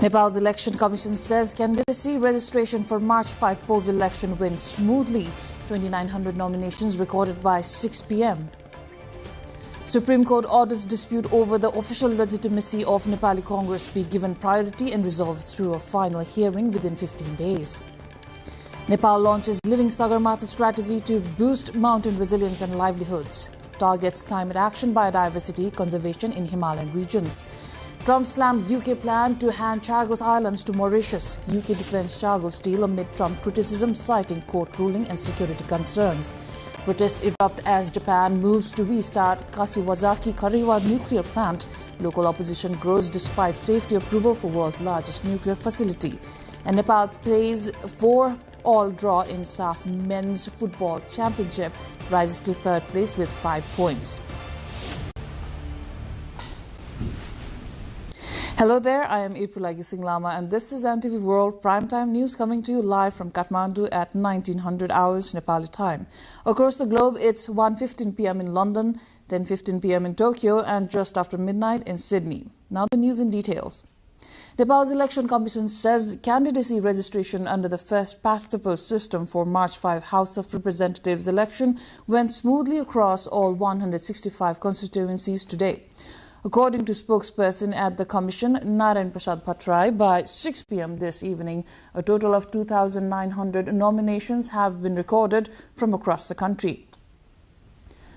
Nepal's Election Commission says candidacy registration for March 5 post-election went smoothly. 2,900 nominations recorded by 6 p.m. Supreme Court orders dispute over the official legitimacy of Nepali Congress be given priority and resolved through a final hearing within 15 days. Nepal launches Living Sagarmatha strategy to boost mountain resilience and livelihoods. Targets climate action, biodiversity conservation in Himalayan regions. Trump slams UK plan to hand Chagos Islands to Mauritius. UK defends Chagos deal amid Trump criticism, citing court ruling and security concerns. Protests erupt as Japan moves to restart Kashiwazaki Kariwa nuclear plant. Local opposition grows despite safety approval for world's largest nuclear facility. And Nepal plays 4-all draw in SAF Men's Football Championship, rises to third place with 5 points. Hello there, I am April Singh Lama and this is NTV World Primetime News coming to you live from Kathmandu at 1900 hours Nepali time. Across the globe, it's 1:15 p.m. in London, 10:15 p.m. in Tokyo and just after midnight in Sydney. Now the news in details. Nepal's Election Commission says candidacy registration under the first past the post system for March 5 House of Representatives election went smoothly across all 165 constituencies today. According to spokesperson at the Commission, Narayan Prasad Bhattarai, by 6 p.m. this evening, a total of 2,900 nominations have been recorded from across the country.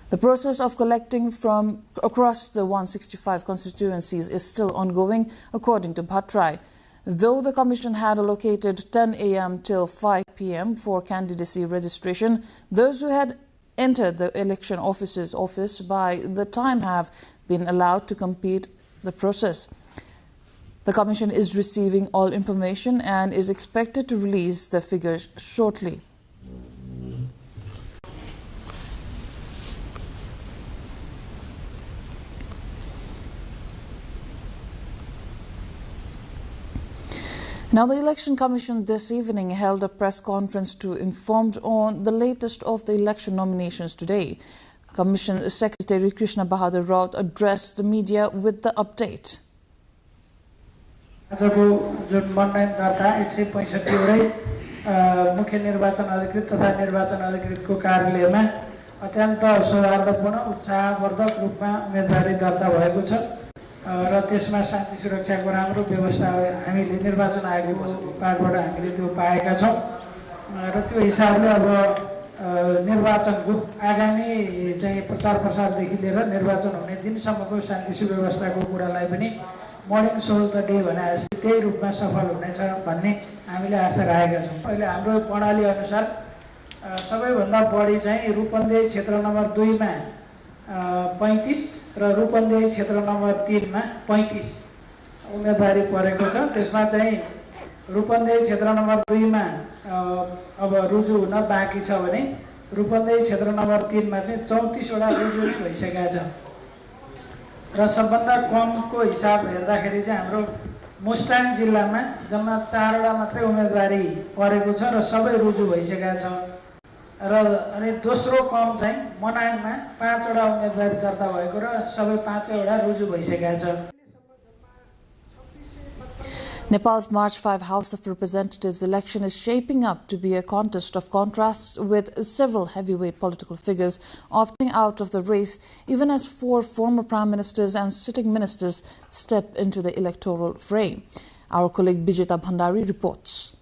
The process of collecting from across the 165 constituencies is still ongoing, according to Bhattarai. Though the Commission had allocated 10 a.m. till 5 p.m. for candidacy registration, those who had entered the election officer's office by the time have been allowed to complete the process. The Commission is receiving all information and is expected to release the figures shortly. Now, the Election Commission this evening held a press conference to inform on the latest of the election nominations today. Commission Secretary Krishna Bahadur Raut addressed the media with the update. आजको जुन मनोनयन दर्ता 165 वटै मुख्य निर्वाचन अधिकृत तथा निर्वाचन अधिकृतको कार्यालयमा अत्यन्त सौहार्दपूर्ण उत्साहवर्धक रूपमा उम्मेदवारी दर्ता भएको छ र त्यसमा शान्ति सुरक्षाको राम्रो व्यवस्था हामीले निर्वाचन आयोगको पार्टबाट हामीले त्यो पाएका छौं र त्यो हिसाबले अब निर्वाचनको आगामी चाहिँ प्रचार प्रसारदेखि लिएर निर्वाचन हुने दिनसम्मको शान्ति सुव्यवस्थाको कुरालाई पनि मर्निङ सोल द डे भने जस्तै त्यही रूपमा सफल हुनेछ भन्ने हामीले आशा राखेका छौं। अहिले हाम्रो प्रणाली अनुसार सबैभन्दा बढी चाहिँ रूपन्देही क्षेत्र नम्बर 2 मा 35 र रूपन्देही क्षेत्र नम्बर 3 मा 35 उम्मेदवारी परेको छ। त्यसमा चाहिँ रूपन्देही क्षेत्र नम्बर 2 मा अब रुजु हुन बाँकी छ भने रूपन्देही क्षेत्र नम्बर 3 मा चाहिँ 34 वटा रुजु भइसकेका छ र सबभन्दा कमको हिसाब हेर्दाखेरि चाहिँ हाम्रो मुस्ताङ जिल्लामा जम्मा 4 वटा मात्रै उम्मेदवारी परेको छ र सबै रुजु भइसकेका छ र अनि दोस्रो कम चाहिँ मनाङमा 5 वटा उम्मेदवारी दर्ता भएको र सबै 5 वटा रुजु भइसकेका छ। Nepal's March 5 House of Representatives election is shaping up to be a contest of contrasts, with several heavyweight political figures opting out of the race, even as 4 former prime ministers and sitting ministers step into the electoral fray. Our colleague Bijita Bhandari reports.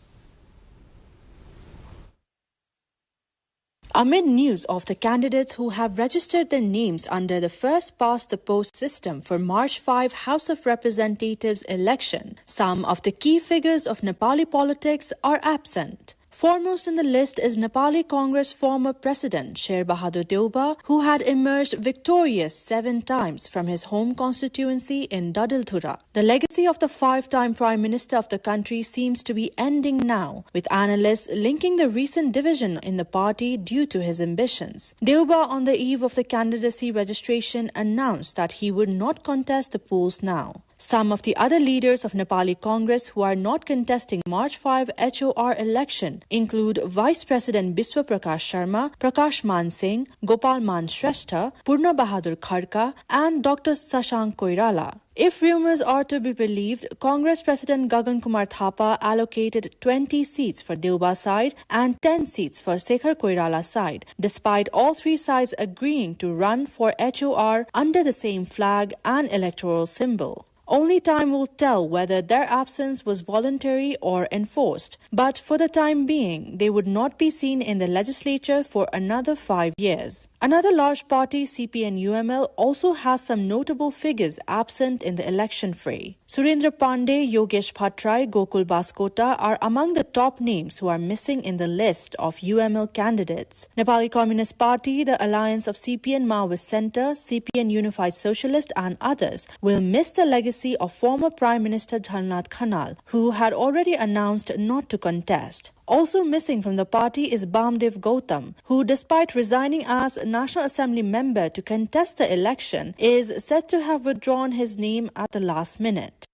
Amid news of the candidates who have registered their names under the first past the post system for March 5 House of Representatives election, some of the key figures of Nepali politics are absent. Foremost in the list is Nepali Congress former President Sher Bahadur Deuba, who had emerged victorious 7 times from his home constituency in Dadilthura. The legacy of the 5-time Prime Minister of the country seems to be ending now, with analysts linking the recent division in the party due to his ambitions. Deuba, on the eve of the candidacy registration, announced that he would not contest the polls now. Some of the other leaders of Nepali Congress who are not contesting March 5 HOR election include Vice President Biswa Prakash Sharma, Prakash Man Singh, Gopal Man Shrestha, Purna Bahadur Kharka and Dr. Sashank Koirala. If rumors are to be believed, Congress President Gagan Kumar Thapa allocated 20 seats for Deuba side and 10 seats for Sekhar Koirala side, despite all three sides agreeing to run for HOR under the same flag and electoral symbol. Only time will tell whether their absence was voluntary or enforced, but for the time being, they would not be seen in the legislature for another 5 years. Another large party, CPN-UML, also has some notable figures absent in the election fray. Surendra Pandey, Yogesh Bhattrai, Gokul Baskota are among the top names who are missing in the list of UML candidates. Nepali Communist Party, the alliance of CPN Maoist Centre, CPN Unified Socialist and others will miss the legacy of former Prime Minister Jhalnath Khanal, who had already announced not to contest. Also missing from the party is Bamdev Gautam, who despite resigning as National Assembly member to contest the election, is said to have withdrawn his name at the last minute.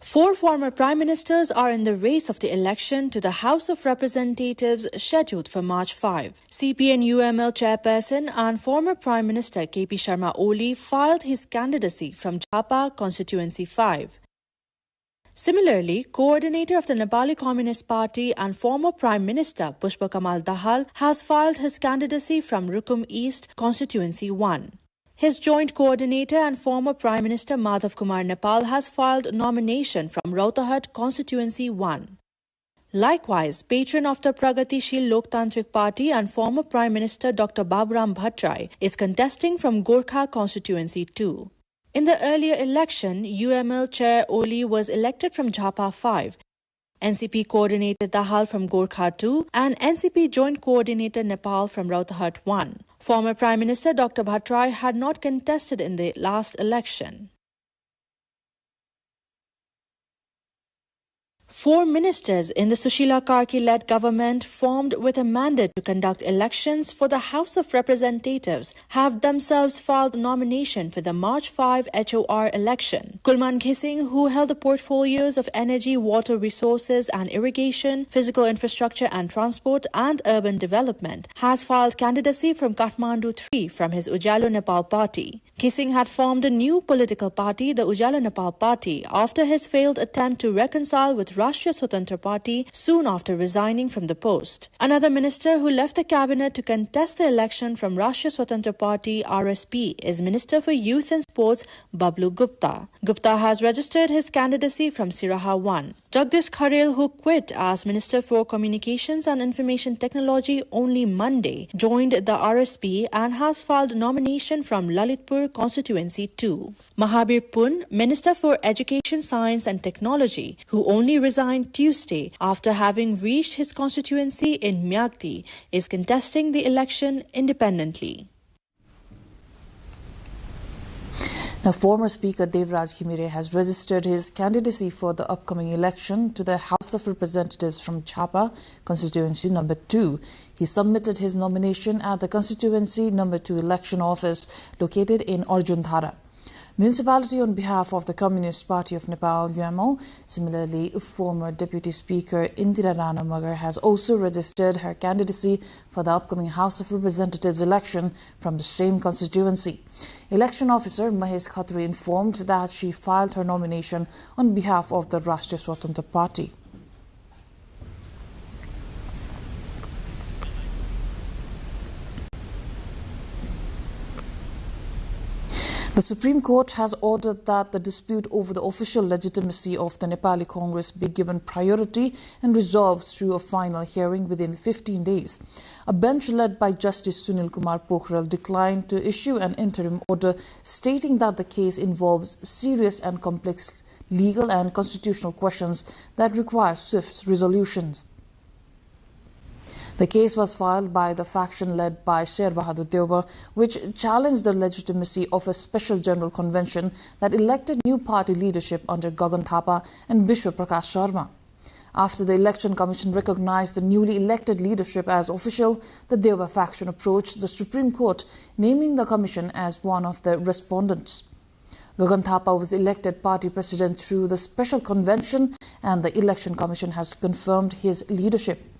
4 former prime ministers are in the race of the election to the House of Representatives scheduled for March 5. CPN-UML chairperson and former Prime Minister KP Sharma Oli filed his candidacy from Jhapa Constituency 5. Similarly, coordinator of the Nepali Communist Party and former Prime Minister Pushpa Kamal Dahal has filed his candidacy from Rukum East Constituency 1. His joint coordinator and former Prime Minister Madhav Kumar Nepal has filed nomination from Rautahat Constituency 1. Likewise, patron of the Pragatishil Loktantrik Party and former Prime Minister Dr. Baburam Bhattrai is contesting from Gorkha Constituency 2. In the earlier election, UML Chair Oli was elected from Jhapa 5, NCP Coordinator Dahal from Gorkha 2 and NCP Joint Coordinator Nepal from Rautahat 1. Former Prime Minister Dr. Bhattrai had not contested in the last election. 4 ministers in the Sushila Karki-led government, formed with a mandate to conduct elections for the House of Representatives, have themselves filed nomination for the March 5 HOR election. Kulman Ghising, who held the portfolios of energy, water resources and irrigation, physical infrastructure and transport, and urban development, has filed candidacy from Kathmandu 3 from his Ujalo Nepal party. Ghising had formed a new political party, the Ujalo Nepal Party, after his failed attempt to reconcile with Rashtriya Swatantra Party soon after resigning from the post. Another minister who left the cabinet to contest the election from Rashtriya Swatantra Party RSP is Minister for Youth and Sports Bablu Gupta. Gupta has registered his candidacy from Siraha 1. Jagdish Kharel, who quit as Minister for Communications and Information Technology only Monday, joined the RSP and has filed nomination from Lalitpur Constituency 2. Mahabir Pun, Minister for Education, Science and Technology, who only resigned Tuesday after having reached his constituency in Myagdi, is contesting the election independently. Now, former Speaker Devraj Ghimire has registered his candidacy for the upcoming election to the House of Representatives from Jhapa, Constituency Number 2. He submitted his nomination at the Constituency Number 2 election office located in Arjundhara municipality on behalf of the Communist Party of Nepal, UML. Similarly, former Deputy Speaker Indira Rana Magar has also registered her candidacy for the upcoming House of Representatives election from the same constituency. Election officer Mahesh Khatri informed that she filed her nomination on behalf of the Rashtriya Swatantra Party. The Supreme Court has ordered that the dispute over the official legitimacy of the Nepali Congress be given priority and resolved through a final hearing within 15 days. A bench led by Justice Sunil Kumar Pokhral declined to issue an interim order stating that the case involves serious and complex legal and constitutional questions that require swift resolutions. The case was filed by the faction led by Sher Bahadur Deuba, which challenged the legitimacy of a special general convention that elected new party leadership under Gagan Thapa and Bishwa Prakash Sharma. After the Election Commission recognized the newly elected leadership as official, the Deuba faction approached the Supreme Court, naming the commission as one of the respondents. Gagan Thapa was elected party president through the special convention, and the Election Commission has confirmed his leadership.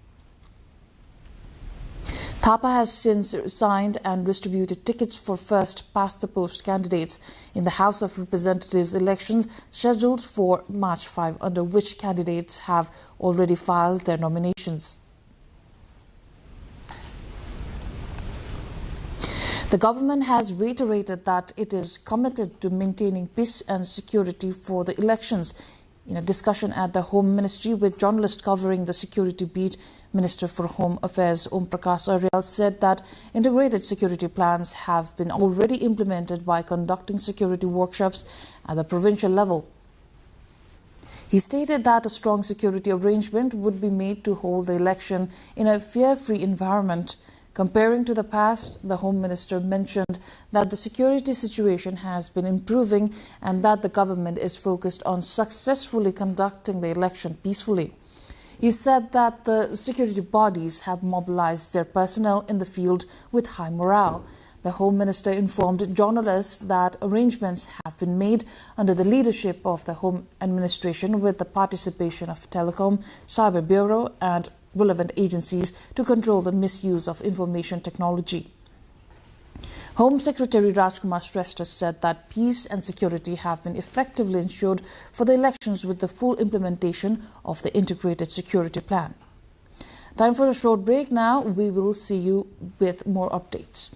Thapa has since signed and distributed tickets for first-past-the-post candidates in the House of Representatives elections scheduled for March 5, under which candidates have already filed their nominations. The government has reiterated that it is committed to maintaining peace and security for the elections. In a discussion at the Home Ministry with journalists covering the security beat, Minister for Home Affairs Om Prakash Aryal said that integrated security plans have been already implemented by conducting security workshops at the provincial level. He stated that a strong security arrangement would be made to hold the election in a fear-free environment. Comparing to the past, the Home Minister mentioned that the security situation has been improving and that the government is focused on successfully conducting the election peacefully. He said that the security bodies have mobilized their personnel in the field with high morale. The Home Minister informed journalists that arrangements have been made under the leadership of the Home Administration with the participation of Telecom, Cyber Bureau and relevant agencies to control the misuse of information technology. Home Secretary Rajkumar Shrestha said that peace and security have been effectively ensured for the elections with the full implementation of the integrated security plan. Time for a short break now. We will see you with more updates.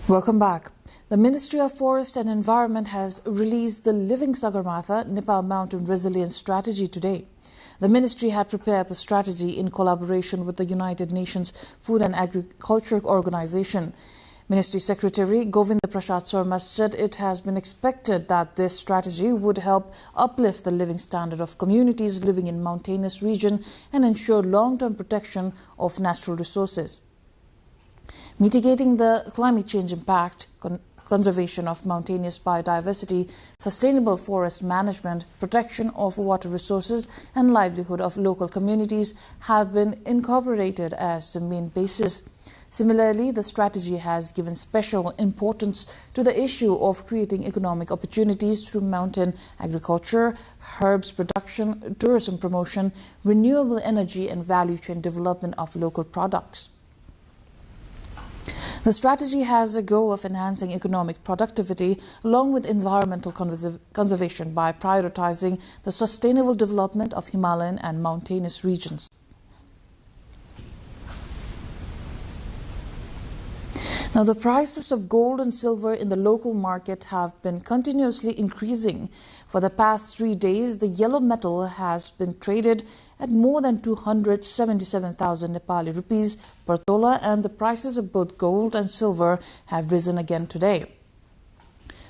Welcome back. The Ministry of Forest and Environment has released the Living Sagarmatha Nepal Mountain Resilience Strategy today. The ministry had prepared the strategy in collaboration with the United Nations Food and Agriculture Organization. Ministry Secretary Govinda Prasad Sarma said it has been expected that this strategy would help uplift the living standard of communities living in mountainous region and ensure long-term protection of natural resources. Mitigating the climate change impact, conservation of mountainous biodiversity, sustainable forest management, protection of water resources and livelihood of local communities have been incorporated as the main basis. Similarly, the strategy has given special importance to the issue of creating economic opportunities through mountain agriculture, herbs production, tourism promotion, renewable energy and value chain development of local products. The strategy has a goal of enhancing economic productivity along with environmental conservation by prioritizing the sustainable development of Himalayan and mountainous regions. Now, the prices of gold and silver in the local market have been continuously increasing. For the past 3 days, the yellow metal has been traded at more than 277,000 Nepali rupees per tola, and the prices of both gold and silver have risen again today.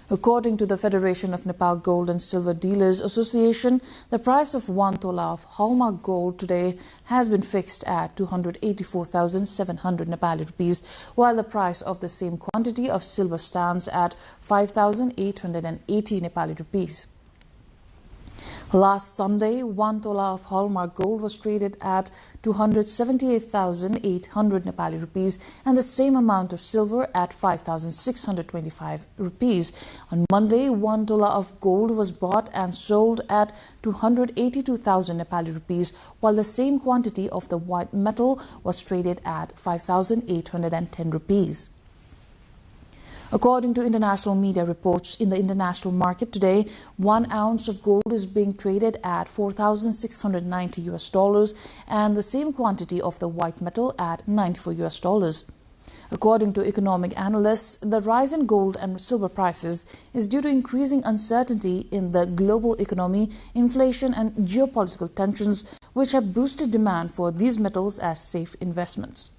According to the Federation of Nepal Gold and Silver Dealers Association, the price of 1 tola of hallmark gold today has been fixed at 284,700 Nepali rupees, while the price of the same quantity of silver stands at 5,880 Nepali rupees. Last Sunday, 1 tola of hallmark gold was traded at 278,800 Nepali rupees and the same amount of silver at 5,625 rupees. On Monday, 1 tola of gold was bought and sold at 282,000 Nepali rupees, while the same quantity of the white metal was traded at 5,810 rupees. According to international media reports, in the international market today, 1 ounce of gold is being traded at $4,690 and the same quantity of the white metal at $94. According to economic analysts, the rise in gold and silver prices is due to increasing uncertainty in the global economy, inflation and geopolitical tensions, which have boosted demand for these metals as safe investments.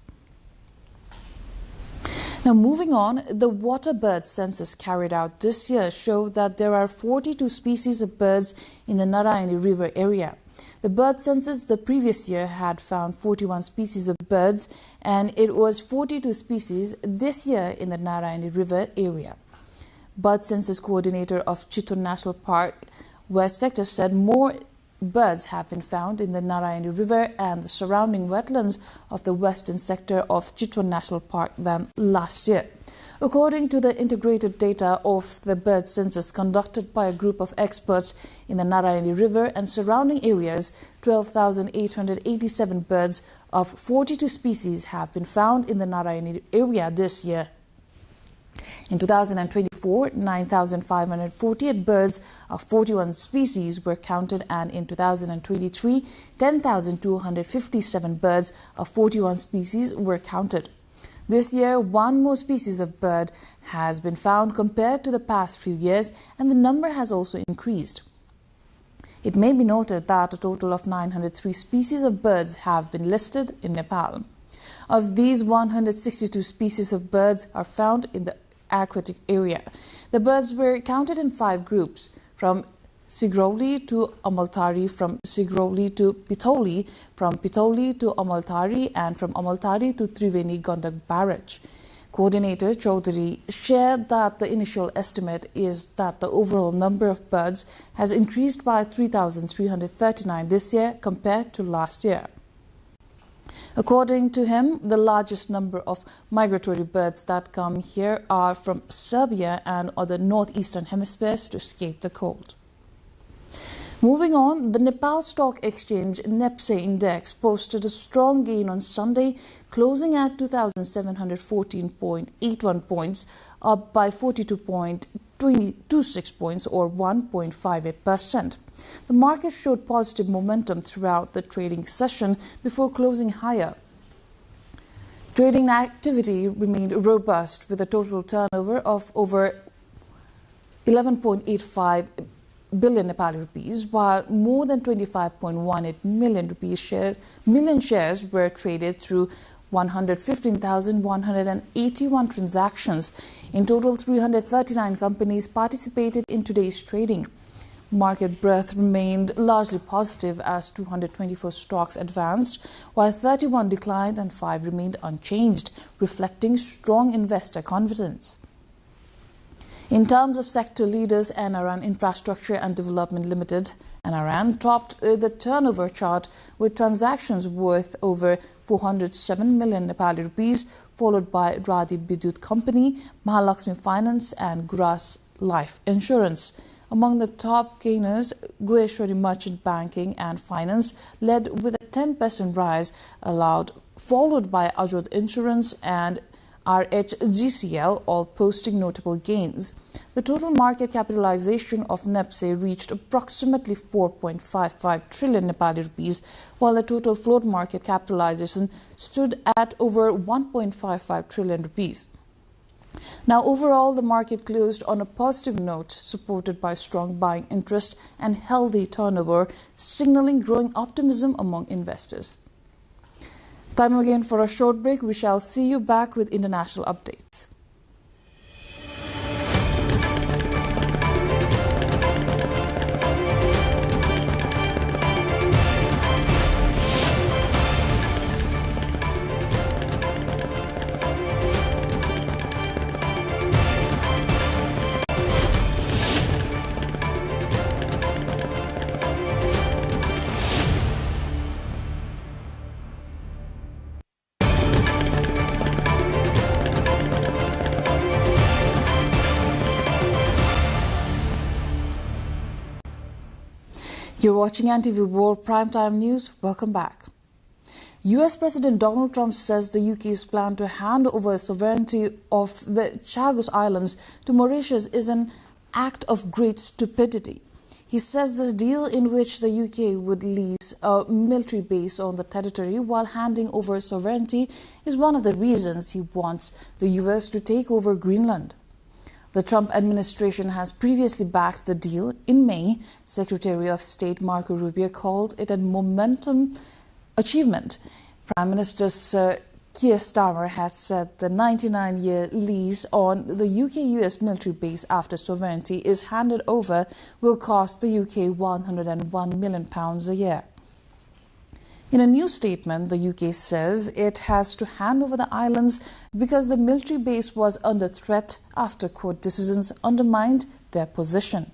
Now, moving on, the water bird census carried out this year showed that there are 42 species of birds in the Narayani River area. The bird census the previous year had found 41 species of birds, and it was 42 species this year in the Narayani River area. Bird census coordinator of Chitwan National Park West Sector said more birds have been found in the Narayani River and the surrounding wetlands of the western sector of Chitwan National Park than last year. According to the integrated data of the bird census conducted by a group of experts in the Narayani River and surrounding areas, 12,887 birds of 42 species have been found in the Narayani area this year. In 2024, 9,548 birds of 41 species were counted, and in 2023, 10,257 birds of 41 species were counted. This year, one more species of bird has been found compared to the past few years, and the number has also increased. It may be noted that a total of 903 species of birds have been listed in Nepal. Of these, 162 species of birds are found in the aquatic area. The birds were counted in 5 groups, from Sigrauli to Amaltari, from Sigrauli to Pitoli, from Pitoli to Amaltari, and from Amaltari to Triveni Gandak Barrage. Coordinator Chaudhary shared that the initial estimate is that the overall number of birds has increased by 3,339 this year compared to last year. According to him, the largest number of migratory birds that come here are from Serbia and other northeastern hemispheres to escape the cold. Moving on, the Nepal Stock Exchange NEPSE index posted a strong gain on Sunday, closing at 2,714.81 points, up by 42.26 points or 1.58%. The market showed positive momentum throughout the trading session before closing higher. Trading activity remained robust with a total turnover of over 11.85 billion Nepali rupees, while more than 25.18 million shares were traded through 115,181 transactions. In total, 339 companies participated in today's trading. Market breadth remained largely positive as 224 stocks advanced, while 31 declined and 5 remained unchanged, reflecting strong investor confidence. In terms of sector leaders, NRN Infrastructure and Development Limited, NRN, topped the turnover chart with transactions worth over 407 million Nepali rupees, followed by Radhi Bidyut Company, Mahalakshmi Finance and Guras Life Insurance. Among the top gainers, Gueshwari Merchant Banking and Finance led with a 10% rise, followed by Ajod Insurance and RHGCL, all posting notable gains. The total market capitalization of NEPSE reached approximately 4.55 trillion Nepali rupees, while the total float market capitalization stood at over 1.55 trillion rupees. Now, overall, the market closed on a positive note, supported by strong buying interest and healthy turnover, signaling growing optimism among investors. Time again for a short break. We shall see you back with international updates. You're watching NTV World Primetime News. Welcome back. US President Donald Trump says the UK's plan to hand over sovereignty of the Chagos Islands to Mauritius is an act of great stupidity. He says this deal, in which the UK would lease a military base on the territory while handing over sovereignty, is one of the reasons he wants the US to take over Greenland. The Trump administration has previously backed the deal. In May, Secretary of State Marco Rubio called it a momentum achievement. Prime Minister Sir Keir Starmer has said the 99-year lease on the UK-US military base after sovereignty is handed over will cost the UK £101 million a year. In a new statement, the UK says it has to hand over the islands because the military base was under threat after court decisions undermined their position.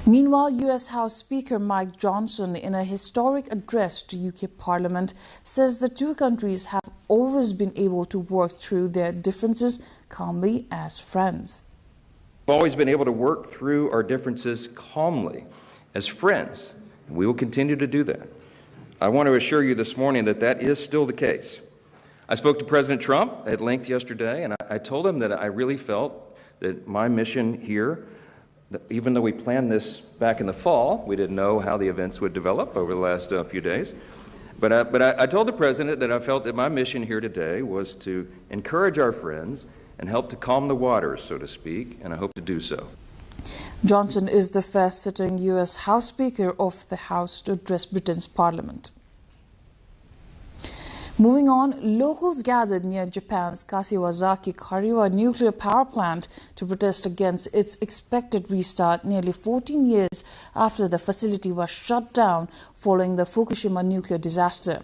Meanwhile, US House Speaker Mike Johnson, in a historic address to UK Parliament, says the two countries have always been able to work through their differences calmly as friends. We've always been able to work through our differences calmly as friends, and we will continue to do that. I want to assure you this morning that that is still the case. I spoke to President Trump at length yesterday, and I told him that I really felt that my mission here, even though we planned this back in the fall, we didn't know how the events would develop over the last few days. But I told the President that I felt that my mission here today was to encourage our friends and help to calm the waters, so to speak, and I hope to do so. Johnson is the first sitting US House Speaker of the House to address Britain's Parliament. Moving on, locals gathered near Japan's Kashiwazaki-Kariwa nuclear power plant to protest against its expected restart nearly 14 years after the facility was shut down following the Fukushima nuclear disaster.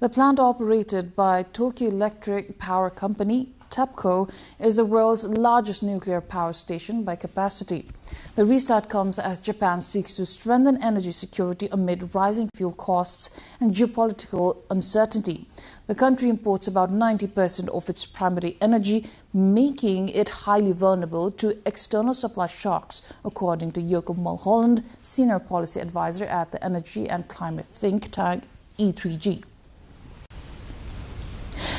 The plant, operated by Tokyo Electric Power Company, TEPCO, is the world's largest nuclear power station by capacity. The restart comes as Japan seeks to strengthen energy security amid rising fuel costs and geopolitical uncertainty. The country imports about 90% of its primary energy, making it highly vulnerable to external supply shocks, according to Yoko Mulholland, senior policy advisor at the energy and climate think tank E3G.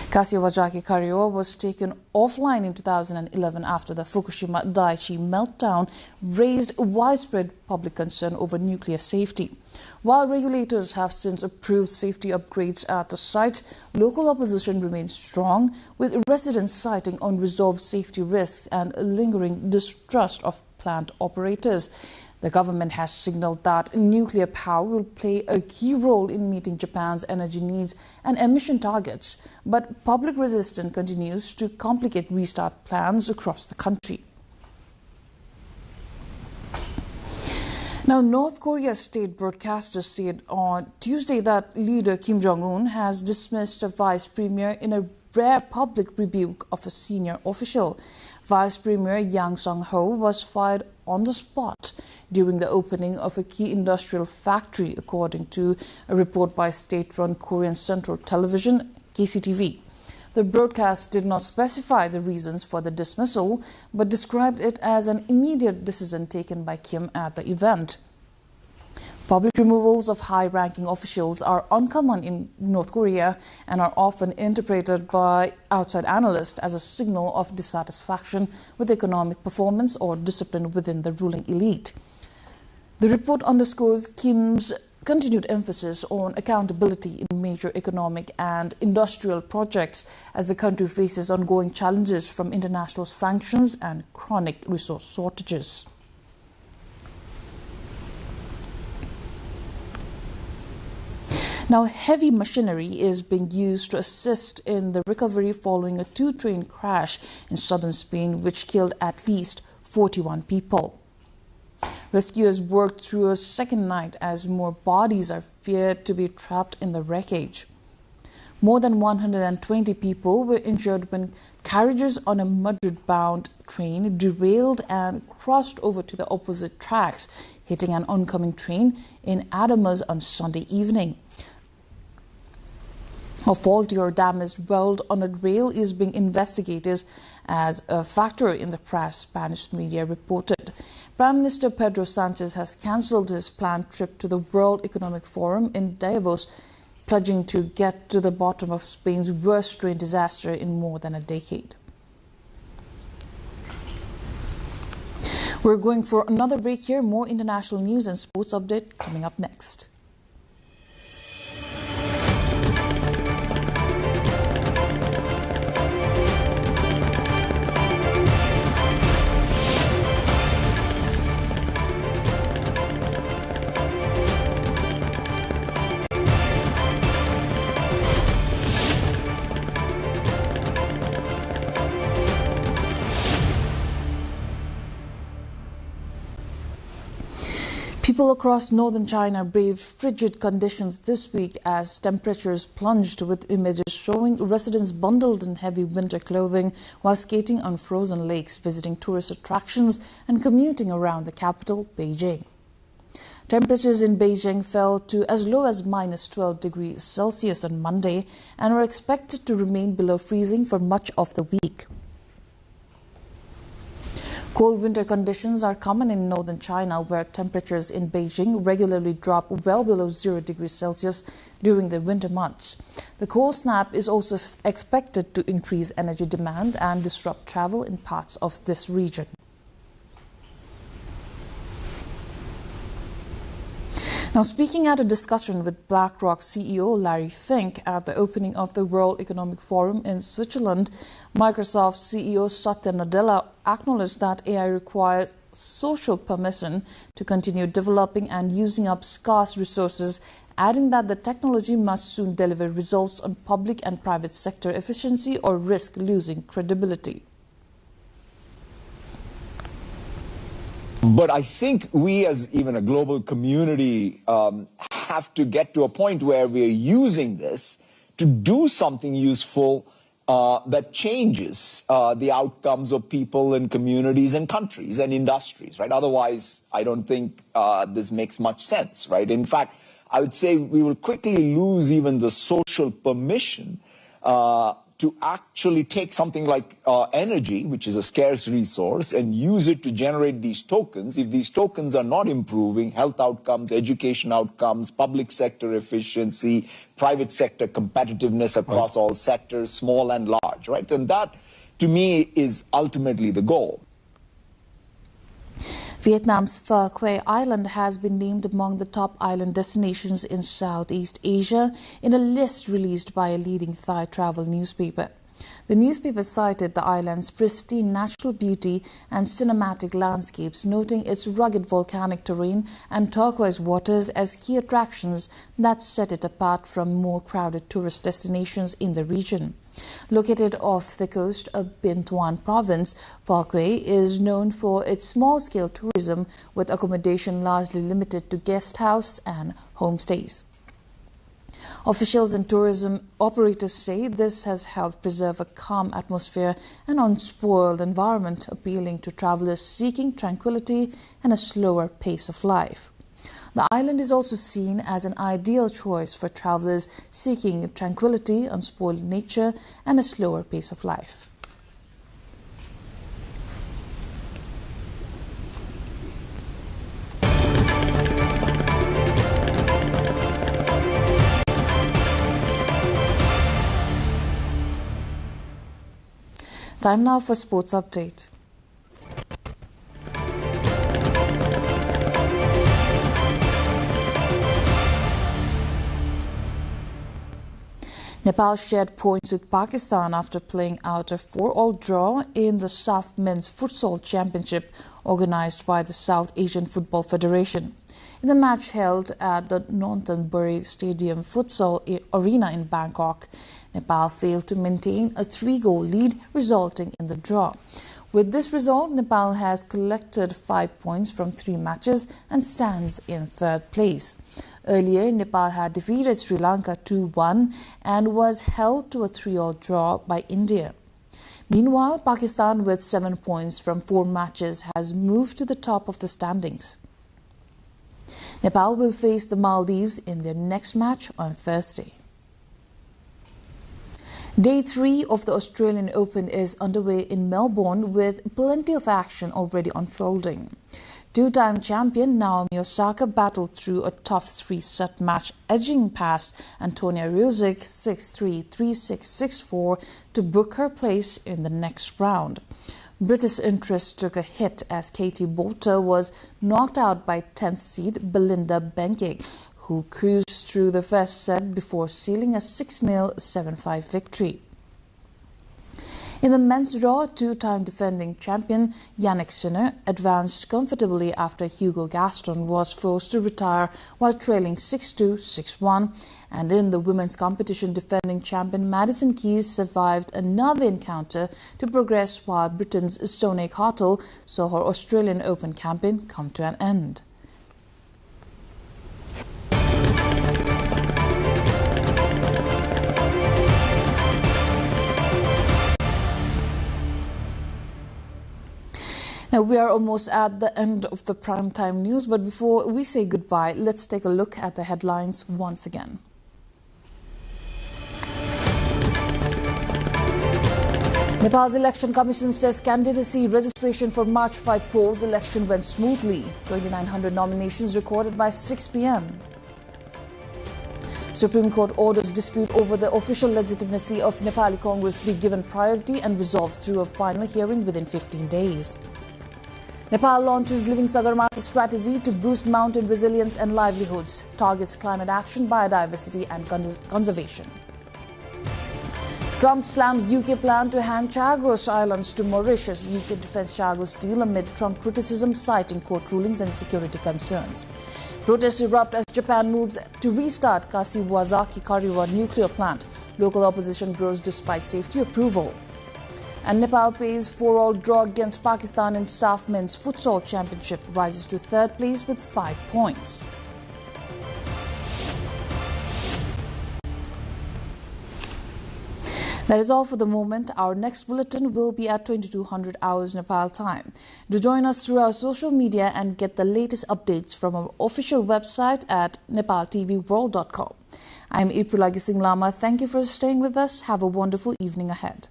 Kashiwazaki-Kariwa was taken offline in 2011 after the Fukushima Daiichi meltdown raised widespread public concern over nuclear safety. While regulators have since approved safety upgrades at the site, local opposition remains strong, with residents citing unresolved safety risks and lingering distrust of plant operators. The government has signaled that nuclear power will play a key role in meeting Japan's energy needs and emission targets, but public resistance continues to complicate restart plans across the country. Now, North Korea's state broadcaster said on Tuesday that leader Kim Jong-un has dismissed a vice premier in a rare public rebuke of a senior official. Vice Premier Yang Song-ho was fired on the spot during the opening of a key industrial factory, according to a report by state-run Korean Central Television, KCTV. The broadcast did not specify the reasons for the dismissal, but described it as an immediate decision taken by Kim at the event. Public removals of high-ranking officials are uncommon in North Korea and are often interpreted by outside analysts as a signal of dissatisfaction with economic performance or discipline within the ruling elite. The report underscores Kim's continued emphasis on accountability in major economic and industrial projects as the country faces ongoing challenges from international sanctions and chronic resource shortages. Now, heavy machinery is being used to assist in the recovery following a two-train crash in southern Spain, which killed at least 41 people. Rescuers worked through a second night as more bodies are feared to be trapped in the wreckage. More than 120 people were injured when carriages on a Madrid-bound train derailed and crossed over to the opposite tracks, hitting an oncoming train in Adamas on Sunday evening. A faulty or damaged weld on a rail is being investigated as a factor in the press, Spanish media reported. Prime Minister Pedro Sanchez has cancelled his planned trip to the World Economic Forum in Davos, pledging to get to the bottom of Spain's worst rain disaster in more than a decade. We're going for another break here. More international news and sports update coming up next. People across northern China braved frigid conditions this week as temperatures plunged, with images showing residents bundled in heavy winter clothing while skating on frozen lakes, visiting tourist attractions and commuting around the capital, Beijing. Temperatures in Beijing fell to as low as -12 degrees Celsius on Monday and are expected to remain below freezing for much of the week. Cold winter conditions are common in northern China, where temperatures in Beijing regularly drop well below 0 degrees Celsius during the winter months. The cold snap is also expected to increase energy demand and disrupt travel in parts of this region. Now, speaking at a discussion with BlackRock CEO Larry Fink at the opening of the World Economic Forum in Switzerland, Microsoft CEO Satya Nadella acknowledged that AI requires social permission to continue developing and using up scarce resources, adding that the technology must soon deliver results on public and private sector efficiency or risk losing credibility. But I think we as even a global community have to get to a point where we're using this to do something useful that changes the outcomes of people and communities and countries and industries, right? Otherwise, I don't think this makes much sense, right? In fact, I would say we will quickly lose even the social permission to actually take something like energy, which is a scarce resource, and use it to generate these tokens. If these tokens are not improving health outcomes, education outcomes, public sector efficiency, private sector competitiveness across all sectors, small and large, right? And that, to me, is ultimately the goal. Vietnam's Pha Quay Island has been named among the top island destinations in Southeast Asia in a list released by a leading Thai travel newspaper. The newspaper cited the island's pristine natural beauty and cinematic landscapes, noting its rugged volcanic terrain and turquoise waters as key attractions that set it apart from more crowded tourist destinations in the region. Located off the coast of Binh Thuan province, Pha Quay is known for its small-scale tourism, with accommodation largely limited to guest house and homestays. Officials and tourism operators say this has helped preserve a calm atmosphere and unspoiled environment, appealing to travelers seeking tranquility and a slower pace of life. The island is also seen as an ideal choice for travelers seeking tranquility, unspoiled nature, and a slower pace of life. Time now for Sports Update. Nepal shared points with Pakistan after playing out a 4-all draw in the SAF Men's Futsal Championship organised by the South Asian Football Federation. In the match held at the Nonthaburi Stadium Futsal Arena in Bangkok, Nepal failed to maintain a 3-goal lead, resulting in the draw. With this result, Nepal has collected 5 points from 3 matches and stands in 3rd place. Earlier, Nepal had defeated Sri Lanka 2-1 and was held to a 3-all draw by India. Meanwhile, Pakistan, with 7 points from 4 matches, has moved to the top of the standings. Nepal will face the Maldives in their next match on Thursday. Day 3 of the Australian Open is underway in Melbourne, with plenty of action already unfolding. Two-time champion Naomi Osaka battled through a tough three-set match, edging past Antonia Rosic 6-3, 3-6, 6-4 to book her place in the next round. British interest took a hit as Katie Boulter was knocked out by 10th seed Belinda Bencic, who cruised through the first set before sealing a 6-0, 7-5 victory. In the men's draw, two-time defending champion Yannick Sinner advanced comfortably after Hugo Gaston was forced to retire while trailing 6-2, 6-1. And in the women's competition, defending champion Madison Keys survived another encounter to progress, while Britain's Sonia Cottle saw her Australian Open campaign come to an end. Now, we are almost at the end of the primetime news, but before we say goodbye, let's take a look at the headlines once again. Nepal's Election Commission says candidacy registration for March 5 polls election went smoothly. 2,900 nominations recorded by 6 p.m. Supreme Court orders dispute over the official legitimacy of Nepali Congress be given priority and resolved through a final hearing within 15 days. Nepal launches Living Sagarmatha strategy to boost mountain resilience and livelihoods, targets climate action, biodiversity and conservation. Trump slams UK plan to hand Chagos Islands to Mauritius. UK defends Chagos deal amid Trump criticism, citing court rulings and security concerns. Protests erupt as Japan moves to restart Kashiwazaki Kariwa nuclear plant. Local opposition grows despite safety approval. And Nepal pays 4-all draw against Pakistan in SAF Men's Futsal Championship, rises to third place with 5 points. That is all for the moment. Our next bulletin will be at 2200 hours Nepal time. Do join us through our social media and get the latest updates from our official website at nepaltelevision.com. I am Ipulagi Singh Lama. Thank you for staying with us. Have a wonderful evening ahead.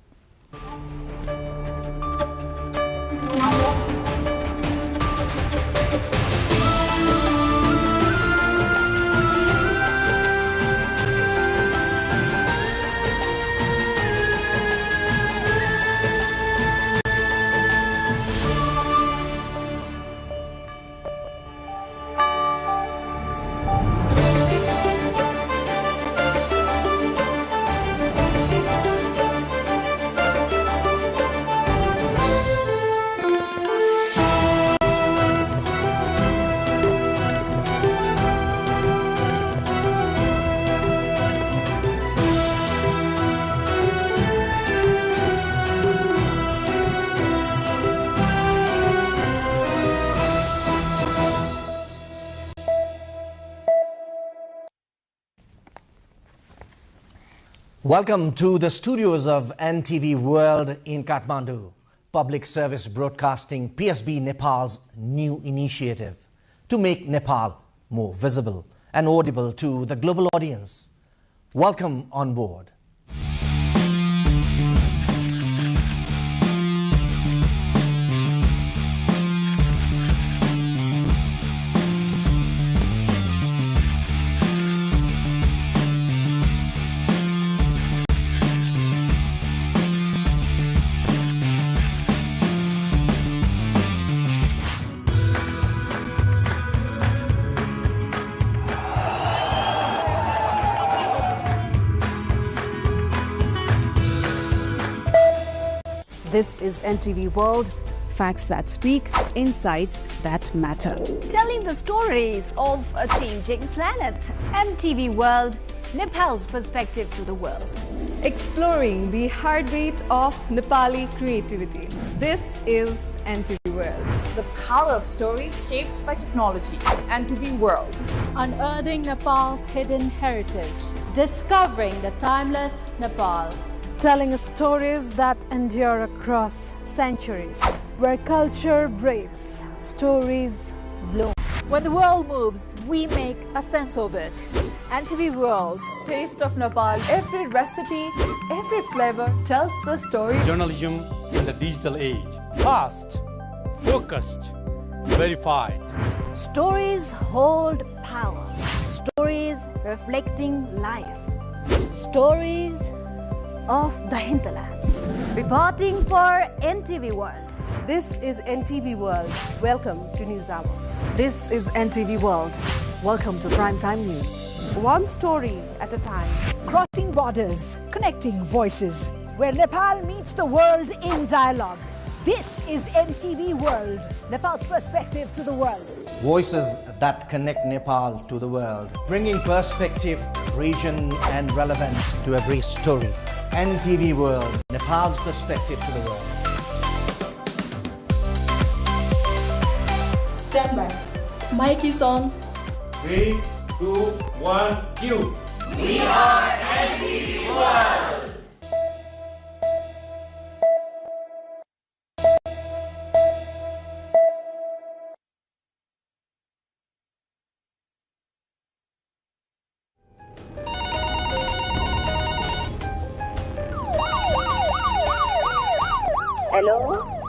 Welcome to the studios of NTV World in Kathmandu. Public Service Broadcasting, PSB Nepal's new initiative to make Nepal more visible and audible to the global audience. Welcome on board. This is NTV World, facts that speak, insights that matter. Telling the stories of a changing planet. NTV World, Nepal's perspective to the world. Exploring the heartbeat of Nepali creativity. This is NTV World. The power of story shaped by technology. NTV World. Unearthing Nepal's hidden heritage. Discovering the timeless Nepal. Telling stories that endure across centuries. Where culture breathes, stories bloom. When the world moves, we make a sense of it. NTV World. Taste of Nepal. Every recipe, every flavor tells the story. Journalism in the digital age. Fast, focused, verified. Stories hold power. Stories reflecting life. Stories of the hinterlands. Reporting for NTV World. This is NTV World. Welcome to News Hour. This is NTV World. Welcome to Primetime News. One story at a time. Crossing borders, connecting voices, where Nepal meets the world in dialogue. This is NTV World, Nepal's perspective to the world. Voices that connect Nepal to the world, bringing perspective, region and relevance to every story. NTV World, Nepal's perspective to the world. Stand by. Mic is on. 3, 2, 1, cue. We are NTV World.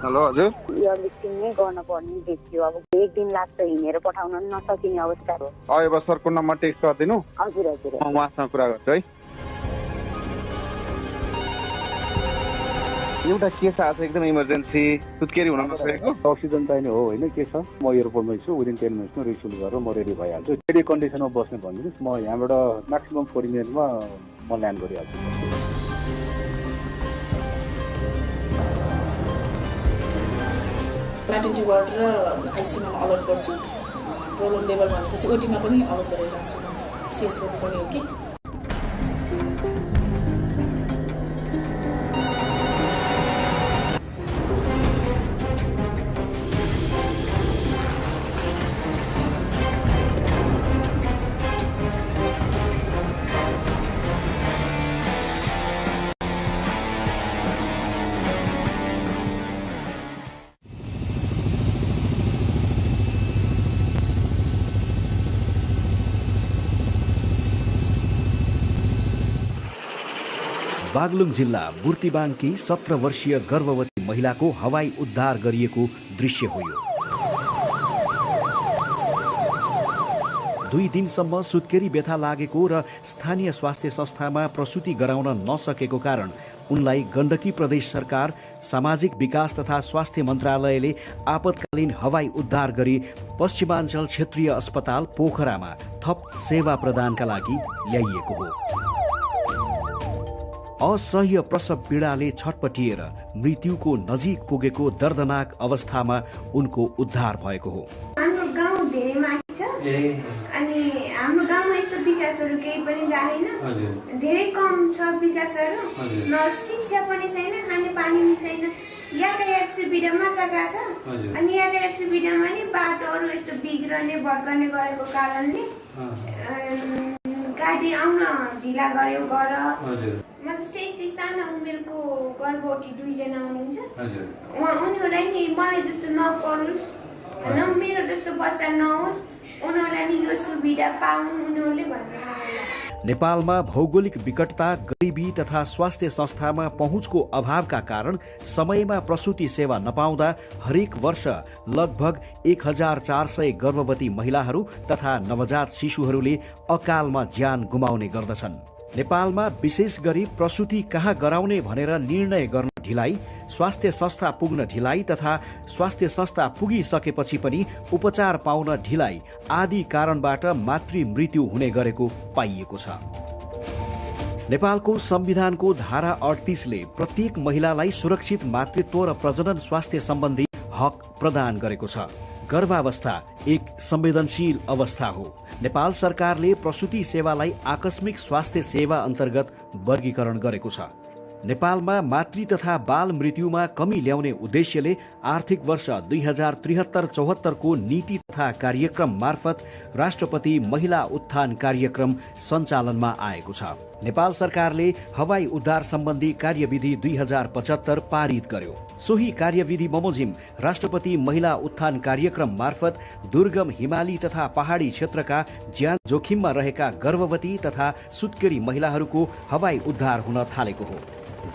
Hello हजुर यो meeting नै गर्न पर्ने देखियो अब एक दिन लाग्छ हिँडेर पठाउन नसकिने अवस्था हो अब सरको नम्बर टेक्स्ट गरिदिनु हजुर हजुर म उहाँसँग कुरा गर्छु है एउटा केस आज एकदम इमर्जेन्सी सुत्केरी हुन नसकेको अक्सिजन चाहिने हो होइन के छ म एयरपोर्टमै छु विदिन 10 मिनट्समा रिसिभ गरेर म रेडी भइहाल्छु रेडी कन्डिसनमा बस्ने भनिदिनुहोस् म यहाँबाट म्याक्सिमम 40 मिनटमा म ल्यान्ड गरिहाल्छु NTV World र आइसियूमा अलर्ट गर्छु प्रब्लम लेभल भनेपछि ओटीमा पनि अलर्ट गरिरहेको छु सीएस गर्नुपर्ने हो कि बागलुङ जिल्ला बुर्तिबाङकी 17 वर्षीय गर्भवती महिलाको हवाई उद्धार गरिएको दृश्य हो यो 2 दिनसम्म सुत्केरी व्यथा लागेको र स्थानीय स्वास्थ्य संस्थामा प्रसूति गराउन नसकेको कारण उनलाई गण्डकी प्रदेश सरकार सामाजिक विकास तथा स्वास्थ्य मन्त्रालयले आपतकालीन हवाई उद्धार गरी पश्चिमाञ्चल क्षेत्रीय अस्पताल पोखरामा थप सेवा प्रदानका लागि ल्याइएको हो असह्य प्रसव पीडाले छटपटिएर मृत्युको नजिक पुगेको दर्दनाक अवस्थामा उनको उद्धार भएको हो हाम्रो गाउँ धेरै माथि छ अनि हाम्रो गाउँमा यस्तो विकासहरू केही पनि छैन धेरै कम छ विकासहरू न शिक्षा पनि छैन खाने पानी पनि छैन यातायात सुविधा मात्र छ अनि यातायात सुविधामा नि बाटोहरू यस्तो बिग्रने भड्कने गरेको कारणले गाडी आउन ढिला गर्यो गर त्यस्तै सानो उमेरको गर्भवती 2 जना हुनुहुन्छ उनीहरूलाई नि मलाई जस्तो नपरोस् न मेरो जस्तो बच्चा नहोस् उनीहरूलाई नि यो सुविधा पाउन् उनीहरूले भन्नु नेपालमा भौगोलिक विकटता गरिबी तथा स्वास्थ्य संस्थामा पहुँचको अभावका कारण समयमा प्रसूति सेवा नपाउँदा हरेक वर्ष लगभग 1400 गर्भवती महिलाहरू तथा नवजात शिशुहरूले अकालमा ज्यान गुमाउने गर्दछन् नेपालमा विशेष गरी प्रसूति कहाँ गराउने भनेर निर्णय गर्न ढिलाइ स्वास्थ्य संस्था पुग्न ढिलाइ तथा स्वास्थ्य संस्था पुगिसकेपछि पनि उपचार पाउन ढिलाइ आदि कारणबाट मातृ मृत्यु हुने गरेको पाइएको छ नेपालको संविधानको धारा 38 ले प्रत्येक महिलालाई सुरक्षित मातृत्व र प्रजनन स्वास्थ्य सम्बन्धी हक प्रदान गरेको छ गर्भावस्था एक संवेदनशील अवस्था हो नेपाल सरकारले प्रसूति सेवालाई आकस्मिक स्वास्थ्य सेवा अन्तर्गत वर्गीकरण गरेको छ नेपालमा मातृ तथा बाल मृत्युमा कमी ल्याउने उद्देश्यले आर्थिक वर्ष 2073-74 को नीति तथा कार्यक्रम मार्फत राष्ट्रपति महिला उत्थान कार्यक्रम सञ्चालनमा आएको छ नेपाल सरकारले हवाई उद्धार सम्बन्धी कार्यविधि 2075 पारित गर्यो सोही कार्यविधि बमोजिम राष्ट्रपति महिला उत्थान कार्यक्रम मार्फत दुर्गम हिमाली तथा पहाडी क्षेत्रका ज्यान जोखिममा रहेका गर्भवती तथा सुत्केरी महिलाहरूको हवाई उद्धार हुन थालेको हो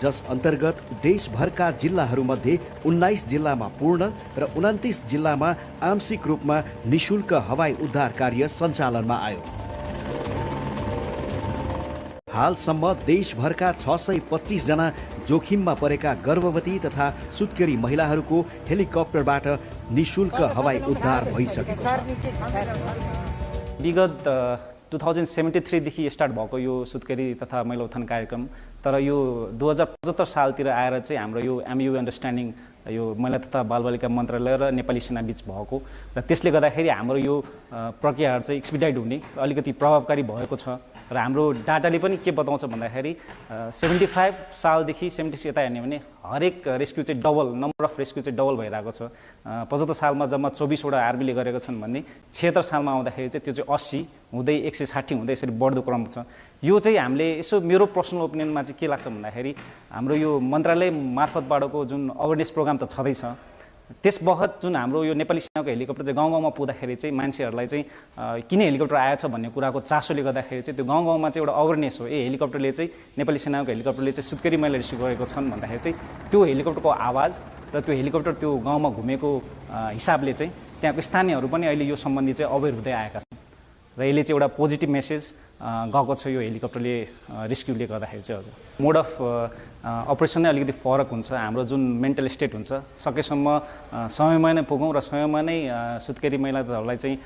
जस अन्तर्गत देशभरका जिल्लाहरूमध्ये 19 जिल्लामा पूर्ण र 29 जिल्लामा आंशिक रूपमा निशुल्क हवाई उद्धार कार्य सञ्चालनमा आयो। हालसम्म देशभरका 625 जना जोखिममा परेका गर्भवती तथा सुत्केरी महिलाहरूको हेलिकप्टरबाट निशुल्क हवाई उद्धार भइसकेको छ। विगत 2073 देखि स्टार्ट भएको यो सुत्केरी तथा महिला उत्थान कार्यक्रम, तर यो 2075 सालतिर आएर चाहिँ हाम्रो यो एमयू अन्डरस्ट्यान्डिङ यो महिला तथा बालबालिका मन्त्रालय र नेपाली सेना बीच भएको र त्यसले गर्दाखेरि हाम्रो यो प्रक्रियाहरू चाहिँ एक्सपिडाइट हुने अलिकति प्रभावकारी भएको छ। र हाम्रो डाटाले पनि के बताउँछ भन्दाखेरि 75 सालदेखि 76 यता हेर्ने भने हरेक रेस्क्यु चाहिँ डबल, नम्बर अफ रेस्क्यु चाहिँ डबल भइरहेको छ। 75 सालमा जम्मा 24वटा आर्मीले गरेका छन् भने 76 सालमा आउँदाखेरि चाहिँ त्यो चाहिँ 80 हुँदै 160 हुँदै यसरी बढ्दो क्रम छ। यो चाहिँ हामीले यसो मेरो पर्सनल ओपिनियनमा चाहिँ के लाग्छ भन्दाखेरि हाम्रो यो मन्त्रालय मार्फतबाटको जुन अवेरनेस प्रोग्राम त छँदैछ, त्यस बखत जुन हाम्रो यो नेपाली सेनाको हेलिकप्टर चाहिँ गाउँ गाउँमा पुग्दाखेरि चाहिँ मान्छेहरूलाई चाहिँ किन हेलिकप्टर आएछ भन्ने कुराको चासोले गर्दाखेरि चाहिँ त्यो गाउँ गाउँमा चाहिँ एउटा अवेरनेस हो। हेलिकप्टरले चाहिँ नेपाली सेनाको हेलिकप्टरले चाहिँ सुत्केरी महिला रेस्क्यु गरेको छन् भन्दाखेरि चाहिँ त्यो हेलिकप्टरको आवाज र त्यो हेलिकप्टर त्यो गाउँमा घुमेको हिसाबले चाहिँ त्यहाँको स्थानीयहरू पनि अहिले यो सम्बन्धी चाहिँ अवेर हुँदै आएका छन् र यसले चाहिँ एउटा पोजिटिभ मेसेज गएको छ यो हेलिकप्टरले रेस्क्युले गर्दाखेरि चाहिँ। हजुर, मोड अफ अपरेसन नै अलिकति फरक हुन्छ। हाम्रो जुन मेन्टल स्टेट हुन्छ सकेसम्म समयमा नै पुगौँ र समयमा नै सुत्केरी महिलाहरूलाई चाहिँ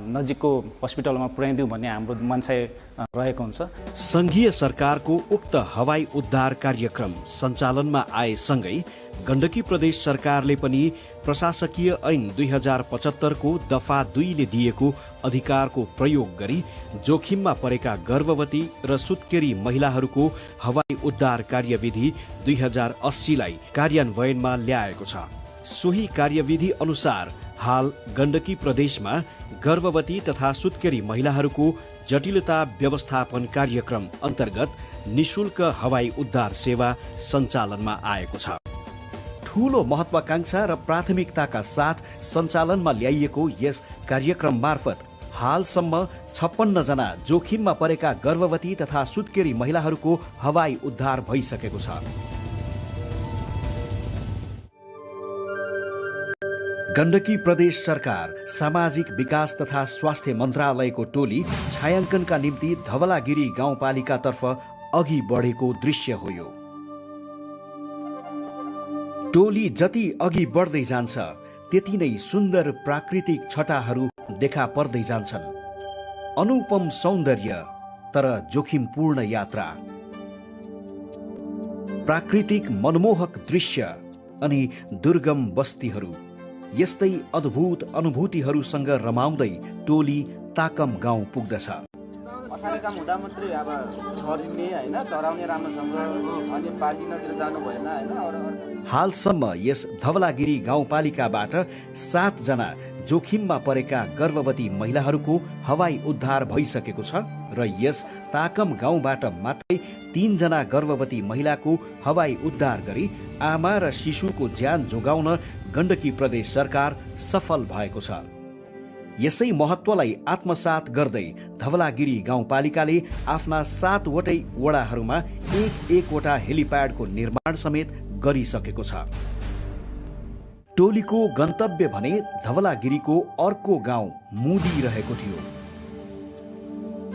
नजिकको हस्पिटलमा पुर्याइदिउँ भन्ने हाम्रो मनसाय रहेको हुन्छ। सङ्घीय सरकारको उक्त हवाई उद्धार कार्यक्रम सञ्चालनमा आएसँगै गण्डकी प्रदेश सरकारले पनि प्रशासकीय ऐन 2075 को दफा 2 ले दिएको अधिकारको प्रयोग गरी जोखिममा परेका गर्भवती र सुत्केरी महिलाहरूको हवाई उद्धार कार्यविधि 2080 लाई कार्यान्वयनमा ल्याएको छ। सोही कार्यविधि अनुसार हाल गण्डकी प्रदेशमा गर्भवती तथा सुत्केरी महिलाहरूको जटिलता व्यवस्थापन कार्यक्रम अन्तर्गत निशुल्क हवाई उद्धार सेवा सञ्चालनमा आएको छ। ठूलो महत्वाकांक्षा र प्राथमिकताका साथ सञ्चालनमा ल्याइएको यस कार्यक्रम मार्फत हालसम्म 56 जना जोखिममा परेका गर्भवती तथा सुत्केरी महिलाहरूको हवाई उद्धार भइसकेको छ। गण्डकी प्रदेश सरकार सामाजिक विकास तथा स्वास्थ्य मन्त्रालयको टोली छायाङ्कनका निम्ति धवलागिरी गाउँपालिकातर्फ अघि बढेको दृश्य हो यो। टोली जति अघि बढ्दै जान्छ त्यति नै सुन्दर प्राकृतिक छटाहरू देखा पर्दै जान्छन्। अनुपम सौन्दर्य तर जोखिमपूर्ण यात्रा, प्राकृतिक मनमोहक दृश्य अनि दुर्गम बस्तीहरू, यस्तै अद्भुत अनुभूतिहरूसँग रमाउँदै टोली ताकम गाउँ पुग्दछ। असारे काम हुँदा मात्रै अब छरिने हैन, चराउने राम्रोसँग अनि पाली नदीतिर जानु भएन हैन। हालसम्म यस धवलागिरी गाउँपालिकाबाट 7 जना जोखिममा परेका गर्भवती महिलाहरूको हवाई उद्धार भइसकेको छ र यस ताकम गाउँबाट मात्रै 3 जना गर्भवती महिलाको हवाई उद्धार गरी आमा र शिशुको ज्यान जोगाउन गण्डकी प्रदेश सरकार सफल भएको छ। यसै महत्वलाई आत्मसात गर्दै धवलागिरी गाउँपालिकाले आफ्ना 7 वटै वडाहरूमा एक-एकवटा हेलिप्याडको निर्माण समेत गरिसकेको छ। टोलीको गन्तव्य भने धवलागिरीको अर्को गाउँ मुदी रहेको थियो।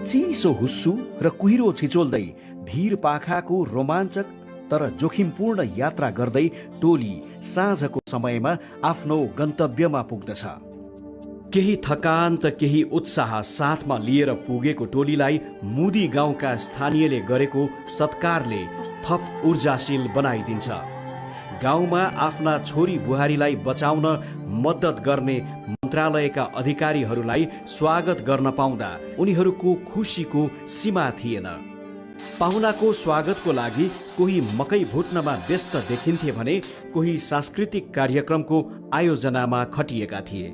चिसो हुस्सु र कुहिरो छिचोल्दै भीर पाखाको रोमाञ्चक तर जोखिमपूर्ण यात्रा गर्दै टोली साँझको समयमा आफ्नो गन्तव्यमा पुग्दछ। केही थकान त केही उत्साह साथमा लिएर पुगेको टोलीलाई मुदी गाउँका स्थानीयले गरेको सत्कारले थप ऊर्जाशील बनाइदिन्छ। गाउँमा आफ्ना छोरी बुहारीलाई बचाउन मद्दत गर्ने मन्त्रालयका अधिकारीहरूलाई स्वागत गर्न पाउँदा उनीहरूको खुसीको सीमा थिएन। पाहुनाको स्वागतको लागि कोही मकै भुट्नमा व्यस्त देखिन्थे भने कोही सांस्कृतिक कार्यक्रमको आयोजनामा खटिएका थिए।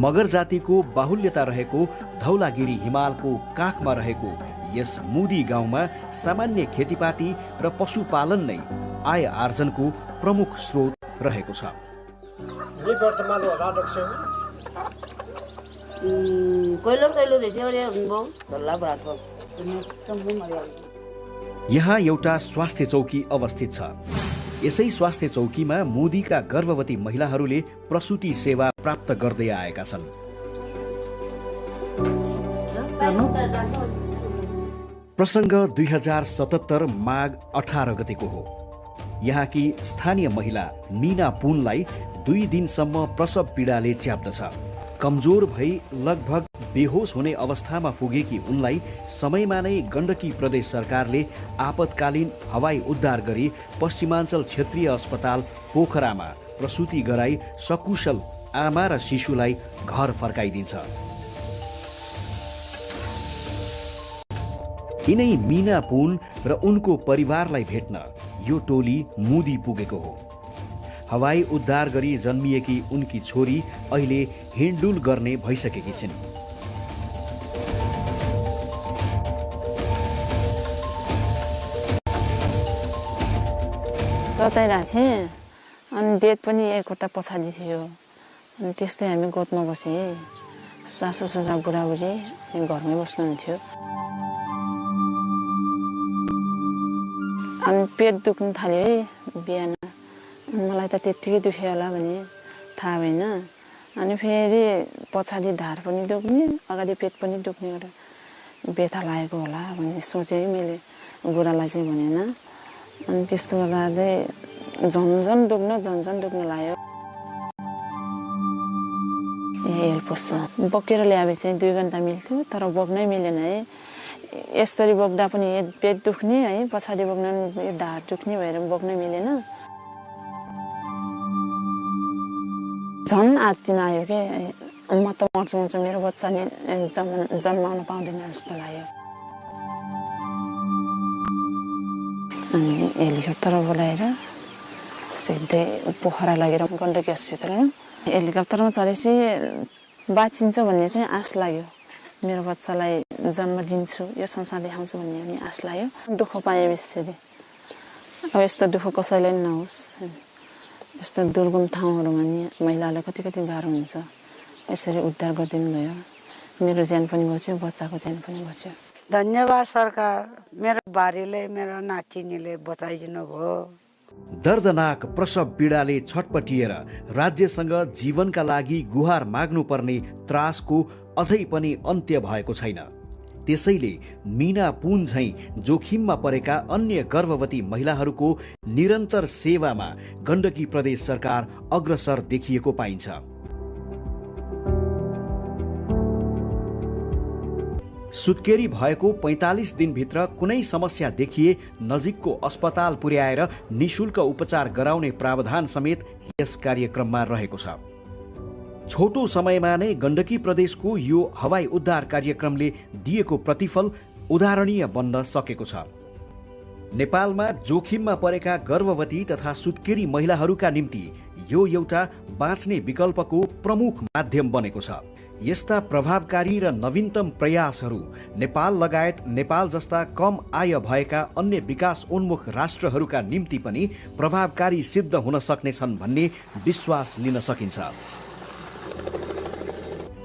मगर जातिको बाहुल्यता रहेको धौलागिरी हिमालको काखमा रहेको यस मुदी गाउँमा सामान्य खेतीपाती र पशुपालन नै आय आर्जनको प्रमुख स्रोत रहेको छ। यहाँ एउटा स्वास्थ्य चौकी अवस्थित छ। यसै स्वास्थ्य चौकीमा मुदीका गर्भवती महिलाहरूले प्रसुति सेवा प्राप्त गर्दै आएका छन्। प्रसङ्ग 2077 माघ 18 गतेको हो। यहाँकी स्थानीय महिला मीना पुनलाई 2 दिनसम्म प्रसव पीडाले च्याप्दछ। कमजोर भई लगभग बेहोस हुने अवस्थामा पुगेकी उनलाई समयमा नै गण्डकी प्रदेश सरकारले आपतकालीन हवाई उद्धार गरी पश्चिमाञ्चल क्षेत्रीय अस्पताल पोखरामा प्रसुति गराई सकुशल आमा र शिशुलाई घर फर्काइदिन्छ। यिनै मीना पुन र उनको परिवारलाई भेट्न यो टोली मुदी पुगेको हो। हवाई उद्धार गरी जन्मिएकी उनकी छोरी अहिले हिँडडुल गर्ने भइसकेकी छिन्। रचाइरहेको थिएँ अनि डेट पनि एकवटा पछाडि थियो। अनि त्यस्तै हामी गोतमा बसेँ। सासु ससुरा बुढाबुढी घरमै बस्नुहुन्थ्यो। अनि पेट दुख्नु थाल्यो है बिहान। मलाई त त्यत्तिकै दुख्यो होला भने थाहा भएन। अनि फेरि पछाडि ढाड पनि दुख्ने अगाडि पेट पनि दुख्ने गरेर बेथा लागेको होला भन्ने सोचेँ मैले। बुढालाई चाहिँ भनेन। अनि त्यस्तो गर्दै झन्झन दुख्न लाग्यो। हेल्प पोस्टमा बोकेर ल्याए चाहिँ 2 घन्टा मिल्थ्यो तर बोक्नै मिलेन है। यसरी बोक्दा पनि पेट दुख्ने है पछाडि बोक्न ढाड दुख्ने भएर बोक्नै मिलेन। झन् आत्तिन आयो के म त मर्छु मेरो बच्चा नि जन्माउन पाउँदैन जस्तो लाग्यो। अनि हेलिकप्टर बोलाएर सिधै पोखरा लगेर गण्डकी हस्पिटलमा हेलिकप्टरमा चढेपछि बाँचिन्छ भन्ने चाहिँ आश लाग्यो। मेरो बच्चालाई जन्म दिन्छु यो संसार देखाउँछु भन्ने पनि आश लाग्यो। दुःख पाएँ बेसरी। अब यस्तो दुःख कसैलाई पनि नहोस्। यस्तो दुर्गम ठाउँहरूमा नि महिलालाई कति गाह्रो हुन्छ। यसरी उद्धार गरिदिनु भयो। मेरो ज्यान पनि बच्यो बच्चाको ज्यान पनि बच्यो। धन्यवाद सरकार। मेरो बारीले मेरो नातिनीले बचाइदिनु भयो। दर्दनाक प्रसव पीडाले छटपटिएर राज्यसँग जीवनका लागि गुहार माग्नुपर्ने त्रासको अझै पनि अन्त्य भएको छैन। त्यसैले मीना पुन झैं जोखिममा परेका अन्य गर्भवती महिलाहरूको निरन्तर सेवामा गण्डकी प्रदेश सरकार अग्रसर देखिएको पाइन्छ। सुत्केरी भएको 45 दिनभित्र कुनै समस्या देखिए नजिकको अस्पताल पुर्याएर निशुल्क उपचार गराउने प्रावधान समेत यस कार्यक्रममा रहेको छ। छोटो समयमा नै गण्डकी प्रदेशको यो हवाई उद्धार कार्यक्रमले दिएको प्रतिफल उदाहरणीय बन्न सकेको छ। नेपालमा जोखिममा परेका गर्भवती तथा सुत्केरी महिलाहरूका निम्ति यो एउटा बाँच्ने विकल्पको प्रमुख माध्यम बनेको छ। यस्ता प्रभावकारी र नवीनतम प्रयासहरू नेपाल लगायत नेपाल जस्ता कम आय भएका अन्य विकास उन्मुख राष्ट्रहरूका निम्ति पनि प्रभावकारी सिद्ध हुन सक्नेछन् भन्ने विश्वास लिन सकिन्छ।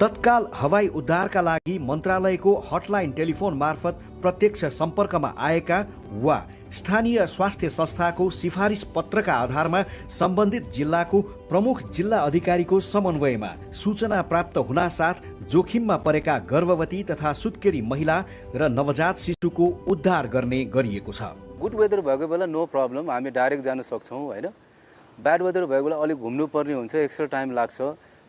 तत्काल हवाई उद्धारका लागि मन्त्रालयको हटलाइन टेलिफोन मार्फत प्रत्यक्ष सम्पर्कमा आएका वा स्थानीय स्वास्थ्य संस्थाको सिफारिस पत्रका आधारमा सम्बन्धित जिल्लाको प्रमुख जिल्ला अधिकारीको समन्वयमा सूचना प्राप्त हुनासाथ जोखिममा परेका गर्भवती तथा सुत्केरी महिला र नवजात शिशुको उद्धार गर्ने गरिएको छ। गुड वेदर भएको बेला नो प्रब्लम, हामी डाइरेक्ट जान सक्छौँ होइन। ब्याड वेदर भएको बेला अलिक घुम्नु पर्ने हुन्छ, एक्स्ट्रा टाइम लाग्छ।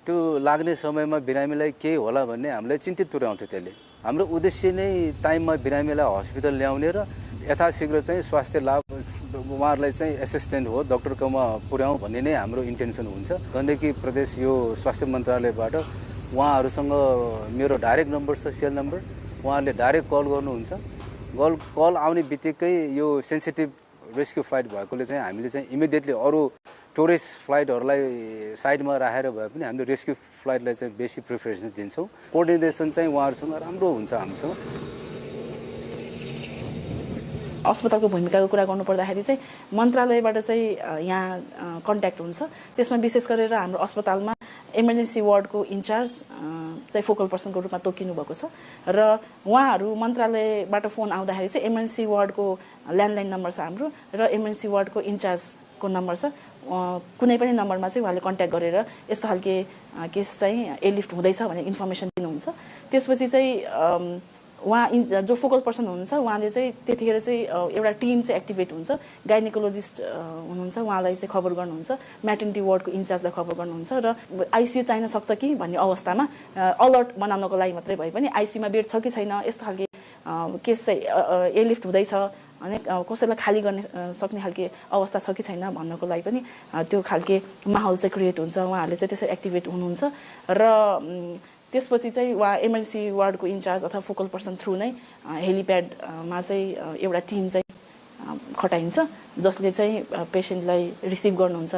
त्यो लाग्ने समयमा बिरामीलाई केही होला भन्ने हामीलाई चिन्तित पुर्याउँथ्यो। त्यसले हाम्रो उद्देश्य नै टाइममा बिरामीलाई हस्पिटल ल्याउने र यथाशीघ्र चाहिँ स्वास्थ्य लाभ उहाँहरूलाई चाहिँ एसिस्टेन्ट हो डक्टरकोमा पुर्याउँ भन्ने नै हाम्रो इन्टेन्सन हुन्छ। गण्डकी प्रदेश यो स्वास्थ्य मन्त्रालयबाट उहाँहरूसँग मेरो डाइरेक्ट नम्बर छ, सेल नम्बर। उहाँहरूले डाइरेक्ट कल गर्नुहुन्छ। कल आउने बित्तिकै यो सेन्सिटिभ रेस्क्यु फ्लाइट भएकोले चाहिँ हामीले चाहिँ इमिडिएटली अरू टुरिस्ट फ्लाइटहरूलाई साइडमा राखेर भए पनि हामीले रेस्क्यु फ्लाइटलाई चाहिँ बेसी प्रिफरेन्स दिन्छौँ। कोअर्डिनेसन चाहिँ उहाँहरूसँग राम्रो हुन्छ हामीसँग। अस्पतालको भूमिकाको कुरा गर्नुपर्दाखेरि चाहिँ मन्त्रालयबाट चाहिँ यहाँ कन्ट्याक्ट हुन्छ। त्यसमा विशेष गरेर हाम्रो अस्पतालमा इमर्जेन्सी वार्डको इन्चार्ज चाहिँ फोकल पर्सनको रूपमा तोकिनु भएको छ र उहाँहरू मन्त्रालयबाट फोन आउँदाखेरि चाहिँ इमर्जेन्सी वार्डको ल्यान्डलाइन नम्बर छ हाम्रो र इमर्जेन्सी वार्डको इन्चार्जको नम्बर छ। कुनै पनि नम्बरमा चाहिँ उहाँले कन्ट्याक्ट गरेर यस्तो खालके केस चाहिँ एयरलिफ्ट हुँदैछ भनेर इन्फर्मेसन दिनुहुन्छ। त्यसपछि चाहिँ उहाँ जो फोकल पर्सन हुनुहुन्छ उहाँले चाहिँ त्यतिखेर चाहिँ एउटा टिम चाहिँ एक्टिभेट हुन्छ। गाइनेकोलोजिस्ट हुनुहुन्छ, उहाँलाई चाहिँ खबर गर्नुहुन्छ, म्याटर्निटी वार्डको इन्चार्जलाई खबर गर्नुहुन्छ र आइसियू चाहिन सक्छ कि भन्ने अवस्थामा अलर्ट बनाउनको लागि मात्रै भए पनि आइसियूमा बेड छ कि छैन, यस्तो खालके केस चाहिँ एयरलिफ्ट हुँदैछ अनि कसैलाई खाली गर्ने सक्ने खालके अवस्था छ कि छैन भन्नको लागि पनि त्यो खालके माहौल चाहिँ क्रिएट हुन्छ। उहाँहरूले चाहिँ त्यसरी एक्टिभेट हुनुहुन्छ र त्यसपछि चाहिँ उहाँ इमर्जेन्सी वार्डको इन्चार्ज अथवा फोकल पर्सन थ्रु नै हेलिप्याडमा चाहिँ एउटा टिम चाहिँ खटाइन्छ जसले चाहिँ पेसेन्टलाई रिसिभ गर्नुहुन्छ।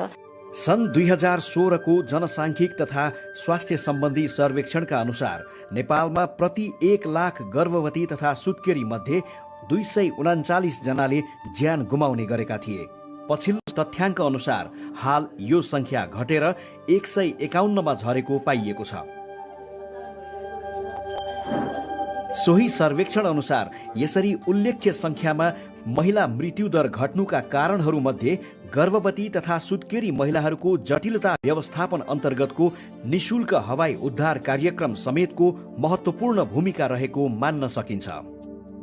सन् 2016 को जनसाङ्ख्यिक तथा स्वास्थ्य सम्बन्धी सर्वेक्षणका अनुसार नेपालमा प्रति 1 लाख गर्भवती तथा सुत्केरी मध्ये 239 जनाले ज्यान गुमाउने गरेका थिए। पछिल्लो तथ्याङ्क अनुसार हाल यो संख्या घटेर 151 मा झरेको पाइएको छ। सोही सर्वेक्षण अनुसार यसरी उल्लेख्य संख्यामा महिला मृत्युदर घट्नुका कारणहरूमध्ये गर्भवती तथा सुत्केरी महिलाहरूको जटिलता व्यवस्थापन अन्तर्गतको निशुल्क हवाई उद्धार कार्यक्रम समेतको महत्त्वपूर्ण भूमिका रहेको मान्न सकिन्छ।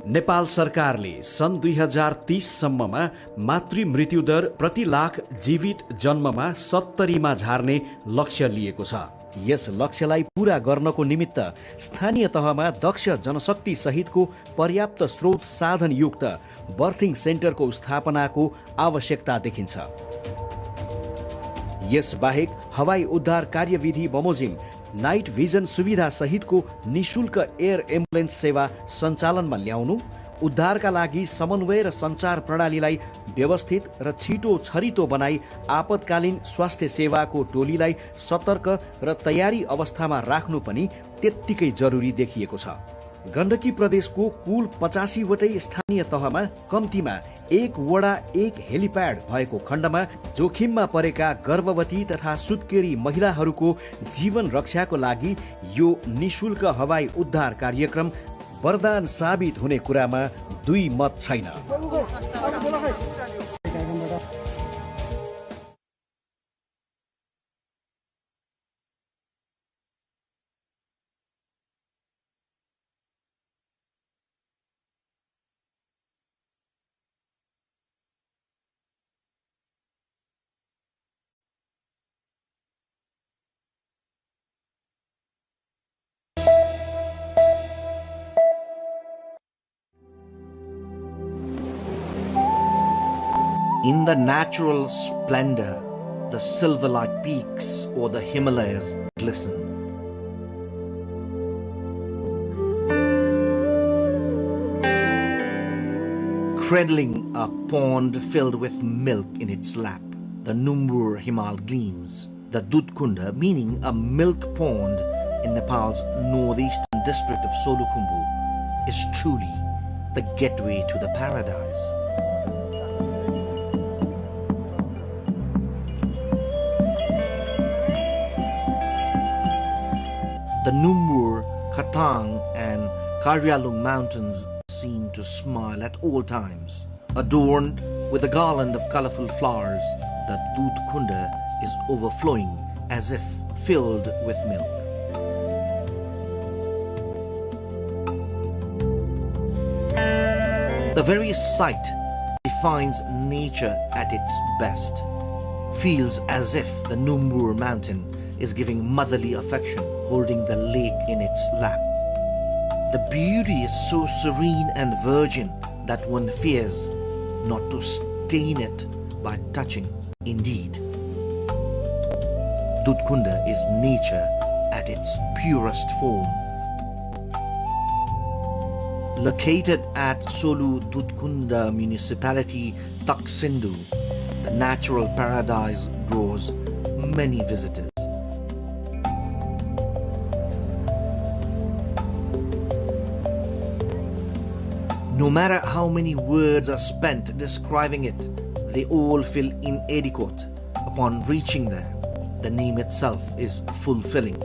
नेपाल सरकारले सन् 2030 सम्ममा मातृ मृत्युदर प्रति लाख जीवित जन्ममा 70 मा झार्ने लक्ष्य लिएको छ। यस लक्ष्यलाई पूरा गर्नको निमित्त स्थानीय तहमा दक्ष जनशक्ति सहितको पर्याप्त स्रोत साधन युक्त बर्थिङ सेन्टरको स्थापनाको आवश्यकता देखिन्छ। यस बाहेक हवाई उद्धार कार्यविधि बमोजिम नाइट भिजन सुविधा सहितको निशुल्क एयर एम्बुलेन्स सेवा सञ्चालनमा ल्याउनु, उद्धारका लागि समन्वय र सञ्चार प्रणालीलाई व्यवस्थित र छिटो छरितो बनाई आपतकालीन स्वास्थ्य सेवाको टोलीलाई सतर्क र तयारी अवस्थामा राख्नु पनि त्यत्तिकै जरुरी देखिएको छ। गण्डकी प्रदेशको कुल 85 वटै स्थानीय तहमा कम्तीमा 1 वडा 1 हेलिप्याड भएको खण्डमा जोखिममा परेका गर्भवती तथा सुत्केरी महिलाहरूको जीवन रक्षाको लागि यो निशुल्क हवाई उद्धार कार्यक्रम वरदान साबित हुने कुरामा दुई मत छैन। In the natural splendor, the silver-like peaks or the Himalayas glisten. Cradling a pond filled with milk in its lap, the Numbur Himal gleams. The Dudkunda, meaning a milk pond in Nepal's northeastern district of Solukhumbu, is truly the gateway to the paradise. The Numbur, Katang and Karyalung mountains seem to smile at all times. Adorned with a garland of colorful flowers, the Dudkunda is overflowing as if filled with milk. The very sight defines nature at its best. Feels as if the Numbur mountain is giving motherly affection, holding the lake in its lap. The beauty is so serene and virgin that one fears not to stain it by touching. Indeed, Dudkunda is nature at its purest form. Located at Solu Dudkunda municipality, Taksindu, the natural paradise draws many visitors. No matter how many words are spent describing it, they all feel inadequate. Upon reaching there, the name itself is fulfilling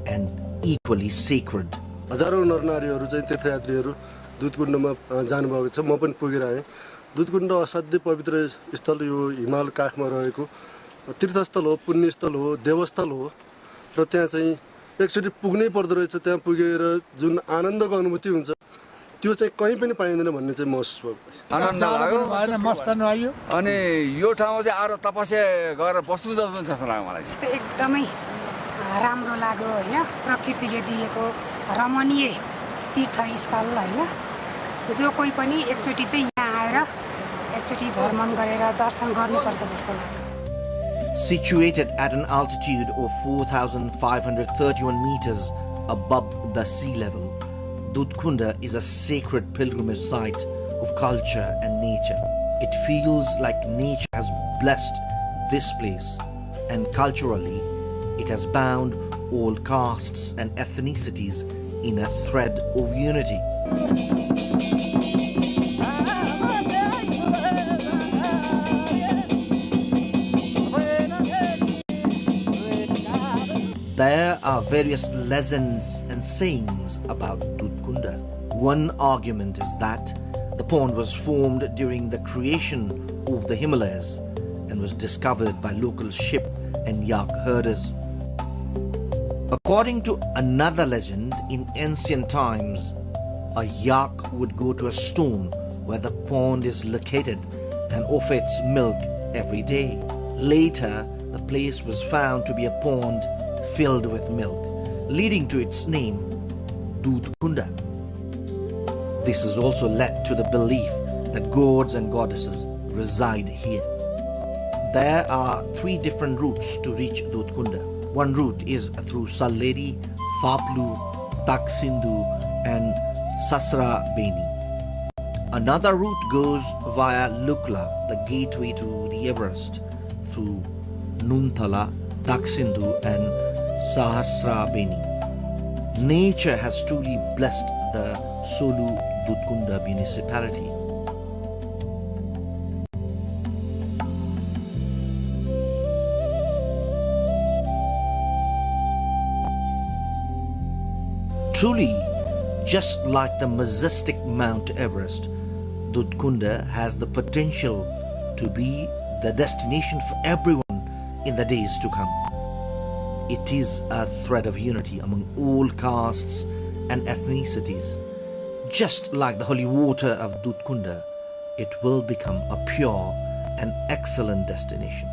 and equally sacred. हजारौं नरनारीहरू चाहिँ तीर्थयात्रीहरू दुधकुण्डमा जानुभएको छ। म पनि पुगेर आएँ। दुधकुण्ड असाध्यै पवित्र स्थल यो हिमाल काखमा रहेको तीर्थस्थल हो, पुण्यस्थल हो, देवस्थल हो र त्यहाँ चाहिँ एकचोटि पुग्नै पर्दो रहेछ। त्यहाँ पुगेर जुन आनन्दको अनुभूति हुन्छ त्यो चाहिँ कहीँ पनि पाइँदैन भन्ने चाहिँ महसुस भयो। आनन्द लाग्यो, मस्त लाग्यो अनि यो ठाउँमा चाहिँ आएर तपस्या गरेर बस्नु जस्तो लाग्यो मलाई। एकदमै राम्रो लाग्यो हैन, प्रकृतिले दिएको रमणीय तीर्थस्थल हैन, जो कोही पनि एकचोटि चाहिँ यहाँ आएर एकचोटि भ्रमण गरेर दर्शन गर्नुपर्छ जस्तो लाग्यो। Situated at an altitude of 4,531 meters above the sea level, Dudhkunda is a sacred pilgrimage site of culture and nature. It feels like nature has blessed this place, and culturally, it has bound all castes and ethnicities in a thread of unity. There are various legends and sayings about Dudhkunda. One argument is that the pond was formed during the creation of the Himalayas and was discovered by local sheep and yak herders. According to another legend, in ancient times, a yak would go to a stone where the pond is located and offer its milk every day. Later, the place was found to be a pond filled with milk, leading to its name, Dudhkunda. This has also led to the belief that gods and goddesses reside here. There are 3 different routes to reach Dudhkunda. One route is through Salleri, Faplu, Taksindu and Sasrabeni. Another route goes via Lukla, the gateway to the Everest, through Nunthala, Taksindu and Sahasrabeni. Nature has truly blessed the Solu Dudhkunda municipality. Truly, just like the majestic Mount Everest, Dudhkunda has the potential to be the destination for everyone in the days to come. It is a thread of unity among all castes and ethnicities. Just like the holy water of Dudhkunda, it will become a pure and excellent destination.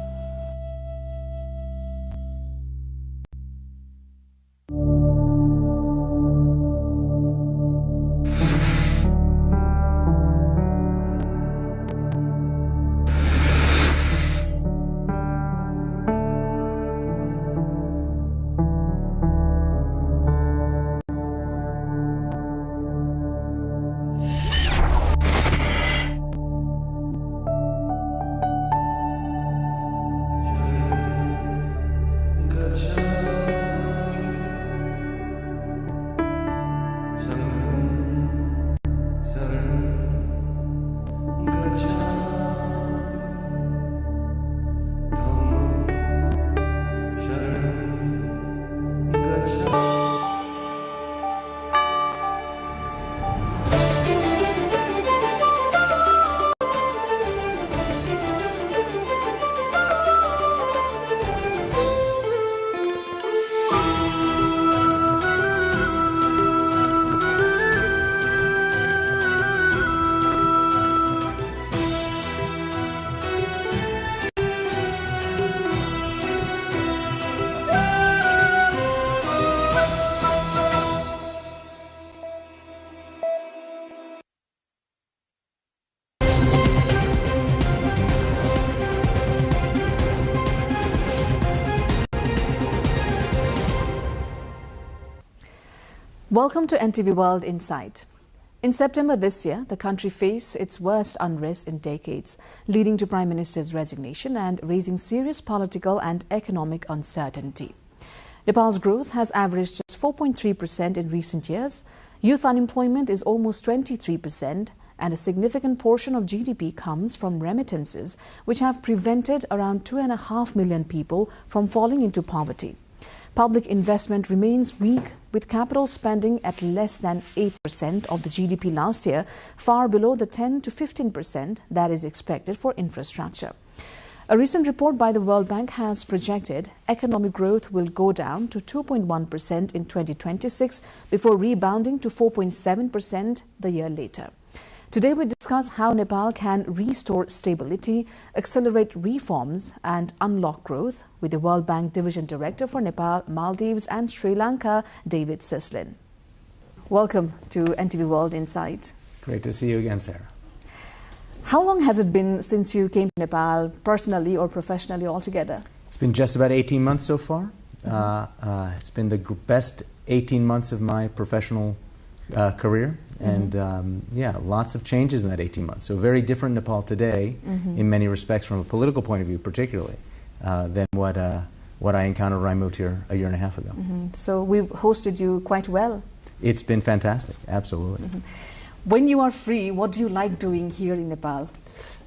Welcome to NTV World Insight. In September this year, the country faced its worst unrest in decades, leading to Prime Minister's resignation and raising serious political and economic uncertainty. Nepal's growth has averaged just 4.3% in recent years. Youth unemployment is almost 23%, and a significant portion of GDP comes from remittances, which have prevented around 2.5 million people from falling into poverty. Public investment remains weak, with capital spending at less than 8% of the GDP last year, far below the 10 to 15% that is expected for infrastructure. A recent report by the World Bank has projected economic growth will go down to 2.1% in 2026 before rebounding to 4.7% the year later. Today we discuss how Nepal can restore stability, accelerate reforms and unlock growth with the World Bank Division Director for Nepal, Maldives and Sri Lanka, David Sislin. Welcome to NTV World Insight. Great to see you again, Sarah. How long has it been since you came to Nepal, personally or professionally altogether? It's been just about 18 months so far. It's been the best 18 months of my professional career, and yeah, lots of changes in that 18 months. So very different Nepal today in many respects from a political point of view particularly than what I encountered when I moved here a year and a half ago. So we've hosted you quite well. It's been fantastic, absolutely. When you are free, what do you like doing here in Nepal?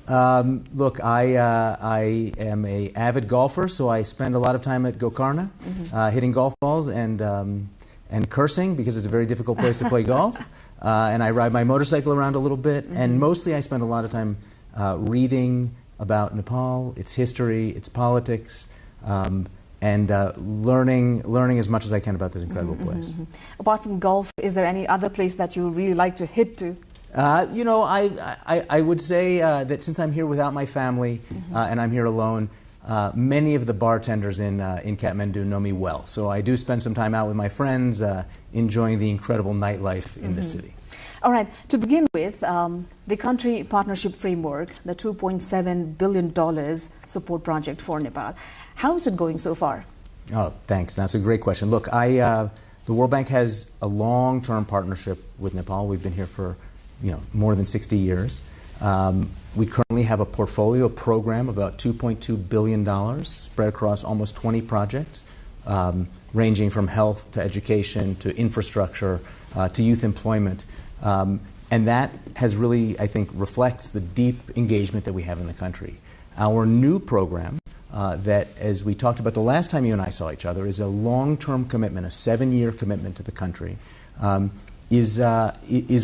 Look, I am an avid golfer, so I spend a lot of time at Gokarna, hitting golf balls and cursing because it's a very difficult place to play golf. And I ride my motorcycle around a little bit, and mostly I spend a lot of time reading about Nepal, its history, its politics, and learning as much as I can about this incredible place. Apart from golf, is there any other place that you really like to hit to? You know, I would say that since I'm here without my family and I'm here alone, many of the bartenders in Kathmandu know me well. So I do spend some time out with my friends, enjoying the incredible nightlife in the city. All right, to begin with, the country partnership framework, the $2.7 billion support project for Nepal. How is it going so far? Oh, thanks. That's a great question. Look, the World Bank has a long-term partnership with Nepal. We've been here for more than 60 years. We currently have a portfolio program of about $2.2 billion spread across almost 20 projects, ranging from health to education to infrastructure to youth employment. And that has really, I think, reflects the deep engagement that we have in the country. Our new program that, as we talked about the last time you and I saw each other, is a long-term commitment, a 7-year commitment to the country, is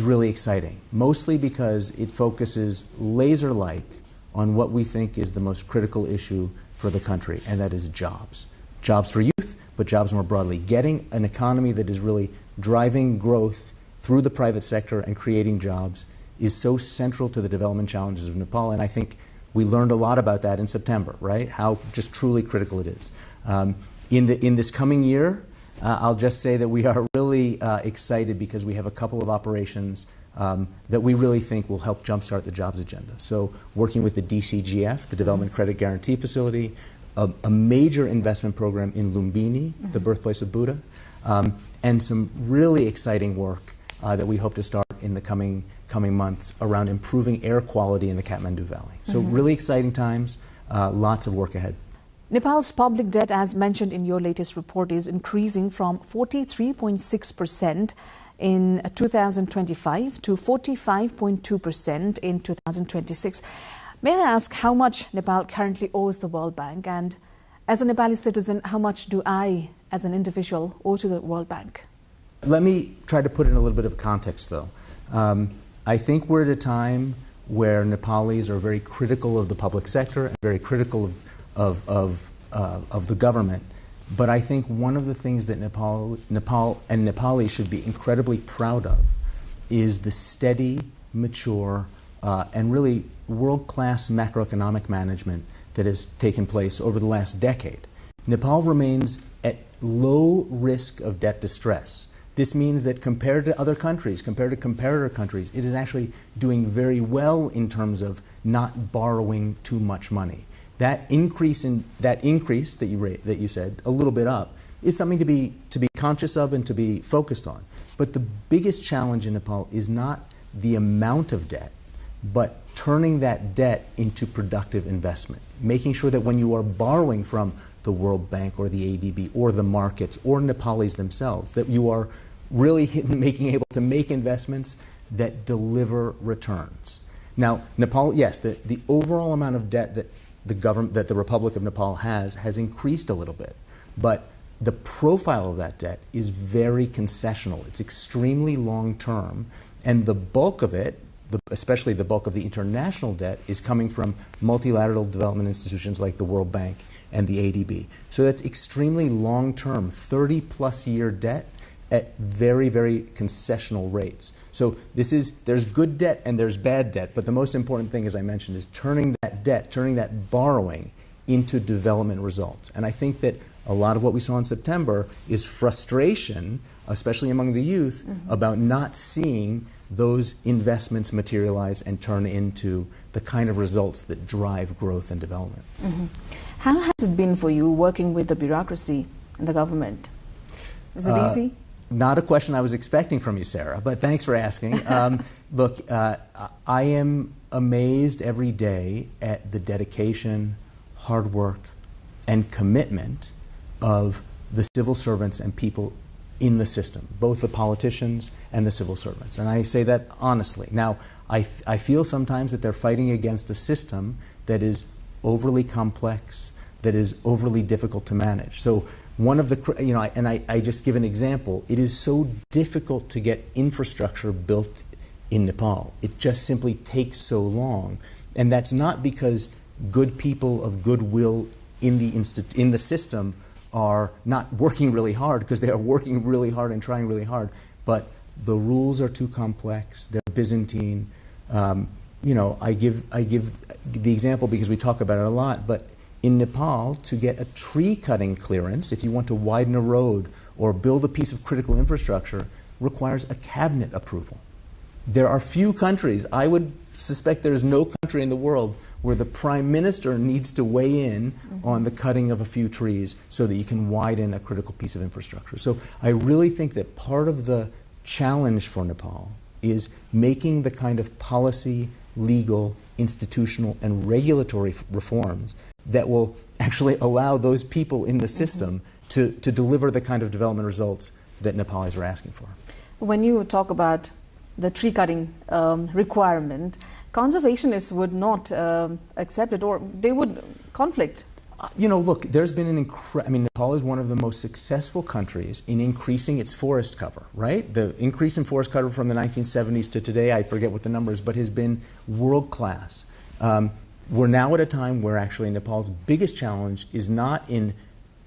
really exciting, mostly because it focuses laser-like on what we think is the most critical issue for the country, and that is jobs. Jobs for youth, but jobs more broadly. Getting an economy that is really driving growth through the private sector and creating jobs is so central to the development challenges of Nepal, and I think we learned a lot about that in September, right? How just truly critical it is. In this coming year, I'll just say that we are really excited because we have a couple of operations that we really think will help jumpstart the jobs agenda. So working with the DCGF, the Development Credit Guarantee Facility, a major investment program in Lumbini, the birthplace of Buddha, and some really exciting work that we hope to start in the coming months around improving air quality in the Kathmandu Valley. So really exciting times, lots of work ahead. Nepal's public debt, as mentioned in your latest report, is increasing from 43.6% in 2025 to 45.2% in 2026. May I ask how much Nepal currently owes the World Bank, and as a Nepali citizen, how much do I, as an individual, owe to the World Bank? Let me try to put in a little bit of context, though. I think we're at a time where Nepalis are very critical of the public sector and very critical of the government. But I think one of the things that Nepal and Nepalis should be incredibly proud of is the steady, mature, and really world-class macroeconomic management that has taken place over the last decade. Nepal remains at low risk of debt distress. This means that compared to other countries, compared to comparator countries, it is actually doing very well in terms of not borrowing too much money. That increase that you said, a little bit up, is something to be conscious of and to be focused on. But the biggest challenge in Nepal is not the amount of debt, but turning that debt into productive investment, making sure that when you are borrowing from the World Bank or the ADB or the markets or Nepalis themselves, that you are really being able to make investments that deliver returns. Now, Nepal, yes, the overall amount of debt that the Republic of Nepal has increased a little bit, but the profile of that debt is very concessional. It's extremely long-term, and the bulk of it, especially the bulk of the international debt, is coming from multilateral development institutions like the World Bank and the ADB. So that's extremely long-term, 30-plus year debt at very, very concessional rates. So there's good debt and there's bad debt, but the most important thing, as I mentioned, is turning that borrowing into development results. And I think that a lot of what we saw in September is frustration, especially among the youth, about not seeing those investments materialize and turn into the kind of results that drive growth and development. How has it been for you working with the bureaucracy and the government? Is it easy? Not a question I was expecting from you, Sarah, but thanks for asking. Look, I am amazed every day at the dedication, hard work, and commitment of the civil servants and people in the system, both the politicians and the civil servants. And I say that honestly. Now, I feel sometimes that they're fighting against a system that is overly complex, that is overly difficult to manage. So one of the, I just give an example. It is so difficult to get infrastructure built in Nepal. It just simply takes so long. And that's not because good people of goodwill in the system are not working really hard, because they are working really hard and trying really hard, but the rules are too complex, they're Byzantine. I give the example because we talk about it a lot, but in Nepal, to get a tree cutting clearance, if you want to widen a road or build a piece of critical infrastructure, requires a cabinet approval. There are few countries, I would suspect there is no country in the world where the prime minister needs to weigh in on the cutting of a few trees so that you can widen a critical piece of infrastructure. So I really think that part of the challenge for Nepal is making the kind of policy, legal, institutional, and regulatory reforms that will actually allow those people in the system to deliver the kind of development results that Nepalis are asking for. When you talk about the tree cutting requirement, conservationists would not accept it, or they would conflict. Look, there's been Nepal is one of the most successful countries in increasing its forest cover, right? The increase in forest cover from the 1970s to today, I forget what the numbers, but has been world-class. We're now at a time where actually Nepal's biggest challenge is not in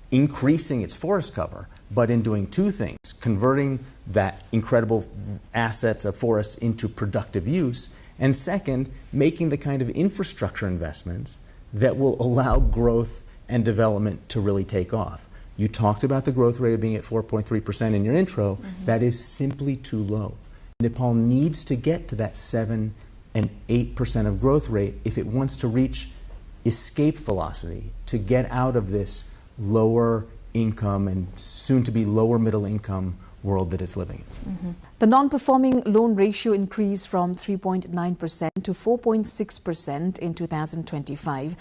increasing its forest cover, but in doing two things: converting that incredible assets of forests into productive use, and second, making the kind of infrastructure investments that will allow growth and development to really take off. You talked about the growth rate of being at 4.3% in your intro. That is simply too low. Nepal needs to get to that 7 and 8% of growth rate if it wants to reach escape velocity, to get out of this lower income and soon to be lower middle income world that it's living in. The non-performing loan ratio increased from 3.9% to 4.6% in 2025.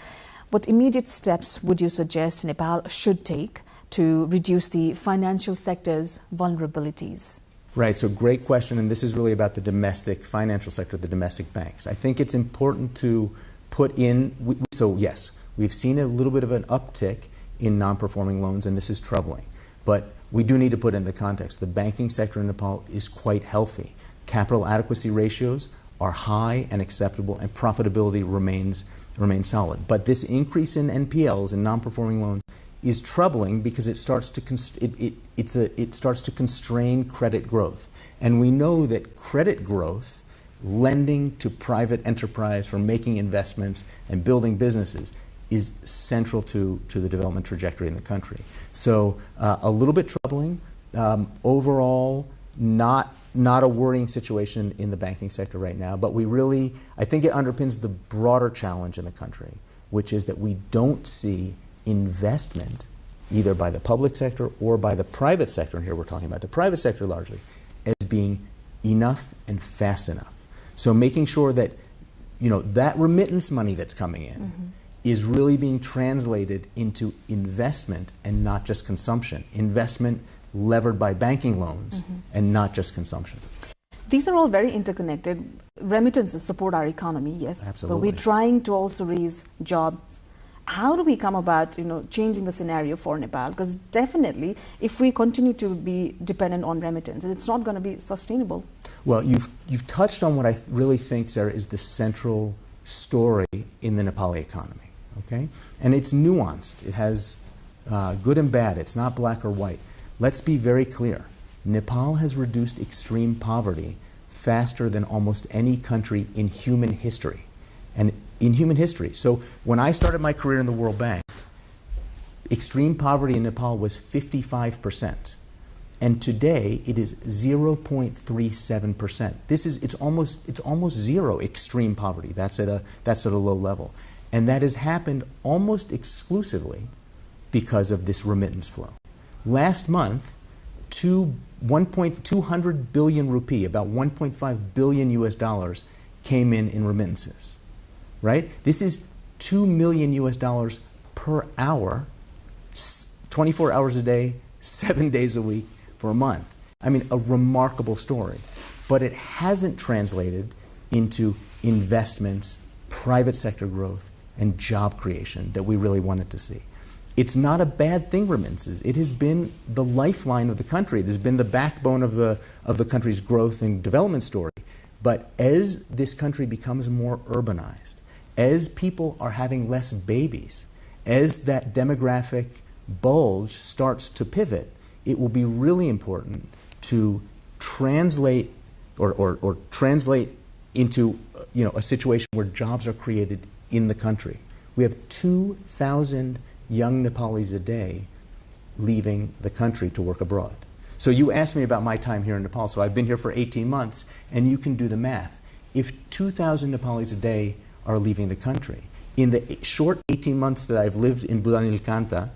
What immediate steps would you suggest Nepal should take to reduce the financial sector's vulnerabilities? Right, so great question, and this is really about the domestic financial sector, the domestic banks. I think it's important to put in, so yes, we've seen a little bit of an uptick in non-performing loans, and this is troubling. But we do need to put in the context. The banking sector in Nepal is quite healthy. Capital adequacy ratios are high and acceptable, and profitability remains solid. But this increase in NPLs and non-performing loans is troubling because it starts to constrain credit growth. And we know that credit growth, lending to private enterprise for making investments and building businesses, is central to the development trajectory in the country. So a little bit troubling. Overall, not a worrying situation in the banking sector right now, but I think it underpins the broader challenge in the country, which is that we don't see investment either by the public sector or by the private sector, and here we're talking about the private sector largely, as being enough and fast enough. So making sure that that remittance money that's coming in is really being translated into investment and not just consumption. Investment levered by banking loans and not just consumption. These are all very interconnected. Remittances support our economy, yes. Absolutely. But we're trying to also raise jobs. How do we come about, changing the scenario for Nepal? Because definitely, if we continue to be dependent on remittances, it's not going to be sustainable. Well, you've touched on what I really think, Sarah, is the central story in the Nepali economy. Okay, and it's nuanced. It has good and bad. It's not black or white. Let's be very clear. Nepal has reduced extreme poverty faster than almost any country in human history. And in human history. So when I started my career in the World Bank, extreme poverty in Nepal was 55%. And today it is 0.37%. It's almost zero extreme poverty. That's at a low level. And that has happened almost exclusively because of this remittance flow. Last month, 200 billion rupee, about 1.5 billion US dollars, came in remittances. Right? This is $2 million US per hour, 24 hours a day, 7 days a week for a month. I mean, a remarkable story. But it hasn't translated into investments, private sector growth, and job creation that we really wanted to see. It's not a bad thing, remittances. It has been the lifeline of the country. It has been the backbone of the country's growth and development story. But as this country becomes more urbanized, as people are having less babies, as that demographic bulge starts to pivot, it will be really important to translate or translate into a situation where jobs are created in the country. We have 2,000 young Nepalis a day leaving the country to work abroad. So you asked me about my time here in Nepal. So I've been here for 18 months, and you can do the math. If 2,000 Nepalis a day are leaving the country, in the short 18 months that I've lived in Budanilkanta,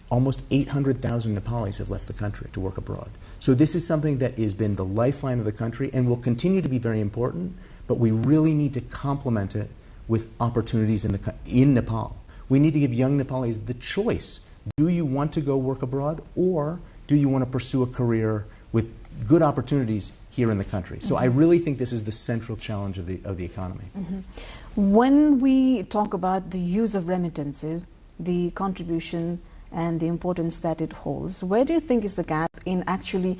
almost 800,000 Nepalis have left the country to work abroad. So this is something that has been the lifeline of the country and will continue to be very important, but we really need to complement it with opportunities in Nepal. We need to give young Nepalis the choice. Do you want to go work abroad, or do you want to pursue a career with good opportunities here in the country? So I really think this is the central challenge of the economy. When we talk about the use of remittances, the contribution and the importance that it holds, where do you think is the gap in actually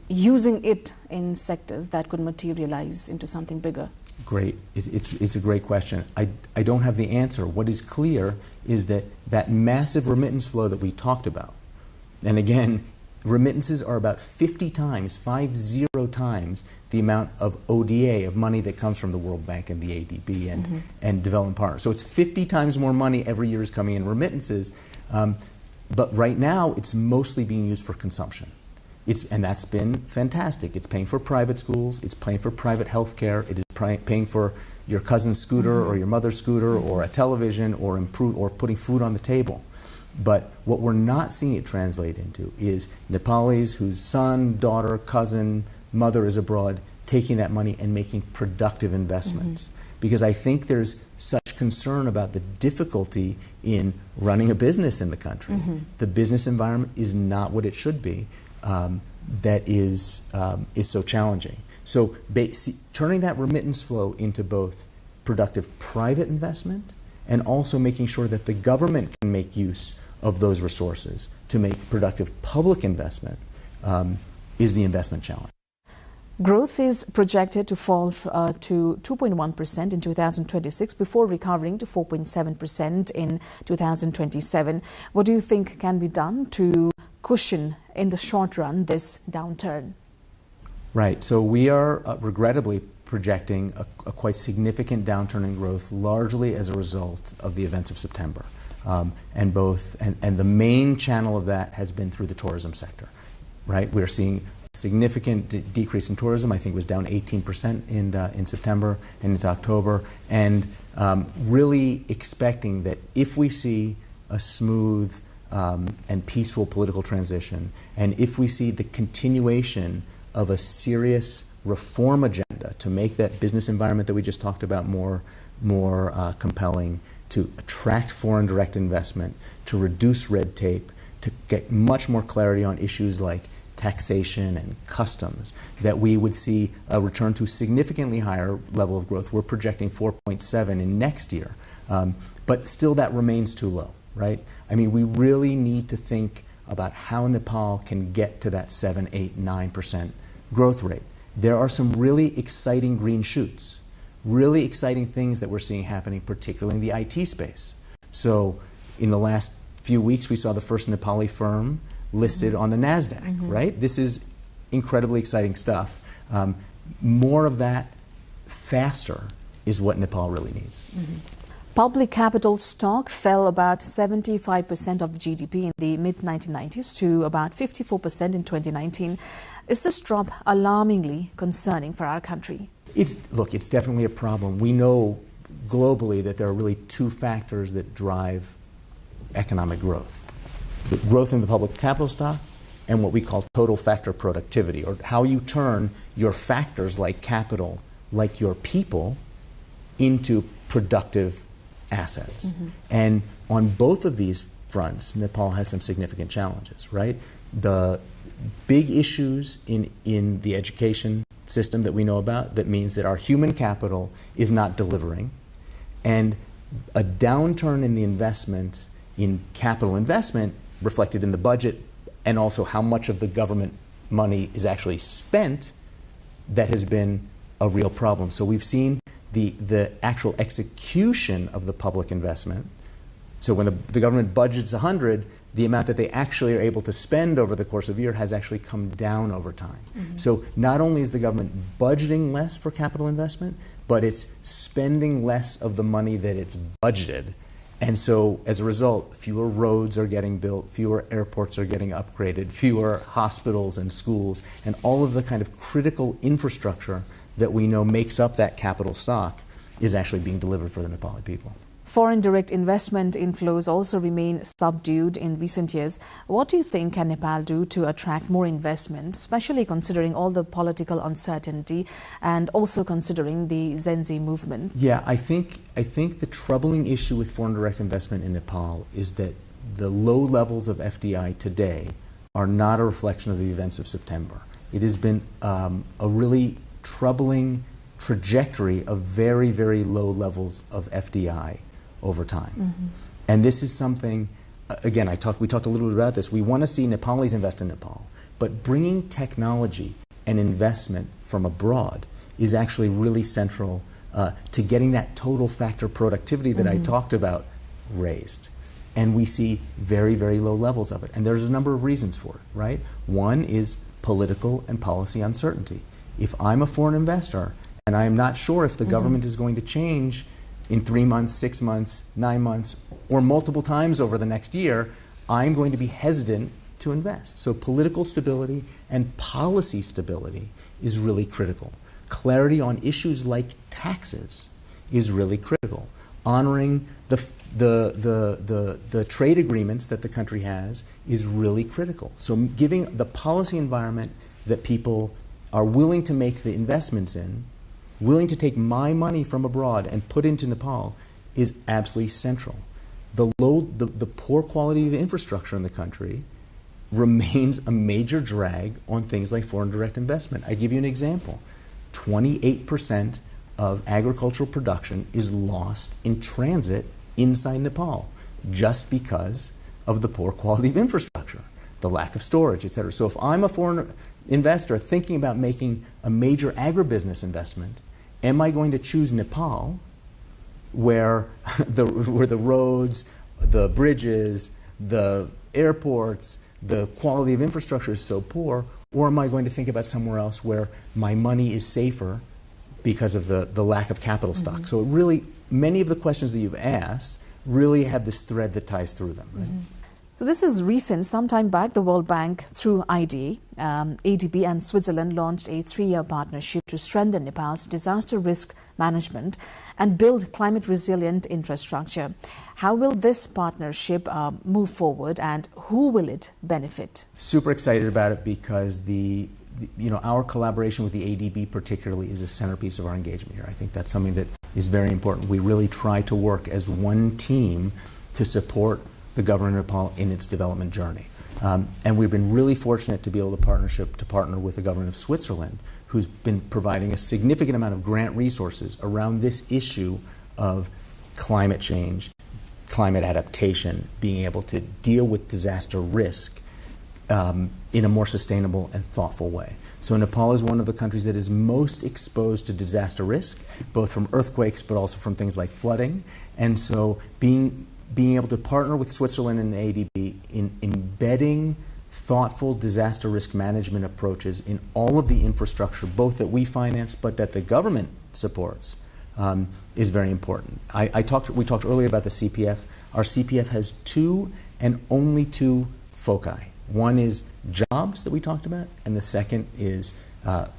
using it in sectors that could materialize into something bigger? Great. It's a great question. I don't have the answer. What is clear is that massive remittance flow that we talked about, and again, remittances are about 50 times the amount of ODA, of money that comes from the World Bank and the ADB and development partners. So it's 50 times more money every year is coming in remittances, but right now it's mostly being used for consumption. And that's been fantastic. It's paying for private schools, it's paying for private health care, it is paying for your cousin's scooter or your mother's scooter or a television or putting food on the table. But what we're not seeing it translate into is Nepalis whose son, daughter, cousin, mother is abroad taking that money and making productive investments. Because I think there's such concern about the difficulty in running a business in the country. The business environment is not what it should be. That is so challenging. So turning that remittance flow into both productive private investment and also making sure that the government can make use of those resources to make productive public investment is the investment challenge. Growth is projected to fall to 2.1% in 2026 before recovering to 4.7% in 2027. What do you think can be done to cushion in the short run this downturn? Right. So we are regrettably projecting a quite significant downturn in growth, largely as a result of the events of September. And the main channel of that has been through the tourism sector. Right. We're seeing a significant decrease in tourism. I think it was down 18% in September and into October, and really expecting that if we see a smooth and peaceful political transition, and if we see the continuation of a serious reform agenda to make that business environment that we just talked about more compelling, to attract foreign direct investment, to reduce red tape, to get much more clarity on issues like taxation and customs, that we would see a return to significantly higher level of growth. We're projecting 4.7 in next year, but still that remains too low, right? I mean, we really need to think about how Nepal can get to that 7, 8, 9% growth rate. There are some really exciting green shoots, really exciting things that we're seeing happening, particularly in the IT space. So in the last few weeks, we saw the first Nepali firm listed on the NASDAQ, right? This is incredibly exciting stuff. More of that faster is what Nepal really needs. Public capital stock fell about 75% of the GDP in the mid-1990s to about 54% in 2019. Is this drop alarmingly concerning for our country? Look, it's definitely a problem. We know globally that there are really two factors that drive economic growth. The growth in the public capital stock and what we call total factor productivity, or how you turn your factors like capital, like your people, into productive assets. And on both of these fronts, Nepal has some significant challenges, right? The big issues in the education system that we know about, that means that our human capital is not delivering, and a downturn in the investment, in capital investment, reflected in the budget, and also how much of the government money is actually spent, that has been a real problem. So we've seen the actual execution of the public investment. So when the government budgets 100, the amount that they actually are able to spend over the course of a year has actually come down over time. So not only is the government budgeting less for capital investment, but it's spending less of the money that it's budgeted. And so as a result, fewer roads are getting built, fewer airports are getting upgraded, fewer hospitals and schools, and all of the kind of critical infrastructure that we know makes up that capital stock is actually being delivered for the Nepali people. Foreign direct investment inflows also remain subdued in recent years. What do you think can Nepal do to attract more investment, especially considering all the political uncertainty and also considering the Gen Z movement? Yeah, I think the troubling issue with foreign direct investment in Nepal is that the low levels of FDI today are not a reflection of the events of September. It has been a really troubling trajectory of very, very low levels of FDI over time. And this is something, again, we talked a little bit about this. We want to see Nepalis invest in Nepal, but bringing technology and investment from abroad is actually really central to getting that total factor productivity that I talked about raised. And we see very, very low levels of it. And there's a number of reasons for it, right? One is political and policy uncertainty. If I'm a foreign investor and I am not sure if the government is going to change in 3 months, 6 months, 9 months, or multiple times over the next year, I'm going to be hesitant to invest. So political stability and policy stability is really critical. Clarity on issues like taxes is really critical. Honoring the trade agreements that the country has is really critical. So giving the policy environment that people are willing to make the investments in, willing to take my money from abroad and put into Nepal, is absolutely central. The poor quality of infrastructure in the country remains a major drag on things like foreign direct investment. I give you an example. 28% of agricultural production is lost in transit inside Nepal just because of the poor quality of infrastructure, the lack of storage, etc. So if I'm a foreign investor thinking about making a major agribusiness investment, am I going to choose Nepal, where the roads, the bridges, the airports, the quality of infrastructure is so poor, or am I going to think about somewhere else where my money is safer because of the lack of capital stock? So really, many of the questions that you've asked really have this thread that ties through them. Right? So this is recent. Some time back, the World Bank, through IDA, ADB and Switzerland launched a 3-year partnership to strengthen Nepal's disaster risk management and build climate-resilient infrastructure. How will this partnership move forward, and who will it benefit? Super excited about it because our collaboration with the ADB particularly is a centerpiece of our engagement here. I think that's something that is very important. We really try to work as one team to support the government of Nepal in its development journey. And we've been really fortunate to be able to partner with the government of Switzerland, who's been providing a significant amount of grant resources around this issue of climate change, climate adaptation, being able to deal with disaster risk in a more sustainable and thoughtful way. So Nepal is one of the countries that is most exposed to disaster risk, both from earthquakes but also from things like flooding. And so being able to partner with Switzerland and the ADB in embedding thoughtful disaster risk management approaches in all of the infrastructure, both that we finance but that the government supports, is very important. We talked earlier about the CPF. Our CPF has two and only two foci. One is jobs that we talked about, and the second is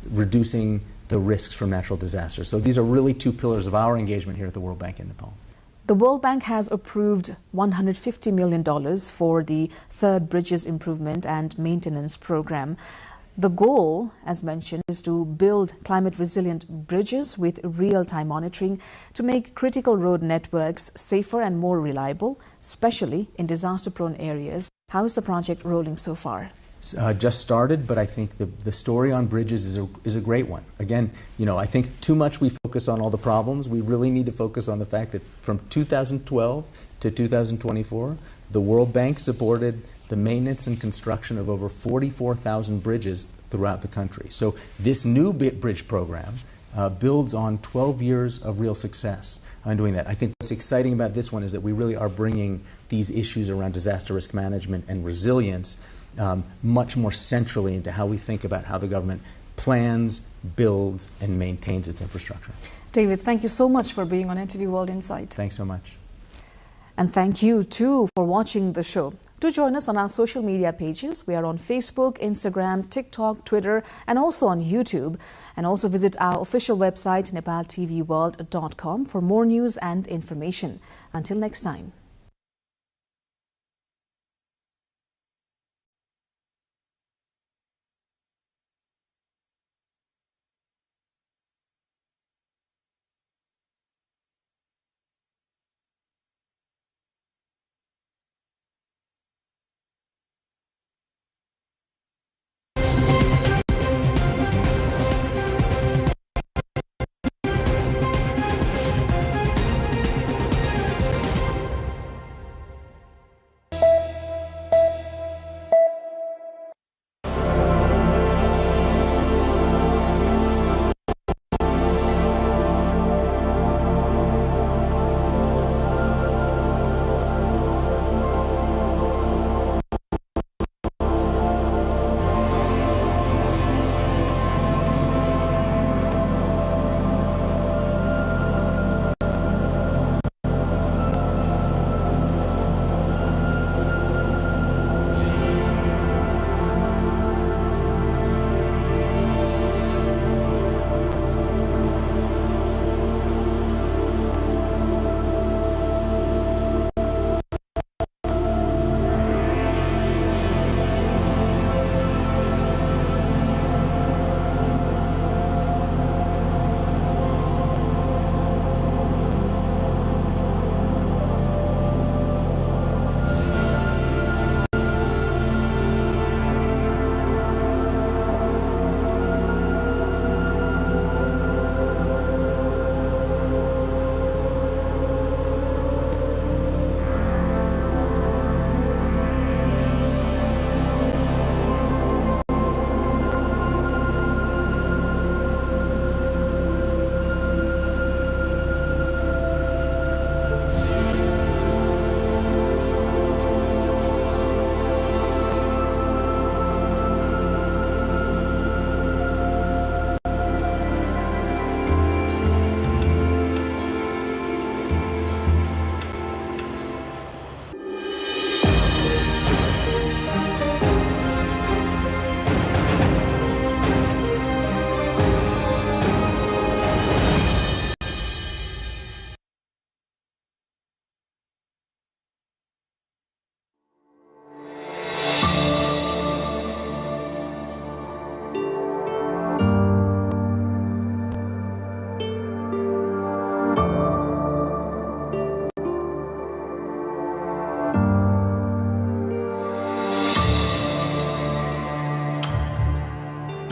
reducing the risks from natural disasters. So these are really two pillars of our engagement here at the World Bank in Nepal. The World Bank has approved $150 million for the Third Bridges Improvement and Maintenance Program. The goal, as mentioned, is to build climate-resilient bridges with real-time monitoring to make critical road networks safer and more reliable, especially in disaster-prone areas. How is the project rolling so far? Just started, but I think the story on bridges is a great one. Again, I think too much we focus on all the problems. We really need to focus on the fact that from 2012 to 2024, the World Bank supported the maintenance and construction of over 44,000 bridges throughout the country. So this new bridge program builds on 12 years of real success on doing that. I think what's exciting about this one is that we really are bringing these issues around disaster risk management and resilience much more centrally into how we think about how the government plans, builds, and maintains its infrastructure. David, thank you so much for being on NTV World Insight. Thanks so much. And thank you too for watching the show. Do join us on our social media pages. We are on Facebook, Instagram, TikTok, Twitter, and also on YouTube. And also visit our official website, nepaltelevision.com, for more news and information. Until next time.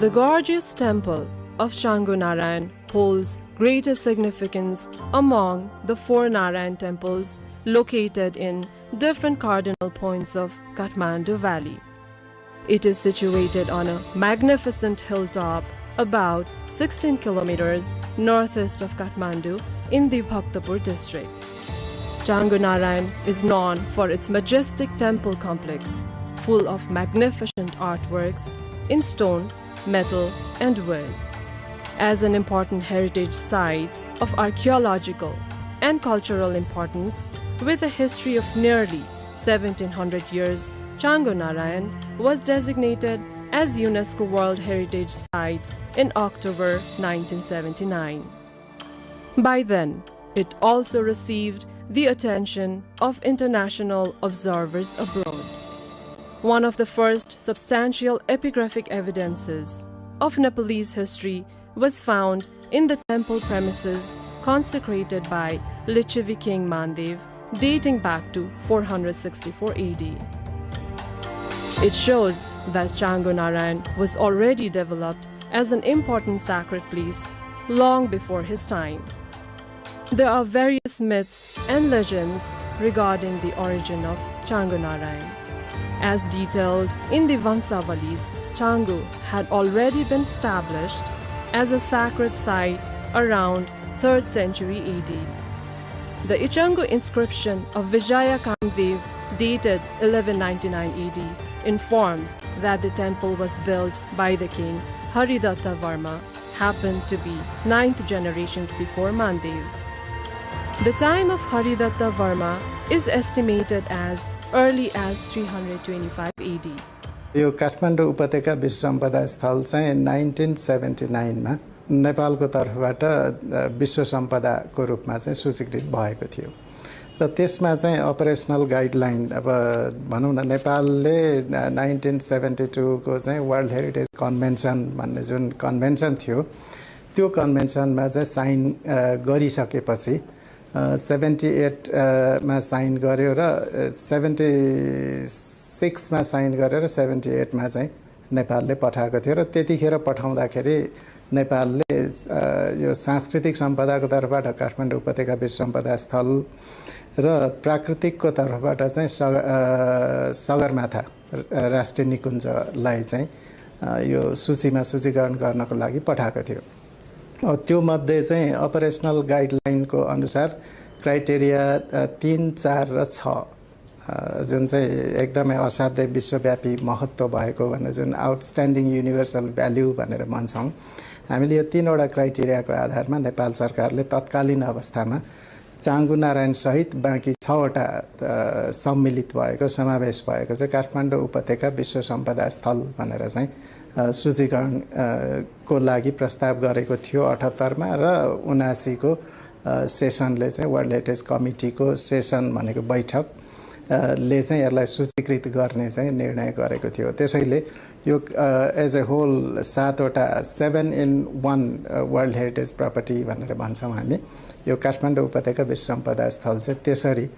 The gorgeous temple of Changu Narayan holds greater significance among the 4 Narayan temples located in different cardinal points of Kathmandu Valley. It is situated on a magnificent hilltop about 16 kilometers northeast of Kathmandu in the Bhaktapur district. Changu Narayan is known for its majestic temple complex, full of magnificent artworks in stone, metal, and wood. As an important heritage site of archaeological and cultural importance, with a history of nearly 1700 years, Changu Narayan was designated as UNESCO World Heritage Site in October 1979. By then, it also received the attention of international observers abroad. One of the first substantial epigraphic evidences of Nepalese history was found in the temple premises consecrated by Lichavi King Mandev, dating back to 464 AD. It shows that Changu Narayan was already developed as an important sacred place long before his time. There are various myths and legends regarding the origin of Changu Narayan. As detailed in the Vansavalis, Changu had already been established as a sacred site around 3rd century AD. The Ichangu inscription of Vijaya Kamdev, dated 1199 AD, informs that the temple was built by the king Haridatta Varma, happened to be 9th generations before Mandev. The time of Haridatta Varma is estimated as early as 325 AD. यो काठमाडौँ उपत्यका विश्व सम्पदा स्थल चाहिँ 1979 मा नेपालको तर्फबाट विश्व सम्पदाको रूपमा चाहिँ सूचीकृत भएको थियो र त्यसमा चाहिँ अपरेसनल गाइडलाइन अब भनौँ न नेपालले 1972 को चाहिँ वर्ल्ड हेरिटेज कन्भेन्सन भन्ने जुन कन्भेन्सन थियो त्यो कन्भेन्सनमा चाहिँ साइन गरिसकेपछि 78 मा साइन गर्यो र 76 मा साइन गरेर 78 मा चाहिँ नेपालले पठाएको थियो र त्यतिखेर पठाउँदाखेरि नेपालले यो सांस्कृतिक सम्पदाको तर्फबाट काठमाडौँ उपत्यका विश्व सम्पदा स्थल र प्राकृतिकको तर्फबाट चाहिँ सगरमाथा राष्ट्रिय निकुञ्जलाई चाहिँ यो सूचीमा सूचीकरण गर्नको लागि पठाएको थियो। त्यो मध्ये चाहिँ अपरेसनल गाइडलाइनको अनुसार क्राइटेरिया 3, 4 र 6 जुन चाहिँ एकदमै असाध्यै विश्वव्यापी महत्त्व भएको भनेर जुन आउटस्ट्यान्डिङ युनिभर्सल भ्याल्यू भनेर भन्छौँ, हामीले यो 3 वटा क्राइटेरियाको आधारमा नेपाल सरकारले तत्कालीन अवस्थामा चाङ्गु नारायण सहित बाँकी 6 वटा सम्मिलित भएको समावेश भएको चाहिँ काठमाडौँ उपत्यका विश्व सम्पदा स्थल भनेर चाहिँ सूचीकरण को लागि प्रस्ताव गरेको थियो 78 मा र 79 को सेसनले चाहिँ वर्ल्ड हेरिटेज कमिटीको सेसन भनेको बैठक ले चाहिँ यसलाई सूचीकृत गर्ने चाहिँ निर्णय गरेको थियो। त्यसैले यो एज ए होल 7 वटा 7 in 1 वर्ल्ड हेरिटेज प्रपर्टी भनेर भन्छौँ हामी। यो काठमाडौँ उपत्यका विश्व सम्पदा स्थल चाहिँ त्यसरी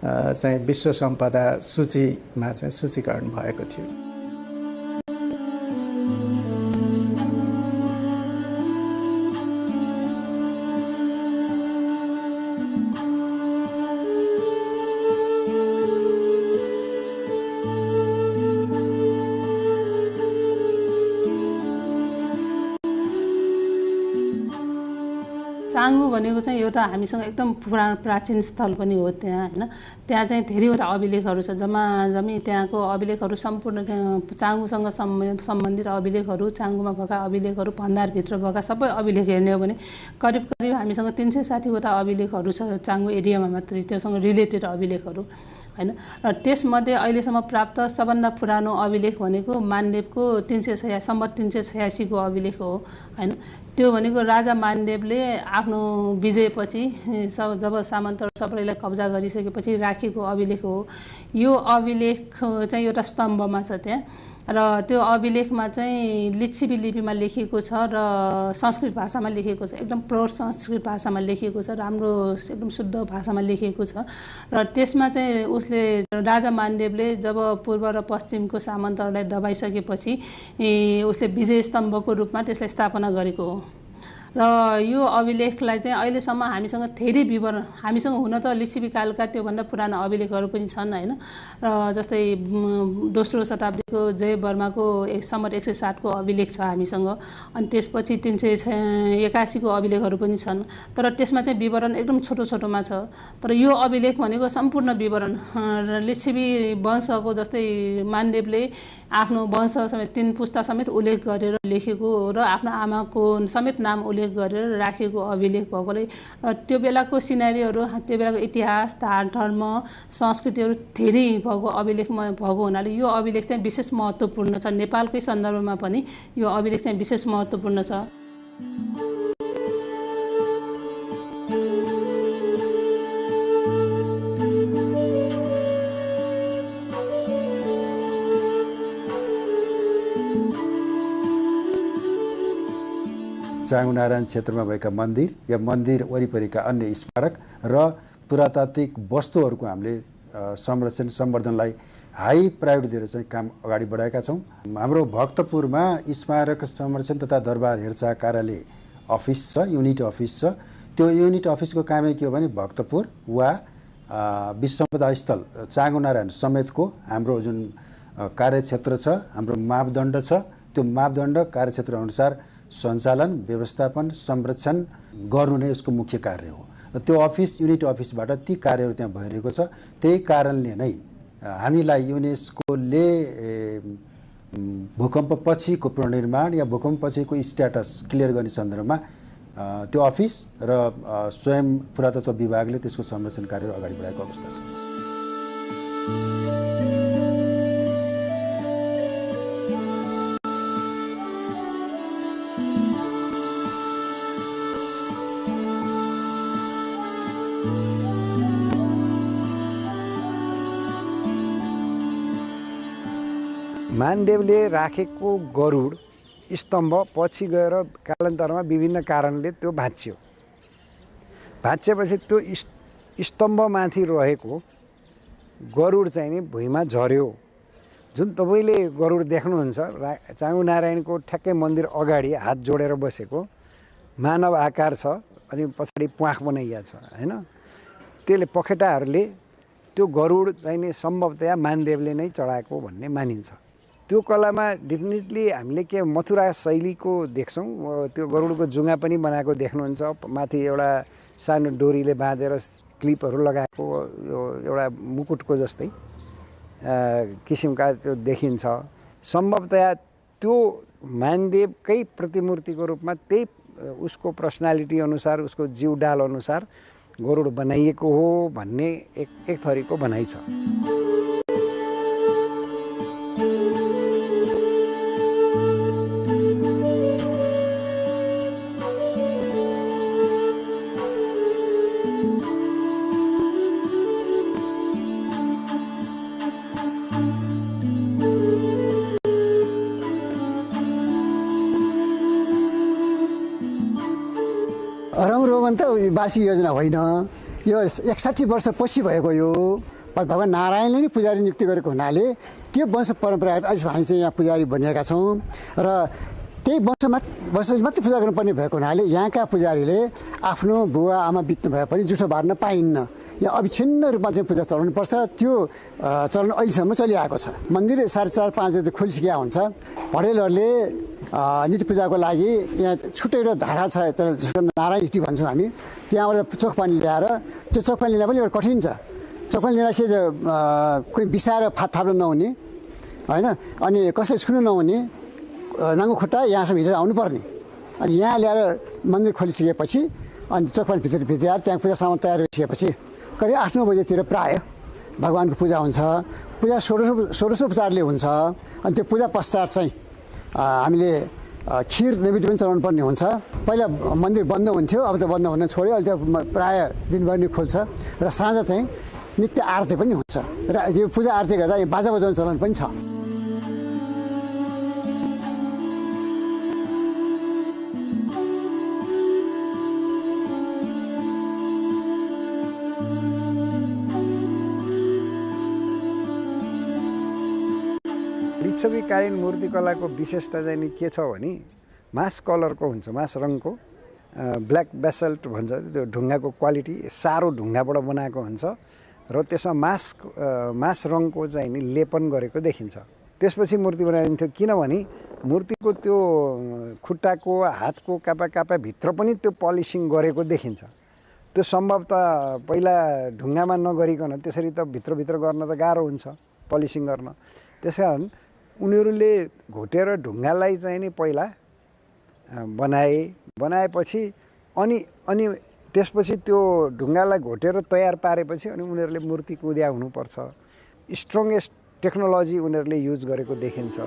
चाहिँ विश्व सम्पदा सूचीमा चाहिँ सूचीकरण भएको थियो। चाङ्गु भनेको चाहिँ एउटा हामीसँग एकदम पुरानो प्राचीन स्थल पनि हो त्यहाँ हैन। त्यहाँ चाहिँ धेरैवटा अभिलेखहरू छ, जम्मी त्यहाँको अभिलेखहरू सम्पूर्ण चाङ्गुसँग सम्बन्धित अभिलेखहरू, चाङ्गुमा भएका अभिलेखहरू, भण्डारभित्र भएका सबै अभिलेख हेर्ने हो भने करिब हामीसँग 360 वटा अभिलेखहरू छ चाङ्गु एरियामा मात्रै, त्योसँग रिलेटेड अभिलेखहरू हैन। र त्यसमध्ये अहिलेसम्म प्राप्त सबभन्दा पुरानो अभिलेख भनेको मानदेवको 386 को अभिलेख हो हैन। त्यो भनेको राजा मानदेवले आफ्नो विजयपछि जब सामन्तहरू सबैलाई कब्जा गरिसकेपछि राखेको अभिलेख हो। यो अभिलेख चाहिँ एउटा स्तम्भमा छ त्यहाँ र त्यो अभिलेखमा चाहिँ लिच्छवी लिपिमा लेखिएको छ र संस्कृत भाषामा लेखिएको छ, एकदम प्रौढ संस्कृत भाषामा लेखिएको छ, राम्रो एकदम शुद्ध भाषामा लेखिएको छ। र त्यसमा चाहिँ उसले राजा मानदेवले जब पूर्व र पश्चिमको सामन्तहरूलाई दबाइसकेपछि उसले विजय स्तम्भको रूपमा त्यसलाई स्थापना गरेको हो। र यो अभिलेखलाई चाहिँ अहिलेसम्म हामीसँग धेरै विवरण, हामीसँग हुन त लिच्छवी कालका त्योभन्दा पुराना अभिलेखहरू पनि छन् होइन। र जस्तै दोस्रो शताब्दीको जय वर्माको सम्मत 160 को अभिलेख छ हामीसँग, अनि त्यसपछि 381 को अभिलेखहरू पनि छन्। तर त्यसमा चाहिँ विवरण एकदम छोटो छोटोमा छ। तर यो अभिलेख भनेको सम्पूर्ण विवरण लिच्छवी वंशको, जस्तै मानदेवले आफ्नो वंश समेत 3 पुस्ता समेत उल्लेख गरेर लेखेको र आफ्नो आमाको समेत नाम उल्लेख गरेर राखेको अभिलेख भएकोले त्यो बेलाको सिनारीहरू, त्यो बेलाको इतिहास, धर्म, संस्कृतिहरू धेरै भएको अभिलेखमा भएको हुनाले यो अभिलेख चाहिँ विशेष महत्त्वपूर्ण छ। नेपालकै सन्दर्भमा पनि यो अभिलेख चाहिँ विशेष महत्त्वपूर्ण छ। चाँगुनारायण क्षेत्रमा भएका मन्दिर या मन्दिर वरिपरिका अन्य स्मारक र पुरातात्विक वस्तुहरूको हामीले संरक्षण सम्वर्धनलाई हाई प्रायोरिटी दिएर चाहिँ काम अगाडि बढाएका छौँ। हाम्रो भक्तपुरमा स्मारक संरक्षण तथा दरबार हेरचाह कार्यालय अफिस छ, युनिट अफिस छ। त्यो युनिट अफिसको कामै के हो भने भक्तपुर वा विश्व सम्पदा स्थल चाँगुनारायण समेतको हाम्रो जुन कार्यक्षेत्र छ, हाम्रो मापदण्ड छ, त्यो मापदण्ड कार्यक्षेत्र अनुसार सञ्चालन, व्यवस्थापन, संरक्षण गर्नु नै यसको मुख्य कार्य हो। र त्यो अफिस, युनिट अफिसबाट ती कार्यहरू त्यहाँ भइरहेको छ। त्यही कारणले नै हामीलाई युनेस्कोले भूकम्प पछिको पुनर्निर्माण या भूकम्प पछिको स्ट्याटस क्लियर गर्ने सन्दर्भमा त्यो अफिस र स्वयं पुरातत्व विभागले त्यसको संरक्षण कार्यहरू अगाडि बढाएको अवस्था छ। मानदेवले राखेको गरुड स्तम्भ पछि गएर कालान्तरमा विभिन्न कारणले त्यो भाँच्यो। भाँचेपछि त्यो स्तम्भमाथि रहेको गरुड चाहिँ नि भुइँमा झर्यो। जुन तपाईँले गरुड देख्नुहुन्छ चाँगुनारायणको ठ्याक्कै मन्दिर अगाडि हात जोडेर बसेको मानव आकार छ, अनि पछाडि प्वाख बनाइया छ होइन। त्यसले पखेटाहरूले त्यो गरुड चाहिँ नि सम्भवतया मानदेवले नै चढाएको भन्ने मानिन्छ। त्यो कलामा डेफिनेटली हामीले के मथुरा शैलीको देख्छौँ। त्यो गरुडको जुङ्गा पनि बनाएको देख्नुहुन्छ, माथि एउटा सानो डोरीले बाँधेर क्लिपहरू लगाएको एउटा मुकुटको जस्तै किसिमका त्यो देखिन्छ। सम्भवतया त्यो मानदेवकै प्रतिमूर्तिको रूपमा त्यही उसको पर्सनालिटी अनुसार, उसको जीवडाल अनुसार गरुड बनाइएको हो भन्ने एक थरीको भनाइ छ। रङरोगन त वार्षिक योजना होइन, यो 61 वर्षपछि भएको। यो भगवान् नारायणले नै पुजारी नियुक्ति गरेको हुनाले त्यो वंश परम्परागत अहिलेसम्म हामी चाहिँ यहाँ पुजारी बनिएका छौँ र त्यही वंशमा मात्रै पूजा गर्नुपर्ने भएको हुनाले यहाँका पुजारीले आफ्नो बुवा आमा बित्नु भए पनि जुठो बार्न पाइन्न। यहाँ अविच्छिन्न रूपमा चाहिँ पूजा चलाउनुपर्छ। त्यो चलन अहिलेसम्म चलिआएको छ। मन्दिर 4:30-5 बजे खोलिसकेका हुन्छ। भडेलहरूले नित्य पूजाको लागि यहाँ छुट्टै एउटा धारा छ, जसको नारायण हिटी भन्छौँ हामी। त्यहाँबाट चोख पानी ल्याएर, त्यो चोख पानी ल्याएर पनि एउटा कठिन छ। चोख पानी ल्याउँदाखेरि कोही बिसाएर फाप्न नहुने होइन, अनि कसैले छुनु नहुने, नाङ्गो खुट्टा यहाँसम्म हिँडेर आउनुपर्ने। अनि यहाँ ल्याएर मन्दिर खोलिसकेपछि अनि चोख पानी भित्र त्यहाँ पूजा सामान तयार भइसकेपछि करिब 8-9 बजेतिर प्रायः भगवान्को पूजा हुन्छ। पूजा षोडशोपचारले हुन्छ। अनि त्यो पूजा पश्चात चाहिँ हामीले खिर नैवेद्य पनि चलाउनु पर्ने हुन्छ। पहिला मन्दिर बन्द हुन्थ्यो, अब त बन्द हुन छोड्यो। अहिले त प्रायः दिनभरि नै खोल्छ र साँझ चाहिँ नित्य आरती पनि हुन्छ र यो पूजा आरती गर्दा बाजा बजाउने चलन पनि छ। लिच्छवीकालीन मूर्तिकलाको विशेषता चाहिँ नि के छ भने मास कलरको हुन्छ, मास रङको, ब्ल्याक बेसल्ट भन्छ त्यो ढुङ्गाको क्वालिटी सारो ढुङ्गाबाट बनाएको हुन्छ र त्यसमा मास रङको चाहिँ नि लेपन गरेको देखिन्छ। त्यसपछि मूर्ति बनाइदिन्थ्यो किनभने मूर्तिको त्यो खुट्टाको हातको कापा पनि त्यो पलिसिङ गरेको देखिन्छ। त्यो सम्भवतः पहिला ढुङ्गामा नगरिकन त्यसरी त भित्रभित्र गर्न त गाह्रो हुन्छ पलिसिङ गर्न। त्यसकारण उनीहरूले घोटेर ढुङ्गालाई चाहिँ नि पहिला बनाएपछि अनि त्यसपछि त्यो ढुङ्गालाई घोटेर तयार पारेपछि अनि उनीहरूले मूर्ति कुद्या हुनुपर्छ। स्ट्रङ्गेस्ट टेक्नोलोजी उनीहरूले युज गरेको देखिन्छ।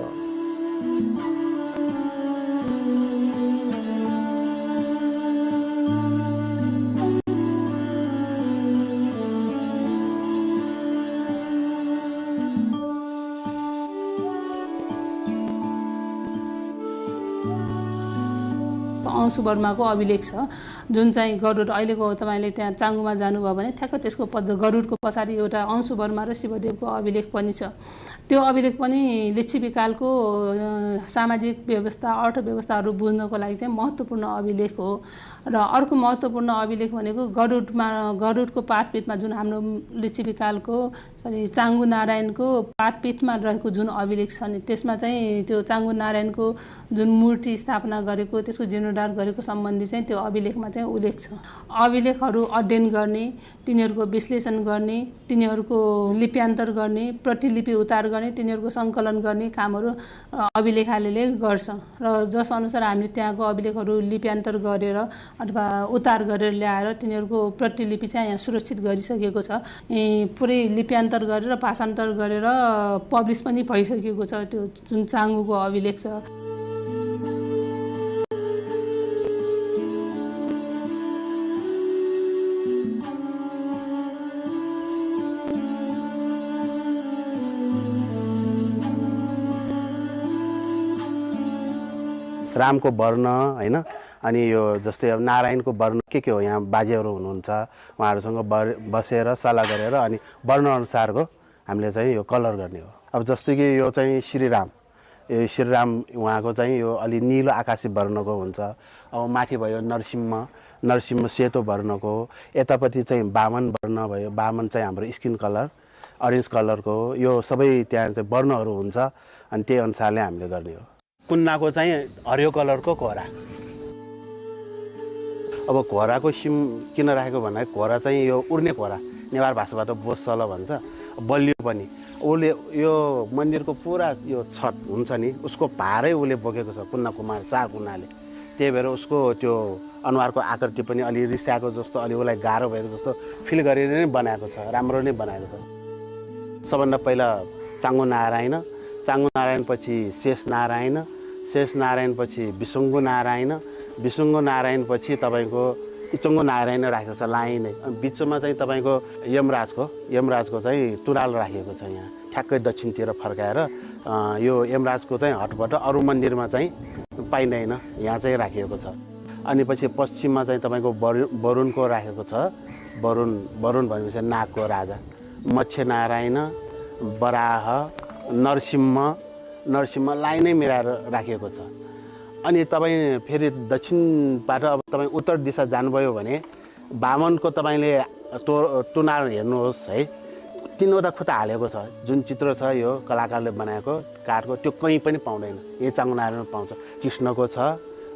अंशु वर्माको अभिलेख छ जुन चाहिँ गरुड अहिलेको तपाईँले त्यहाँ चाङ्गुमा जानुभयो भने ठ्याक्क त्यसको गरुडको पछाडि एउटा अंशु वर्मा र शिवदेवको अभिलेख पनि छ। त्यो अभिलेख पनि लिच्छवीकालको सामाजिक व्यवस्था अर्थव्यवस्थाहरू बुझ्नको लागि चाहिँ महत्त्वपूर्ण अभिलेख हो। र अर्को महत्त्वपूर्ण अभिलेख भनेको गरुडको पाटपीठमा जुन हाम्रो लिच्छवीकालको चाङ्गु नारायणको पाटपीठमा रहेको जुन अभिलेख छ नि त्यसमा चाहिँ त्यो चाङ्गु नारायणको जुन मूर्ति स्थापना गरेको त्यसको जीर्णोद्धार गरेको सम्बन्धी चाहिँ त्यो अभिलेखमा चाहिँ उल्लेख छ। अभिलेखहरू अध्ययन गर्ने, तिनीहरूको विश्लेषण गर्ने, तिनीहरूको लिप्यान्तर गर्ने, प्रतिलिपि उतार गर्ने, तिनीहरूको सङ्कलन गर्ने कामहरू अभिलेखालयले गर्छ र जस अनुसार हामीले त्यहाँको अभिलेखहरू लिप्यान्तर गरेर अथवा उतार गरेर ल्याएर तिनीहरूको प्रतिलिपि चाहिँ यहाँ सुरक्षित गरिसकेको छ। पुरै लिप्यान्तर गरेर भाषान्तर गरेर पब्लिस पनि भइसकेको छ त्यो जुन चाङ्गुको अभिलेख छ। रामको वर्ण हैन, अनि यो जस्तै अब नारायणको वर्ण के हो, यहाँ बाजेहरू हुनुहुन्छ उहाँहरूसँग बसेर सल्लाह गरेर अनि वर्ण अनुसारको हामीले चाहिँ यो कलर गर्ने हो। अब जस्तै कि यो चाहिँ श्रीराम उहाँको चाहिँ यो अलि निलो आकाशी वर्णको हुन्छ। अब माथि भयो नरसिंह सेतो वर्णको, यतापट्टि चाहिँ वामन वर्ण भयो, वामन चाहिँ हाम्रो स्किन कलर अरेन्ज कलरको, यो सबै त्यहाँ चाहिँ वर्णहरू हुन्छ अनि त्यही अनुसारले हामीले गर्ने हो। कुन्नाको चाहिँ हरियो कलरको कोहरा। अब कोहराको सिम किन राखेको भन्दा कोहरा चाहिँ यो उड्ने कोहरा, नेवार भाषाबाट बोसल भन्छ, बलियो पनि। उसले यो मन्दिरको पुरा यो छत हुन्छ नि उसको भारै उसले बोकेको छ कुन्ना कुमार 4 कुन्नाले। त्यही भएर उसको त्यो अनुहारको आकृति पनि अलि रिसाएको जस्तो, अलि उसलाई गाह्रो भएको जस्तो फिल गरेर नै बनाएको छ, राम्रो नै बनाएको छ। सबभन्दा पहिला चाङ्गु नारायण पछि शेष नारायण पछि विसुङ्गु नारायण पछि तपाईँको इचुङ्गु नारायण राखेको छ लाइनै। बिचमा चाहिँ तपाईँको यमराजको चाहिँ तुराल राखिएको छ यहाँ ठ्याक्कै दक्षिणतिर फर्काएर। यो यमराजको चाहिँ हटबाट अरू मन्दिरमा चाहिँ पाइँदैन, यहाँ चाहिँ राखिएको छ। अनि पछि पश्चिममा चाहिँ तपाईँको वरुणको राखेको छ। वरुण भनेपछि नागको राजा। मत्स्य नारायण, वराह, नरसिंह लाइनै मिलाएर राखिएको छ। अनि तपाईँ फेरि दक्षिणबाट अब तपाईँ उत्तर दिशा जानुभयो भने वामनको तपाईँले तुनार हेर्नुहोस् है, 3वटा खुट्टा हालेको छ। जुन चित्र छ यो कलाकारले बनाएको काठको त्यो कहीँ पनि पाउँदैन, यही चाङ्गु नारायणमा पाउँछ। कृष्णको छ,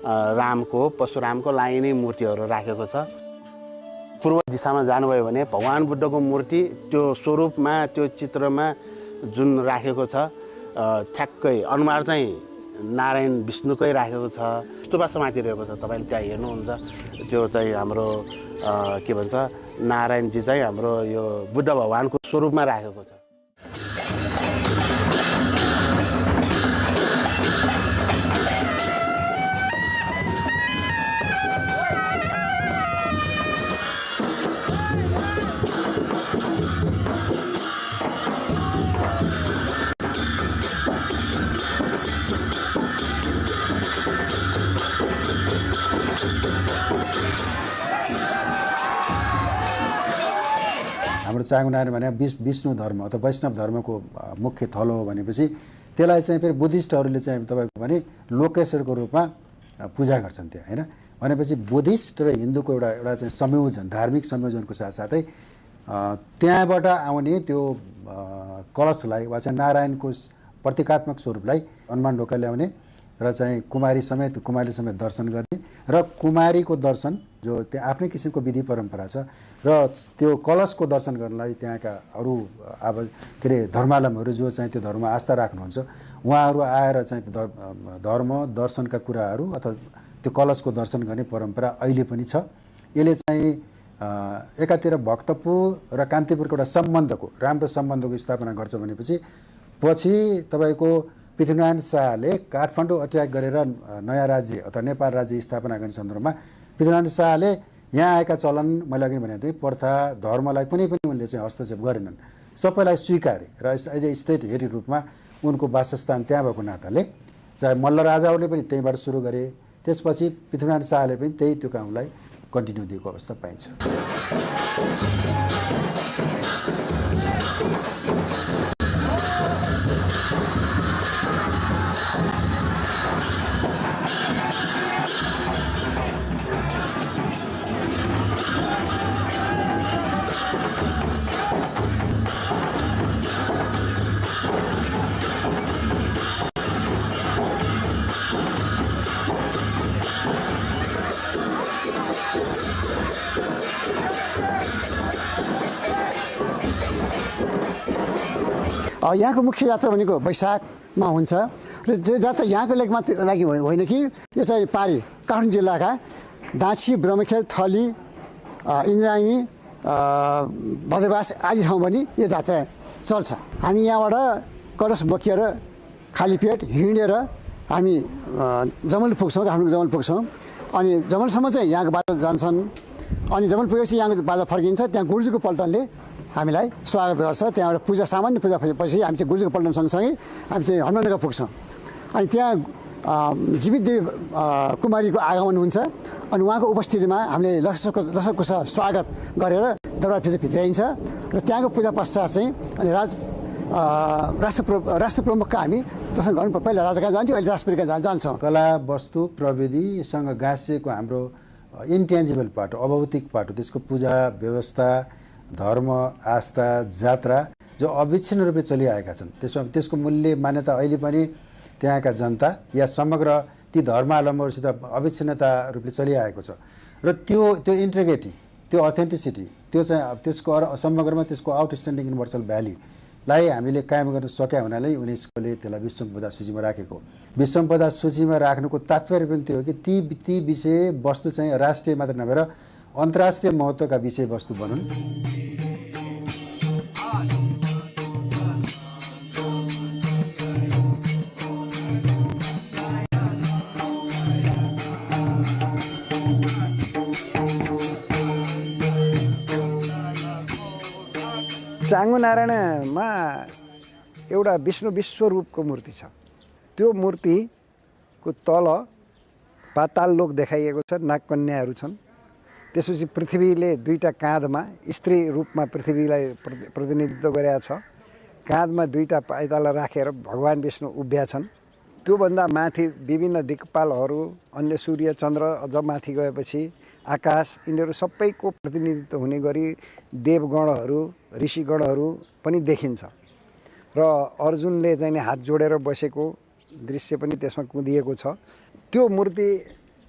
रामको परशुरामको लाइनै मूर्तिहरू राखेको छ। पूर्व दिशामा जानुभयो भने भगवान बुद्धको मूर्ति त्यो स्वरूपमा त्यो चित्रमा जुन राखेको छ ठ्याक्कै अनुहार चाहिँ नारायण विष्णुकै राखेको छ। स्तुपासम्म माथि रहेको छ, तपाईँले त्यहाँ हेर्नुहुन्छ त्यो चाहिँ हाम्रो के भन्छ नारायणजी चाहिँ हाम्रो यो बुद्ध भगवानको स्वरूपमा राखेको छ। हाम्रो चाङ्गु नारायण भने विष्णु धर्म अथवा वैष्णव धर्मको मुख्य थलो हो भनेपछि त्यसलाई चाहिँ फेरि बुद्धिस्टहरूले चाहिँ तपाईँको भने लोकेश्वरको रूपमा पूजा गर्छन् त्यहाँ होइन। भनेपछि बुद्धिस्ट र हिन्दूको एउटा चाहिँ संयोजन, धार्मिक संयोजनको साथसाथै त्यहाँबाट आउने त्यो कलशलाई वा चाहिँ नारायणको प्रतीकात्मक स्वरूपलाई हनुमान ढोका ल्याउने र चाहिँ कुमारीले समेत दर्शन गर्ने र कुमारीको दर्शन जो त्यहाँ आफ्नै किसिमको विधि परम्परा छ र त्यो कलशको दर्शन गर्नलाई त्यहाँका अरू अब के अरे धर्मावलम्बीहरू जो चाहिँ त्यो धर्ममा आस्था राख्नुहुन्छ उहाँहरू आएर चाहिँ धर्म दर्शनका कुराहरू अथवा त्यो कलशको दर्शन गर्ने परम्परा अहिले पनि छ। यसले चाहिँ एकातिर भक्तपुर र कान्तिपुरको एउटा सम्बन्धको राम्रो सम्बन्धको स्थापना गर्छ भनेपछि पछि तपाईँको पृथ्वीनारायण शाहले काठमाडौँ अट्याक गरेर नयाँ राज्य अथवा नेपाल राज्य स्थापना गर्ने सन्दर्भमा पृथ्वीनारायण शाहले यहाँ आएका चलन मैले अघि भनेको थिएँ प्रथा धर्मलाई कुनै पनि उनले चाहिँ हस्तक्षेप गरेनन्, सबैलाई स्वीकारे र एज ए स्टेट हेड रूपमा उनको वासस्थान त्यहाँ भएको नाताले चाहे मल्ल राजाहरूले पनि त्यहीँबाट सुरु गरे, त्यसपछि पृथ्वीनारायण शाहले पनि त्यही त्यो कामलाई कन्टिन्यू दिएको अवस्था पाइन्छ। यहाँको मुख्य यात्रा भनेको वैशाखमा हुन्छ र जो यात्रा यहाँको लागि होइन कि यो चाहिँ पारी काठमाडौँ जिल्लाका दाँची, ब्रह्मखेल, थली, इन्द्रायणी, बदरबास आदि ठाउँ पनि यो यात्रा चल्छ। हामी यहाँबाट कलश बोकेर खाली पेट हिँडेर हामी जमल पुग्छौँ, काठमाडौँ जमल पुग्छौँ। अनि जमलसम्म चाहिँ यहाँको बाजा जान्छन्। अनि जमल पुगेपछि यहाँको बाजा फर्किन्छ। त्यहाँ गुरुजीको पल्टनले हामीलाई स्वागत गर्छ। त्यहाँबाट पूजा सामान्य पूजा भएपछि हामी चाहिँ गुरुजीको पल्टन सँगसँगै हामी चाहिँ हनुमानढोका पुग्छौँ। अनि त्यहाँ जीवित देवी कुमारीको आगमन हुन्छ। अनि उहाँको उपस्थितिमा हामीले लसकुश स्वागत गरेर दरबारभित्र भित्राइन्छ र त्यहाँको पूजा पश्चात चाहिँ अनि राष्ट्र प्रमुखका हामी दर्शन गर्नु पहिला राजा कहाँ जान्थ्यौँ, अहिले राष्ट्रपति जान्छौँ। कला वस्तु प्रविधिसँग गाँसिएको हाम्रो इन्टेन्जिबल पाटो, अभौतिक पाटो, त्यसको पूजा व्यवस्था, धर्म, आस्था, जात्रा जो अविच्छिन्न रूपले चलिआएका छन्, त्यसको मूल्य मान्यता अहिले पनि त्यहाँका जनता या समग्र ती धर्मावलम्बीहरूसित अविच्छिन्नता रूपले चलिआएको छ। र त्यो इन्टिग्रिटी, त्यो अथेन्टिसिटी, त्यो चाहिँ त्यसको समग्रमा त्यसको आउटस्ट्यान्डिङ युनिभर्सल भ्यालीलाई हामीले कायम गर्न सक्या हुनाले युनेस्कोले त्यसलाई विश्व सम्पदा सूचीमा राखेको। विश्व सम्पदा सूचीमा राख्नुको तात्पर्य पनि त्यो हो कि ती विषय वस्तु चाहिँ राष्ट्रिय मात्र नभएर अन्तर्राष्ट्रिय महत्त्वका विषयवस्तु बनुन्। चाङ्गो नारायणमा एउटा विश्वरूपको मूर्ति छ। त्यो मूर्तिको तल पाताल लोक देखाइएको छ, नागकन्याहरू छन्। त्यसपछि पृथ्वीले दुईटा काँधमा स्त्री रूपमा पृथ्वीलाई प्रतिनिधित्व गरेका छ। काँधमा दुईटा पाइताला राखेर भगवान् विष्णु उभ्या छन्। त्योभन्दा माथि विभिन्न दिक्पालहरू, अन्य सूर्य चन्द्र, अझ माथि गएपछि आकाश, यिनीहरू सबैको प्रतिनिधित्व हुने गरी देवगणहरू, ऋषिगणहरू पनि देखिन्छ। र अर्जुनले चाहिँ हात जोडेर बसेको दृश्य पनि त्यसमा कुँदिएको छ। त्यो मूर्ति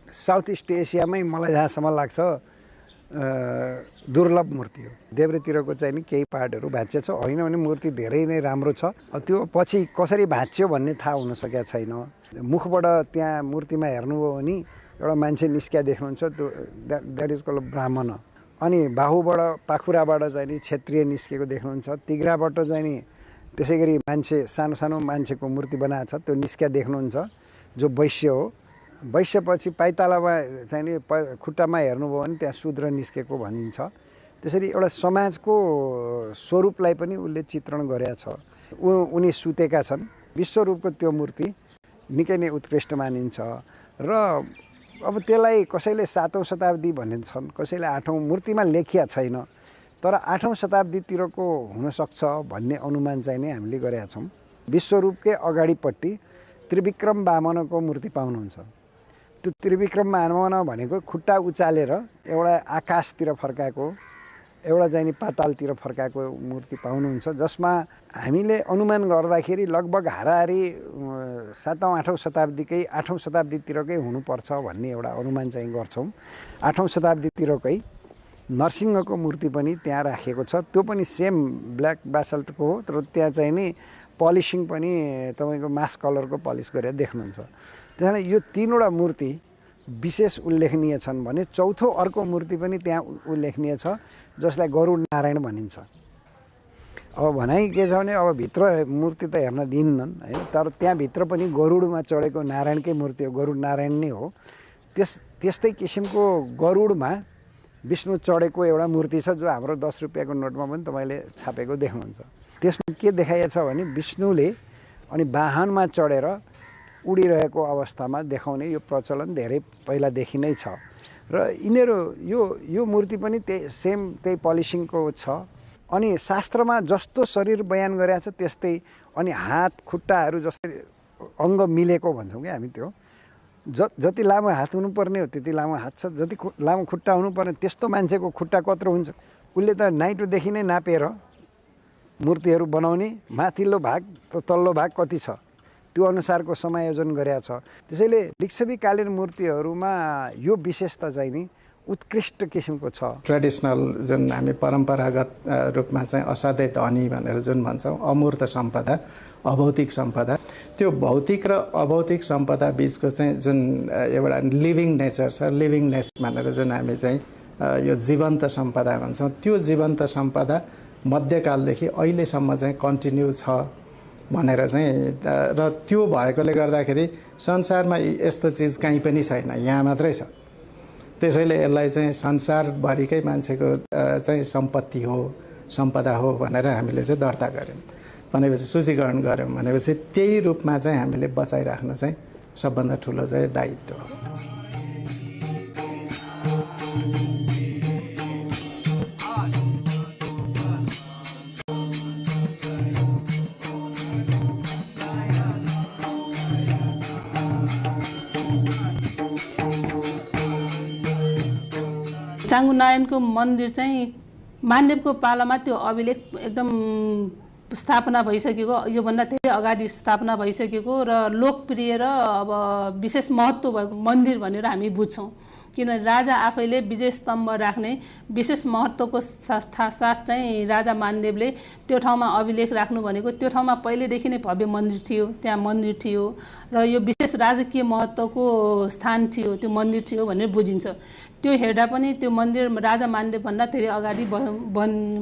साउथ इस्ट एसियामै मलाई जहाँसम्म लाग्छ दुर्लभ मूर्ति हो। देब्रेतिरको चाहिँ नि केही पार्टहरू भाँच्चिएको छ, होइन भने मूर्ति धेरै नै राम्रो छ। त्यो पछि कसरी भाँच्यो भन्ने थाहा हुन सकेको छैन। मुखबाट त्यहाँ मूर्तिमा हेर्नुभयो भने एउटा मान्छे निस्किया देख्नुहुन्छ, त्यो द्याट इज कल्ड ब्राह्मण। अनि बाहुबाट पाखुराबाट चाहिँ नि क्षेत्रीय निस्केको देख्नुहुन्छ। तिघ्राबाट चाहिँ नि त्यसै गरी मान्छे सानो सानो मान्छेको मूर्ति बनाएको छ, त्यो निस्किया देख्नुहुन्छ, जो वैश्य हो। वैश्यपछि पाइतालामा चाहिँ नि खुट्टामा हेर्नुभयो भने त्यहाँ शूद्र निस्केको भनिन्छ। त्यसरी एउटा समाजको स्वरूपलाई पनि उसले चित्रण गरेका छ। उनी सुतेका छन्। विश्वरूपको त्यो मूर्ति निकै नै उत्कृष्ट मानिन्छ। र अब त्यसलाई कसैले 7औं शताब्दी भन्छन्, कसैले 8औं, मूर्तिमा लेखिया छैन, तर 8औं शताब्दीतिरको हुनसक्छ भन्ने अनुमान चाहिँ नै हामीले गरेका छौँ। विश्वरूपकै अगाडिपट्टि त्रिविक्रम वामनको मूर्ति पाउनुहुन्छ। त्यो त्रिविक्रम वामन भनेको खुट्टा उचालेर एउटा आकाशतिर फर्काएको, एउटा चाहिँ नि पातालतिर फर्काएको मूर्ति पाउनुहुन्छ, जसमा हामीले अनुमान गर्दाखेरि लगभग हाराहारी 7औं 8औं शताब्दीकै 8औं शताब्दीतिरकै हुनुपर्छ भन्ने एउटा अनुमान चाहिँ गर्छौँ। 8औं शताब्दीतिरकै नरसिंहको मूर्ति पनि त्यहाँ राखेको छ। त्यो पनि सेम ब्ल्याक बासल्टको हो, तर त्यहाँ चाहिँ नि पलिसिङ पनि तपाईँको मास कलरको पलिस गरेर देख्नुहुन्छ। त्यसैले यो तीनवटा मूर्ति विशेष उल्लेखनीय छन् भने चौथो अर्को मूर्ति पनि त्यहाँ उल्लेखनीय छ, जसलाई गरुड नारायण भनिन्छ। अब भनाइ के छ भने अब भित्र मूर्ति त हेर्न दिन्नन् है, तर त्यहाँभित्र पनि गरुडमा चढेको नारायणकै मूर्ति हो, गरुड नारायण नै हो। त्यस्तै किसिमको गरुडमा विष्णु चढेको एउटा मूर्ति छ, जो हाम्रो 10 रुपियाँको नोटमा पनि तपाईँले छापेको देख्नुहुन्छ। त्यसमा के देखाइएको छ भने विष्णुले अनि वाहनमा चढेर उडिरहेको अवस्थामा देखाउने यो प्रचलन धेरै पहिलादेखि नै छ। र यिनीहरू यो मूर्ति पनि त्यही पलिसिङको छ। अनि शास्त्रमा जस्तो शरीर बयान गरेको छ त्यस्तै, अनि हात खुट्टाहरू जस्तै अङ्ग मिलेको भन्छौँ कि हामी, त्यो जति लामो हात हुनुपर्ने हो त्यति लामो हात छ, जति लामो खुट्टा हुनुपर्ने त्यस्तो मान्छेको खुट्टा कत्रो हुन्छ। उसले त नाइटोदेखि नै नापेर मूर्तिहरू बनाउने, माथिल्लो भाग त तल्लो भाग कति छ त्यो अनुसारको समायोजन गरेका छ। त्यसैले लिच्छवीकालीन मूर्तिहरूमा यो विशेषता चाहिँ नि उत्कृष्ट किसिमको छ। ट्रेडिसनल जुन हामी परम्परागत रूपमा चाहिँ असाध्यै धनी भनेर जुन भन्छौँ, अमूर्त सम्पदा, अभौतिक सम्पदा, त्यो भौतिक र अभौतिक सम्पदा बिचको चाहिँ जुन एउटा लिभिङ नेचर छ, लिभिङनेस भनेर जुन हामी चाहिँ यो जीवन्त सम्पदा भन्छौँ, त्यो जीवन्त सम्पदा मध्यकालदेखि अहिलेसम्म चाहिँ कन्टिन्यू छ भनेर चाहिँ, र त्यो भएकोले गर्दाखेरि संसारमा यस्तो चिज कहीँ पनि छैन, यहाँ मात्रै छ। त्यसैले यसलाई चाहिँ संसारभरिकै मान्छेको चाहिँ सम्पत्ति हो, सम्पदा हो भनेर हामीले चाहिँ दर्ता गऱ्यौँ। भनेपछि सूचीकरण गऱ्यौँ भनेपछि त्यही रूपमा चाहिँ हामीले बचाइराख्नु चाहिँ सबभन्दा ठुलो चाहिँ दायित्व हो। चाङ्गु नारायणको मन्दिर चाहिँ मानदेवको पालामा त्यो अभिलेख एकदम स्थापना भइसकेको, योभन्दा धेरै अगाडि स्थापना भइसकेको र लोकप्रिय र अब विशेष महत्त्व भएको मन्दिर भनेर हामी बुझ्छौँ। किनभने राजा आफैले विजय स्तम्भ राख्ने विशेष महत्त्वको साथ चाहिँ राजा मानदेवले त्यो ठाउँमा अभिलेख राख्नु भनेको, त्यो ठाउँमा पहिलेदेखि नै भव्य मन्दिर थियो, त्यहाँ मन्दिर थियो र यो विशेष राजकीय महत्त्वको स्थान थियो, त्यो मन्दिर थियो भनेर बुझिन्छ। त्यो हेर्दा पनि त्यो मन्दिर राजा मानदेवभन्दा धेरै अगाडि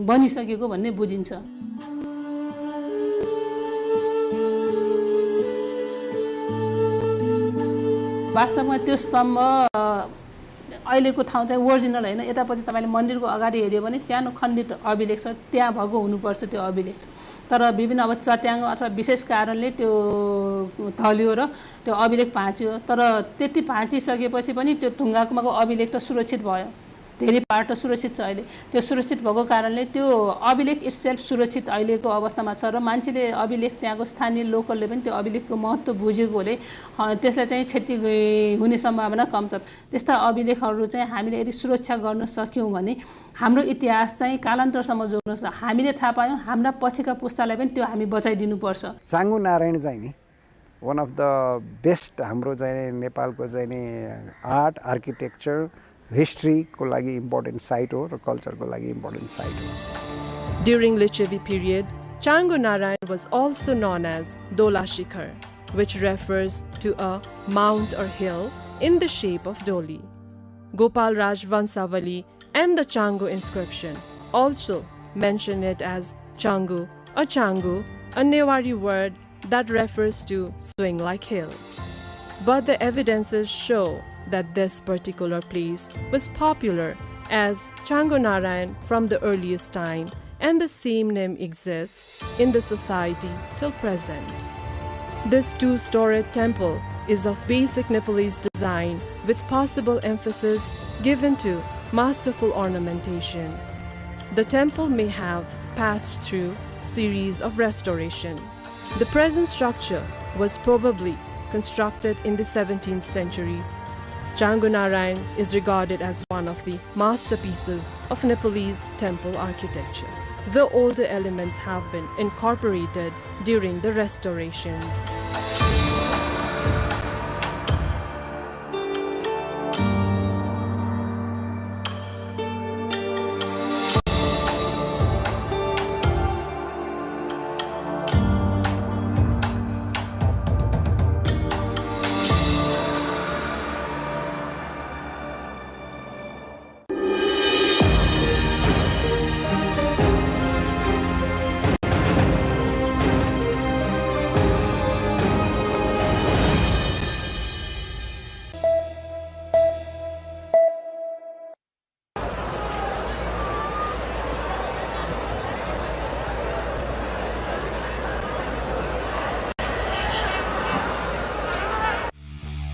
बनिसकेको भन्ने बुझिन्छ। वास्तवमा त्यो स्तम्भ अहिलेको ठाउँ चाहिँ ओरिजिनल होइन, यतापट्टि तपाईँले मन्दिरको अगाडि हेऱ्यो भने सानो खण्डित अभिलेख छ, त्यहाँ भएको हुनुपर्छ त्यो अभिलेख। तर विभिन्न अब चट्याङ अथवा विशेष कारणले त्यो ढल्यो र त्यो अभिलेख भाँच्यो। तर त्यति भाँचिसकेपछि पनि त्यो ढुङ्गाको अभिलेख त सुरक्षित भयो, धेरै पार्ट त सुरक्षित छ अहिले। त्यो सुरक्षित भएको कारणले त्यो अभिलेख इट्सेल्फ सुरक्षित अहिलेको अवस्थामा छ र मान्छेले अभिलेख त्यहाँको स्थानीय लोकलले पनि त्यो अभिलेखको महत्त्व बुझेकोले त्यसलाई चाहिँ क्षति हुने सम्भावना कम छ। त्यस्ता अभिलेखहरू चाहिँ हामीले यदि सुरक्षा गर्न सक्यौँ भने हाम्रो इतिहास चाहिँ कालान्तरसम्म जोड्न सक्छ। हामीले थाहा पायौँ, हाम्रा पछिका पुस्तालाई पनि त्यो हामी बचाइदिनुपर्छ। चाङ्गु नारायण चाहिँ नि वान अफ द बेस्ट हाम्रो चाहिँ नेपालको चाहिँ नि आर्ट, आर्किटेक्चर, हिस्ट्री को लागि इम्पोर्टेन्ट साइट हो र कल्चर को लागि इम्पोर्टेन्ट साइट हो। During Lichavi period, Changu Narayan was also known as Dola Shikhar, which refers to a mount or hill in the shape of Doli. Gopal Raj Vansavali and the Changu inscription also mention it as Changu, a Newari word that refers to swing like hill. But the evidences show that this particular place was popular as Changu Narayan from the earliest time, and the same name exists in the society till present. This two-storied temple is of basic Nepalese design with possible emphasis given to masterful ornamentation. The temple may have passed through series of restoration. The present structure was probably constructed in the 17th century. Changunarayan is regarded as one of the masterpieces of Nepalese temple architecture. The older elements have been incorporated during the restorations.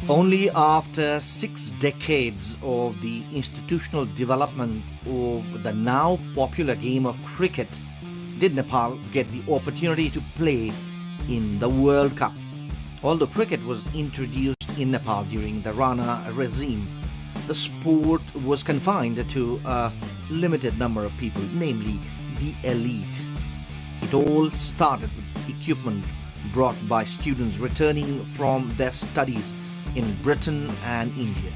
Only after 6 decades of the institutional development of the now popular game of cricket did Nepal get the opportunity to play in the World Cup. Although cricket was introduced in Nepal during the Rana regime, the sport was confined to a limited number of people, namely the elite. It all started with equipment brought by students returning from their studies in Britain and India.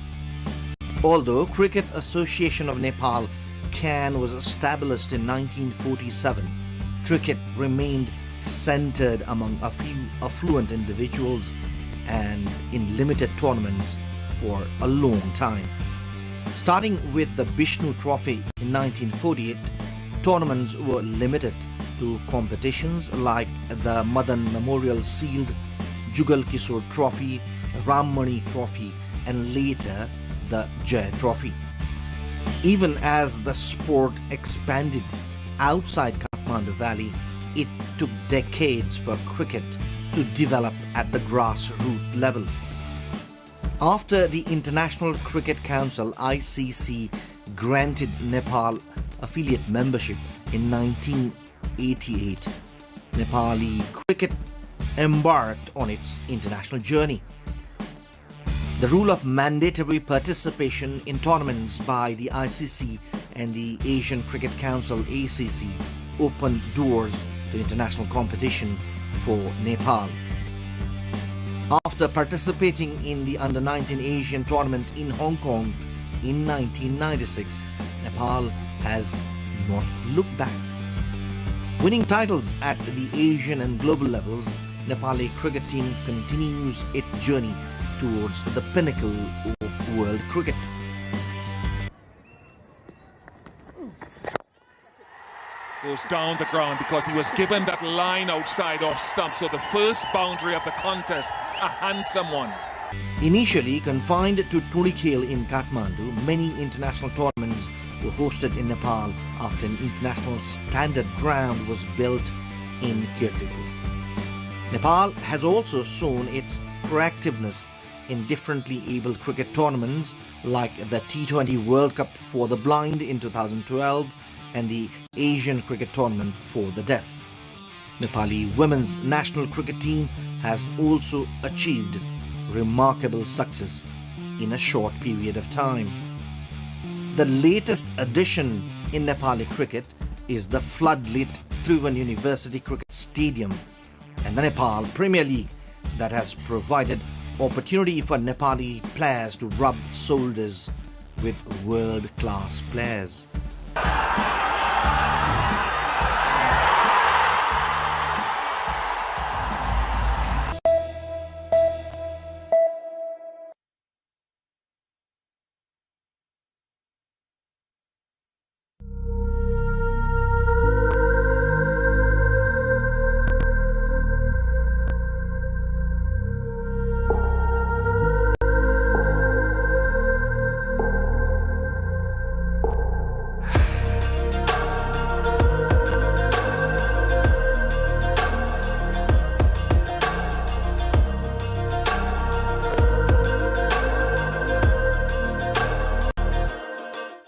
Although Cricket Association of Nepal (CAN) was established in 1947, cricket remained centered among a few affluent individuals and in limited tournaments for a long time. Starting with the Bishnu Trophy in 1948, tournaments were limited to competitions like the Madan Memorial Sealed, Jugal Kishore Trophy, Rammani Trophy, and later the Jaya Trophy. Even as the sport expanded outside Kathmandu Valley, it took decades for cricket to develop at the grassroots level. After the International Cricket Council (ICC) granted Nepal affiliate membership in 1988, Nepali cricket embarked on its international journey. The rule of mandatory participation in tournaments by the ICC and the Asian Cricket Council (ACC) opened doors to international competition for Nepal. After participating in the Under-19 Asian tournament in Hong Kong in 1996, Nepal has not looked back. Winning titles at the Asian and global levels, Nepali cricket team continues its journey towards the pinnacle of world cricket. Goes down the ground because he was given that line outside off stump. So the first boundary of the contest, a handsome one. Initially confined to Tulikhel in Kathmandu, many international tournaments were hosted in Nepal after an international standard ground was built in Kirtipur. Nepal has also shown its proactiveness in differently abled cricket tournaments like the T20 World Cup for the blind in 2012 and the Asian Cricket Tournament for the deaf. Nepali women's national cricket team has also achieved remarkable success in a short period of time. The latest addition in Nepali cricket is the floodlit Tribhuvan University Cricket Stadium and the Nepal Premier League that has provided opportunity for Nepali players to rub shoulders with world-class players.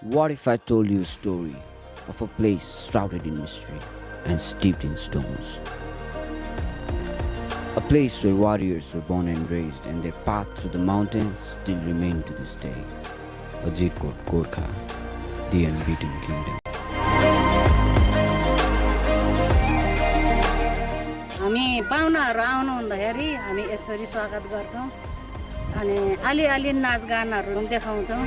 What if I told you a story of a place shrouded in mystery and steeped in stones? A place where warriors were born and raised, and their path through the mountains still remain to this day. Ajirkot, Gorkha, the unbeaten kingdom. हामी पाहुनाहरू आउनु हुँदाखेरि हामी यसरी स्वागत गर्छौं अनि अलि नाचगानहरू देखाउँछौं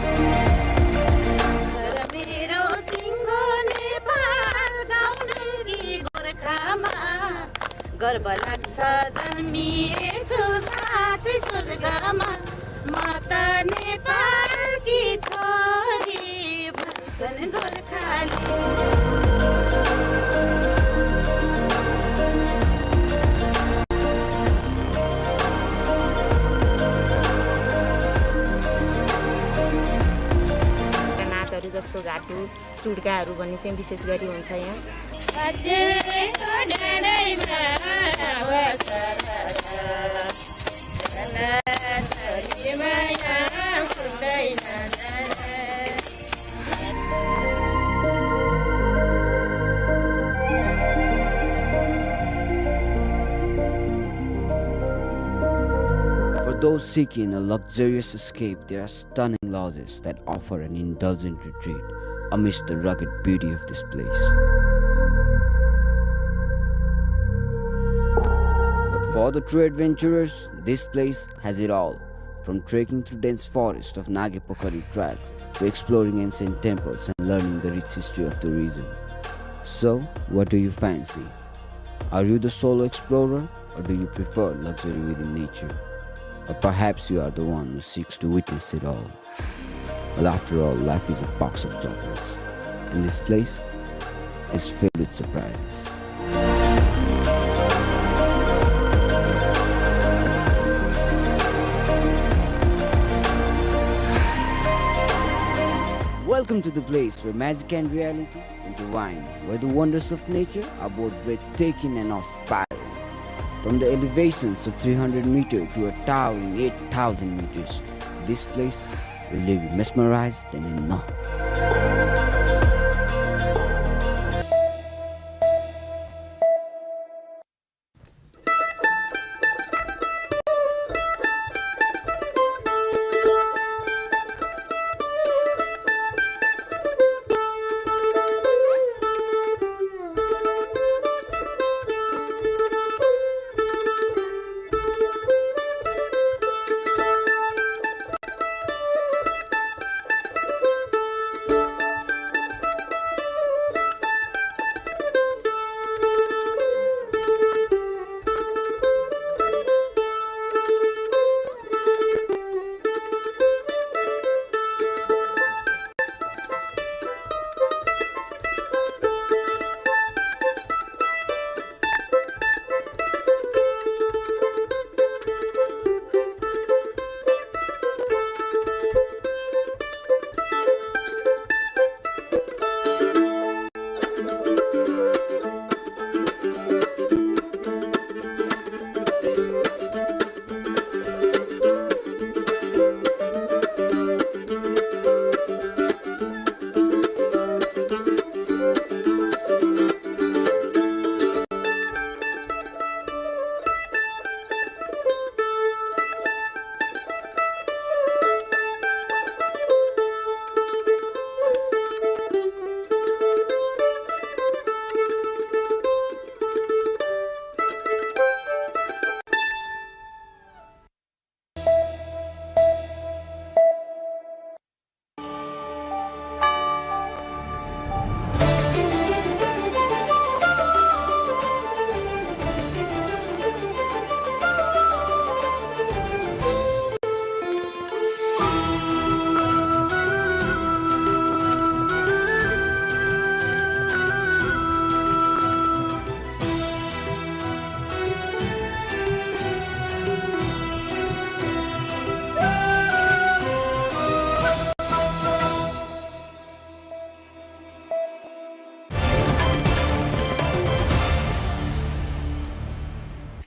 मेरो सिंहो नेपाल गाउने कि गोरखामा गर्व लाग्छ जन्मिएछु साथै स्वर्गमा म त नेपालकी छोरी भन्छन् गोर्खाली जस्तो घाटु चुड्काहरू भन्ने चाहिँ विशेष गरी हुन्छ यहाँ For those seeking a luxurious escape, there are stunning lodges that offer an indulgent retreat amidst the rugged beauty of this place. But for the true adventurers, this place has it all, from trekking through dense forest of Nagepokari trails to exploring ancient temples and learning the rich history of the region. So, what do you fancy? Are you the solo explorer, or do you prefer luxury within nature? Or perhaps you are the one who seeks to witness it all. Well, after all, life is a box of chocolates, and this place is filled with surprises. Welcome to the place where magic and reality intertwine, where the wonders of nature are both breathtaking and awe-inspiring. From the elevations of 300 meters to a towering 8,000 meters, this place will leave you mesmerized and in awe.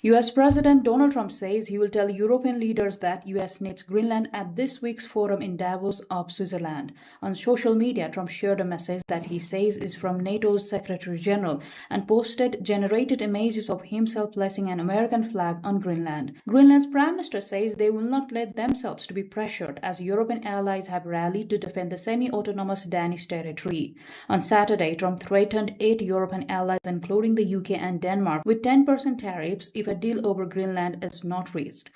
U.S. President Donald Trump says he will tell European leaders that U.S. needs Greenland at this week's forum in Davos of Switzerland. On social media, Trump shared a message that he says is from NATO's Secretary General and posted generated images of himself placing an American flag on Greenland. Greenland's Prime Minister says they will not let themselves to be pressured as European allies have rallied to defend the semi-autonomous Danish territory. On Saturday, Trump threatened 8 European allies, including the UK and Denmark, with 10% tariffs if a deal over Greenland is not reached.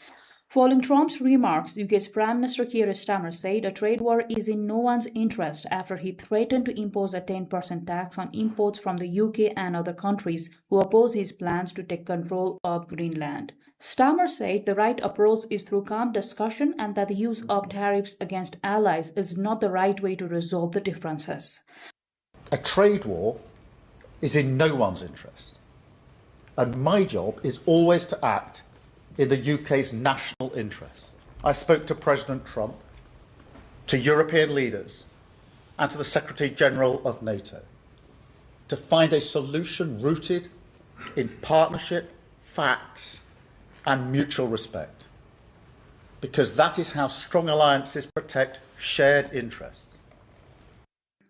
Following Trump's remarks, UK's Prime Minister Keir Starmer said a trade war is in no one's interest after he threatened to impose a 10% tax on imports from the UK and other countries who oppose his plans to take control of Greenland. Starmer said the right approach is through calm discussion and that the use of tariffs against allies is not the right way to resolve the differences. A trade war is in no one's interest. And my job is always to act in the UK's national interest. I spoke to President Trump, to European leaders, and to the Secretary General of NATO to find a solution rooted in partnership, facts, and mutual respect. Because that is how strong alliances protect shared interests.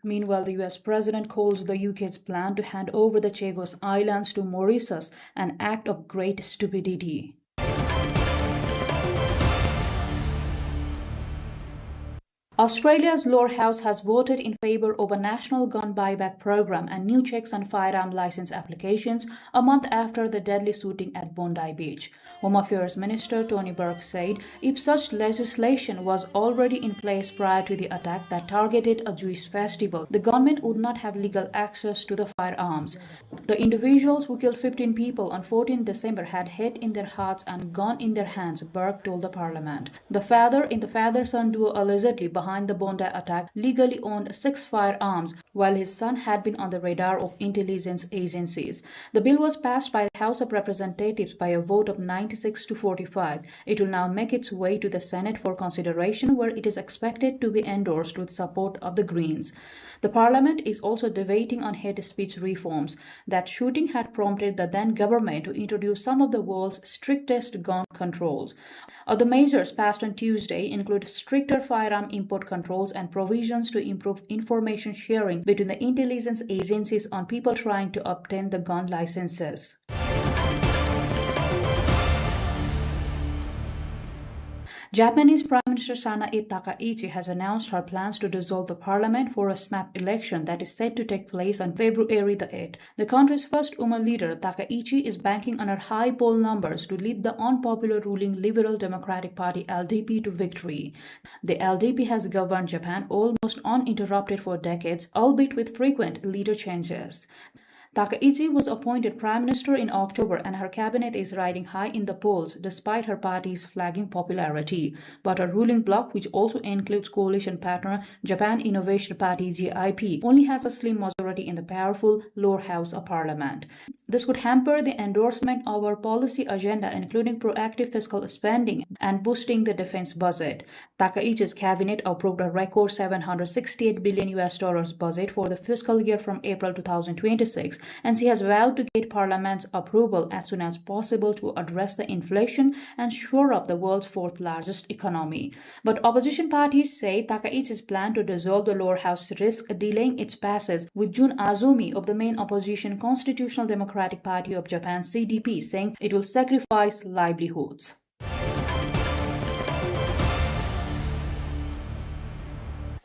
Meanwhile, the US President calls the UK's plan to hand over the Chagos Islands to Mauritius an act of great stupidity. Australia's lower house has voted in favour of a national gun buyback program and new checks on firearm licence applications a month after the deadly shooting at Bondi Beach. Home Affairs Minister Tony Burke said if such legislation was already in place prior to the attack that targeted a Jewish festival, the government would not have legal access to the firearms. The individuals who killed 15 people on 14 December had hate in their hearts and gun in their hands, Burke told the Parliament. The father in the father-son duo allegedly behind the Bondi attack legally owned 6 firearms, while his son had been on the radar of intelligence agencies. The bill was passed by the House of Representatives by a vote of 96 to 45. It will now make its way to the Senate for consideration, where it is expected to be endorsed with support of the Greens. The Parliament is also debating on hate speech reforms. That shooting had prompted the then government to introduce some of the world's strictest gun controls. Other measures passed on Tuesday include stricter firearm import controls and provisions to improve information sharing between the intelligence agencies on people trying to obtain the gun licenses. Japanese Prime Minister Sanae Takaichi has announced her plans to dissolve the parliament for a snap election that is set to take place on February the 8th. The country's first woman leader, Takaichi, is banking on her high poll numbers to lead the unpopular ruling Liberal Democratic Party LDP to victory. The LDP has governed Japan almost uninterrupted for decades, albeit with frequent leader changes. Takaichi was appointed Prime Minister in October and her cabinet is riding high in the polls despite her party's flagging popularity. But her ruling bloc, which also includes coalition partner Japan Innovation Party JIP, only has a slim majority in the powerful lower house of parliament. This could hamper the endorsement of her policy agenda, including proactive fiscal spending and boosting the defense budget. Takaichi's cabinet approved a record $768 billion budget for the fiscal year from April 2026. And she has vowed to get Parliament's approval as soon as possible to address the inflation and shore up the world's 4th largest economy. But opposition parties say Takaichi's plan to dissolve the lower house risks delaying its passage, with Jun Azumi of the main opposition Constitutional Democratic Party of Japan CDP saying it will sacrifice livelihoods.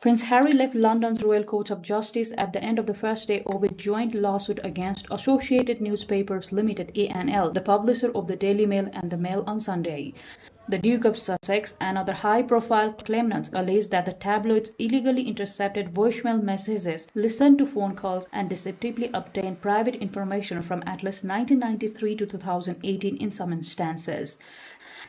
Prince Harry left London's Royal Court of Justice at the end of the first day of a joint lawsuit against Associated Newspapers Limited (ANL), the publisher of the Daily Mail and the Mail on Sunday. The Duke of Sussex and other high-profile claimants allege that the tabloids illegally intercepted voicemail messages, listened to phone calls, and deceptively obtained private information from at least 1993 to 2018 in some instances.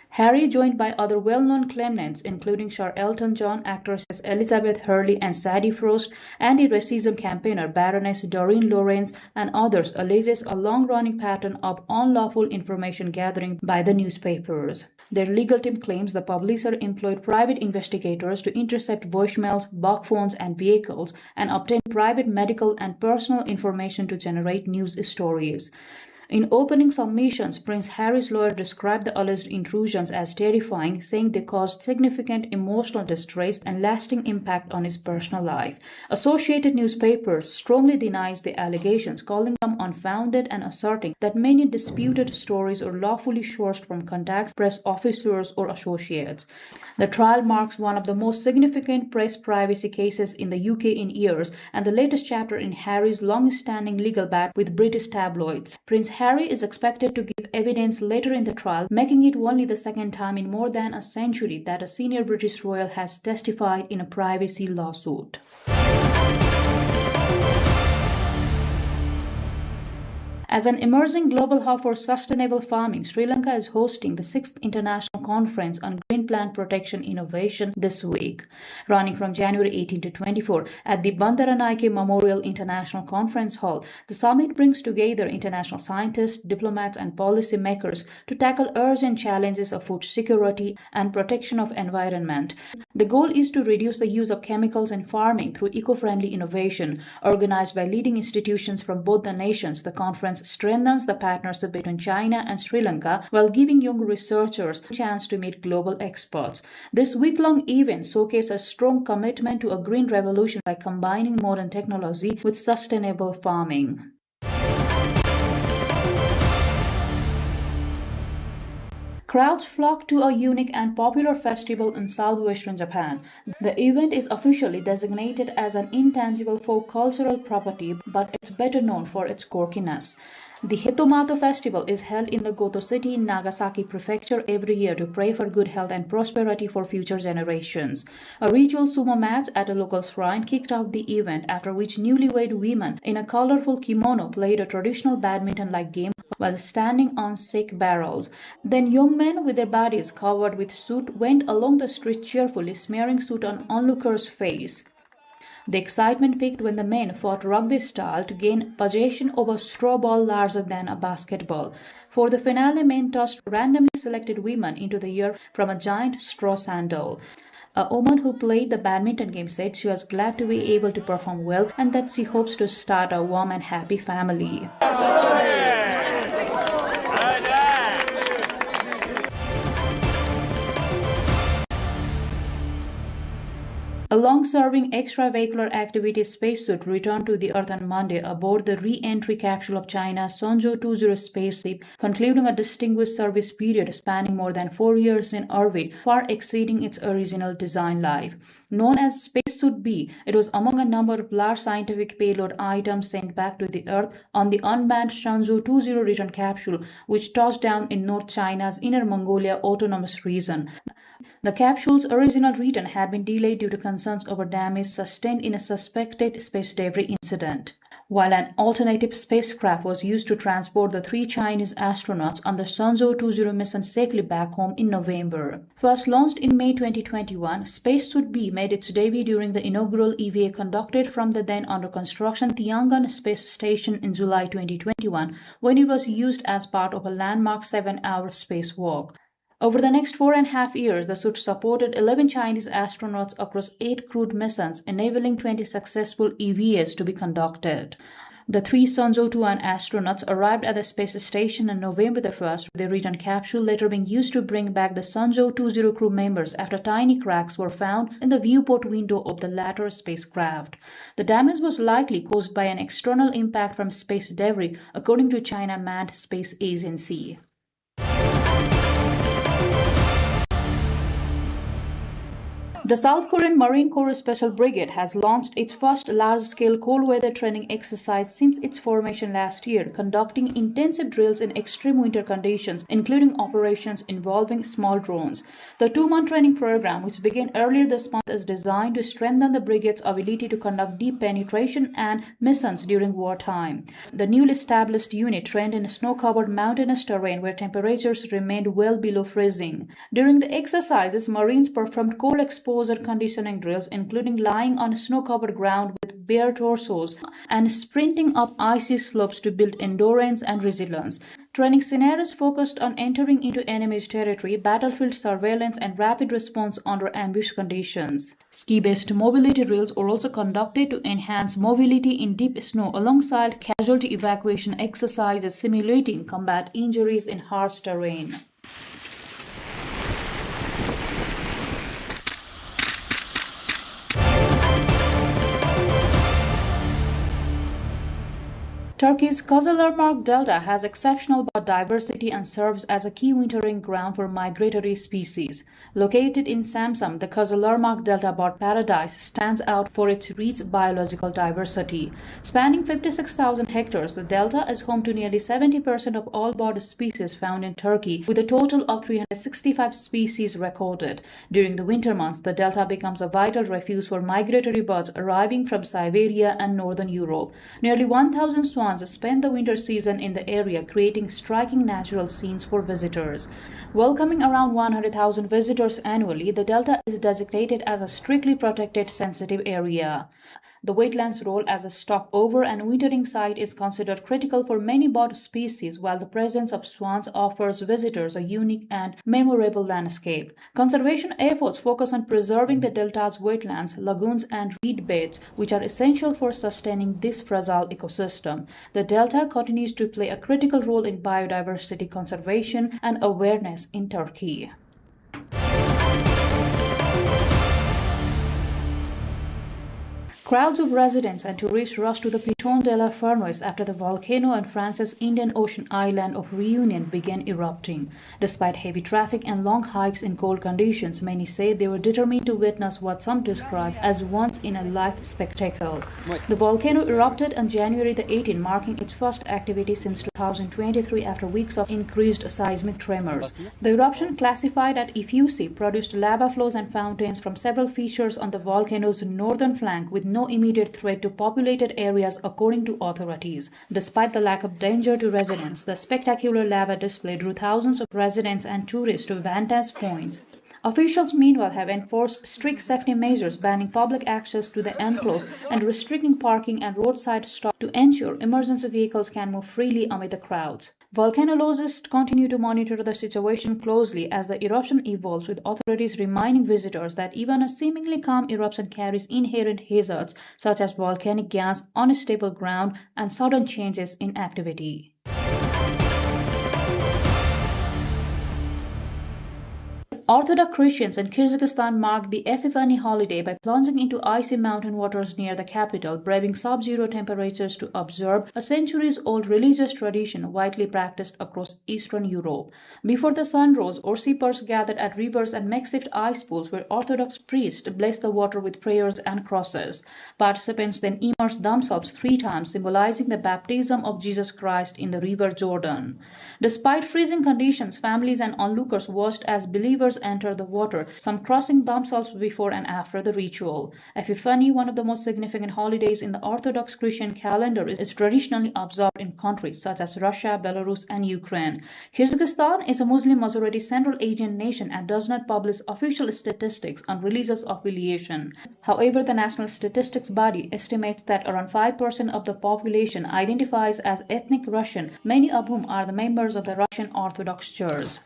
Harry, joined by other well-known claimants, including Sir Elton John, actresses Elizabeth Hurley and Sadie Frost, anti-racism campaigner Baroness Doreen Lawrence, and others, alleges a long-running pattern of unlawful information gathering by the newspapers. Their legal team claims the publisher employed private investigators to intercept voicemails, bug phones, and vehicles, and obtain private medical and personal information to generate news stories. In opening submissions, Prince Harry's lawyer described the alleged intrusions as terrifying, saying they caused significant emotional distress and lasting impact on his personal life. Associated newspapers strongly denies the allegations, calling them unfounded and asserting that many disputed stories are lawfully sourced from contacts, press officers or associates. The trial marks one of the most significant press privacy cases in the UK in years and the latest chapter in Harry's long-standing legal battle with British tabloids. Prince Harry is expected to give evidence later in the trial, making it only the second time in more than a century that a senior British royal has testified in a privacy lawsuit. As an emerging global hub for sustainable farming, Sri Lanka is hosting the 6th International Conference on Green Plant Protection Innovation this week, running from January 18 to 24 at the Bandaranaike Memorial International Conference Hall. The summit brings together international scientists, diplomats, and policymakers to tackle urgent challenges of food security and protection of environment. The goal is to reduce the use of chemicals in farming through eco-friendly innovation. Organized by leading institutions from both the nations, the conference strengthens the partnership between China and Sri Lanka while giving young researchers a chance to meet global experts. This week-long event showcases a strong commitment to a green revolution by combining modern technology with sustainable farming. Crowds flock to a unique and popular festival in southwestern Japan. The event is officially designated as an intangible folk cultural property, but it's better known for its quirkiness. The Hitomato festival is held in the Goto city in Nagasaki prefecture every year to pray for good health and prosperity for future generations. A ritual sumo match at a local shrine kicked off the event, after which newlywed women in a colorful kimono played a traditional badminton-like game while standing on sick barrels. Then young men with their bodies covered with soot went along the street cheerfully, smearing soot on onlookers' face. The excitement peaked when the men fought rugby style to gain possession of a straw ball larger than a basketball. For the finale, men tossed randomly selected women into the air from a giant straw sandal. A woman who played the badminton game said she was glad to be able to perform well and that she hopes to start a warm and happy family. A long-serving extravehicular activity spacesuit returned to the Earth on Monday aboard the re-entry capsule of China's Shenzhou 20 spaceship, concluding a distinguished service period spanning more than 4 years in orbit, far exceeding its original design life. Known as Spacesuit B, it was among a number of large scientific payload items sent back to the Earth on the unmanned Shenzhou 20 return capsule, which touched down in North China's Inner Mongolia Autonomous Region. The capsule's original return had been delayed due to concerns over damage sustained in a suspected space debris incident, while an alternative spacecraft was used to transport the 3 Chinese astronauts on the Shenzhou 20 mission safely back home in November. First launched in May 2021, Spacesuit B made its debut during the inaugural EVA conducted from the then under construction Tiangong Space Station in July 2021, when it was used as part of a landmark 7-hour spacewalk. Over the next 4.5 years, the suit supported 11 Chinese astronauts across 8 crewed missions, enabling 20 successful EVAs to be conducted. The 3 Shenzhou 21 astronauts arrived at the space station on November 1st, with their return capsule later being used to bring back the Shenzhou 20 crew members after tiny cracks were found in the viewport window of the latter spacecraft. The damage was likely caused by an external impact from space debris, according to China Manned Space Agency. The South Korean Marine Corps Special Brigade has launched its first large-scale cold weather training exercise since its formation last year, conducting intensive drills in extreme winter conditions, including operations involving small drones. The 2-month training program, which began earlier this month, is designed to strengthen the brigade's ability to conduct deep penetration and missions during wartime. The newly established unit trained in snow-covered mountainous terrain where temperatures remained well below freezing. During the exercises, Marines performed cold exposure conditioning drills, including lying on snow-covered ground with bare torsos and sprinting up icy slopes to build endurance and resilience. Training scenarios focused on entering into enemy's territory, battlefield surveillance, and rapid response under ambush conditions. Ski-based mobility drills were also conducted to enhance mobility in deep snow alongside casualty evacuation exercises simulating combat injuries in harsh terrain. Turkey's Kızılırmak Delta has exceptional biodiversity and serves as a key wintering ground for migratory species. Located in Samsun, the Kızılırmak Delta bird paradise stands out for its rich biological diversity. Spanning 56,000 hectares, the delta is home to nearly 70% of all bird species found in Turkey, with a total of 365 species recorded. During the winter months, the delta becomes a vital refuge for migratory birds arriving from Siberia and northern Europe. Nearly 1,000 swans spend the winter season in the area, creating striking natural scenes for visitors. Welcoming around 100,000 visitors annually, the delta is designated as a strictly protected sensitive area. The wetland's role as a stopover and wintering site is considered critical for many bird species, while the presence of swans offers visitors a unique and memorable landscape. Conservation efforts focus on preserving the delta's wetlands, lagoons, and reed beds, which are essential for sustaining this fragile ecosystem. The delta continues to play a critical role in biodiversity conservation and awareness in Turkey. Crowds of residents and tourists rushed to the Piton de la Fournaise after the volcano on France's Indian Ocean island of Reunion began erupting. Despite heavy traffic and long hikes in cold conditions, many say they were determined to witness what some describe as once-in-a-life spectacle. The volcano erupted on January the 18th, marking its first activity since 2023 after weeks of increased seismic tremors. The eruption, classified at effusive, produced lava flows and fountains from several fissures on the volcano's northern flank, with no immediate threat to populated areas, according to authorities. Despite the lack of danger to residents, the spectacular lava display drew thousands of residents and tourists to vantage points. Officials, meanwhile, have enforced strict safety measures, banning public access to the enclosed and restricting parking and roadside stops to ensure emergency vehicles can move freely amid the crowds. Volcanologists continue to monitor the situation closely as the eruption evolves, with authorities reminding visitors that even a seemingly calm eruption carries inherent hazards such as volcanic gas, unstable ground, and sudden changes in activity. Orthodox Christians in Kyrgyzstan marked the Epiphany holiday by plunging into icy mountain waters near the capital, braving sub-zero temperatures to observe a centuries-old religious tradition widely practiced across Eastern Europe. Before the sun rose, worshippers gathered at rivers and makeshift ice pools where Orthodox priests blessed the water with prayers and crosses. Participants then immersed themselves 3 times, symbolizing the baptism of Jesus Christ in the River Jordan. Despite freezing conditions, families and onlookers watched as believers enter the water, some crossing themselves before and after the ritual. Epiphany, one of the most significant holidays in the Orthodox Christian calendar, is traditionally observed in countries such as Russia, Belarus, and Ukraine. Kyrgyzstan is a Muslim-majority Central Asian nation and does not publish official statistics on religious affiliation. However, the National Statistics Body estimates that around 5% of the population identifies as ethnic Russian, many of whom are the members of the Russian Orthodox Church.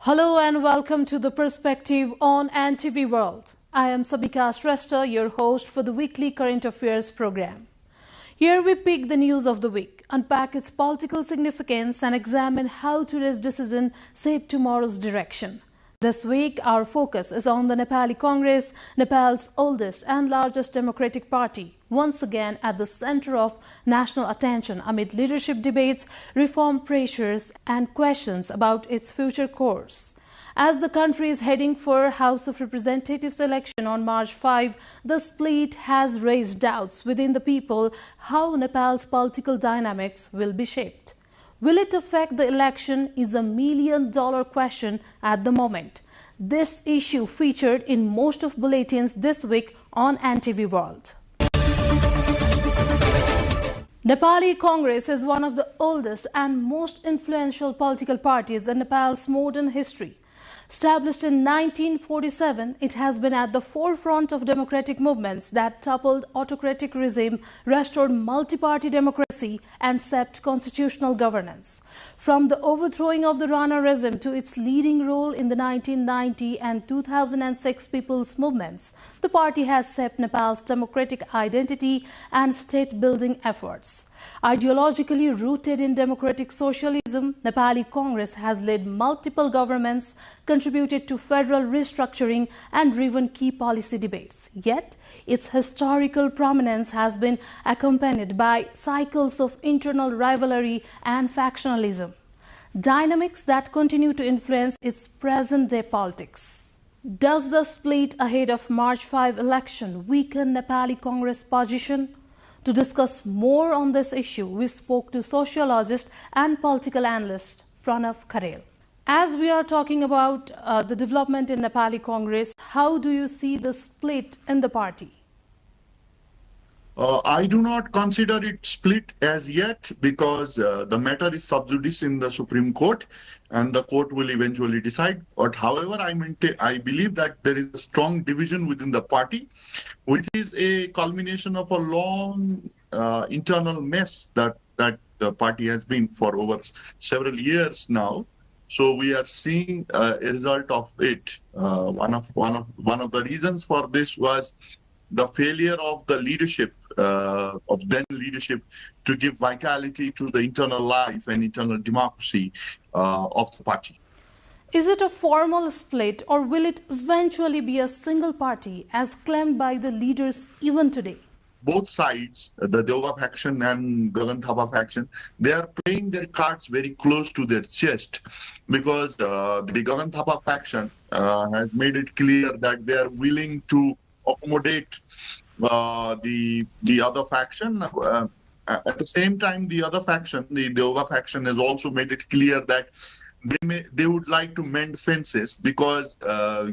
Hello and welcome to The Perspective on NTV World. I am Sabika Shrestha, your host for the weekly current affairs program. Here we pick the news of the week, unpack its political significance and examine how today's decision shape tomorrow's direction. This week, our focus is on the Nepali Congress, Nepal's oldest and largest democratic party, once again at the center of national attention amid leadership debates, reform pressures, and questions about its future course. As the country is heading for House of Representatives election on March 5, the split has raised doubts within the people how Nepal's political dynamics will be shaped. Will it affect the election is a million-dollar question at the moment. This issue featured in most of bulletins this week on NTV World. Nepali Congress is one of the oldest and most influential political parties in Nepal's modern history. Established in 1947, it has been at the forefront of democratic movements that toppled autocratic regime, restored multi-party democracy, and shaped constitutional governance. From the overthrowing of the Rana regime to its leading role in the 1990 and 2006 people's movements, the party has shaped Nepal's democratic identity and state-building efforts. Ideologically rooted in democratic socialism, Nepali Congress has led multiple governments, contributed to federal restructuring and driven key policy debates. Yet, its historical prominence has been accompanied by cycles of internal rivalry and factionalism, dynamics that continue to influence its present-day politics. Does the split ahead of March 5 election weaken Nepali Congress position? To discuss more on this issue, we spoke to sociologist and political analyst Pranav Kharel. As we are talking about the development in Nepali Congress, how do you see the split in the party? I do not consider it split as yet because the matter is sub judice in the Supreme Court and the court will eventually decide. But however, I believe that there is a strong division within the party, which is a culmination of a long internal mess that the party has been for over several years now. So we are seeing a result of it. One of the reasons for this was the failure of the leadership, of then leadership, to give vitality to the internal life and internal democracy of the party. Is it a formal split or will it eventually be a single party as claimed by the leaders even today? Both sides, the Deoga faction and Gagan Thapa faction, they are playing their cards very close to their chest because the Gagan Thapa faction has made it clear that they are willing to accommodate the other faction. At the same time, the other faction, the Deoga faction, has also made it clear that they would like to mend fences because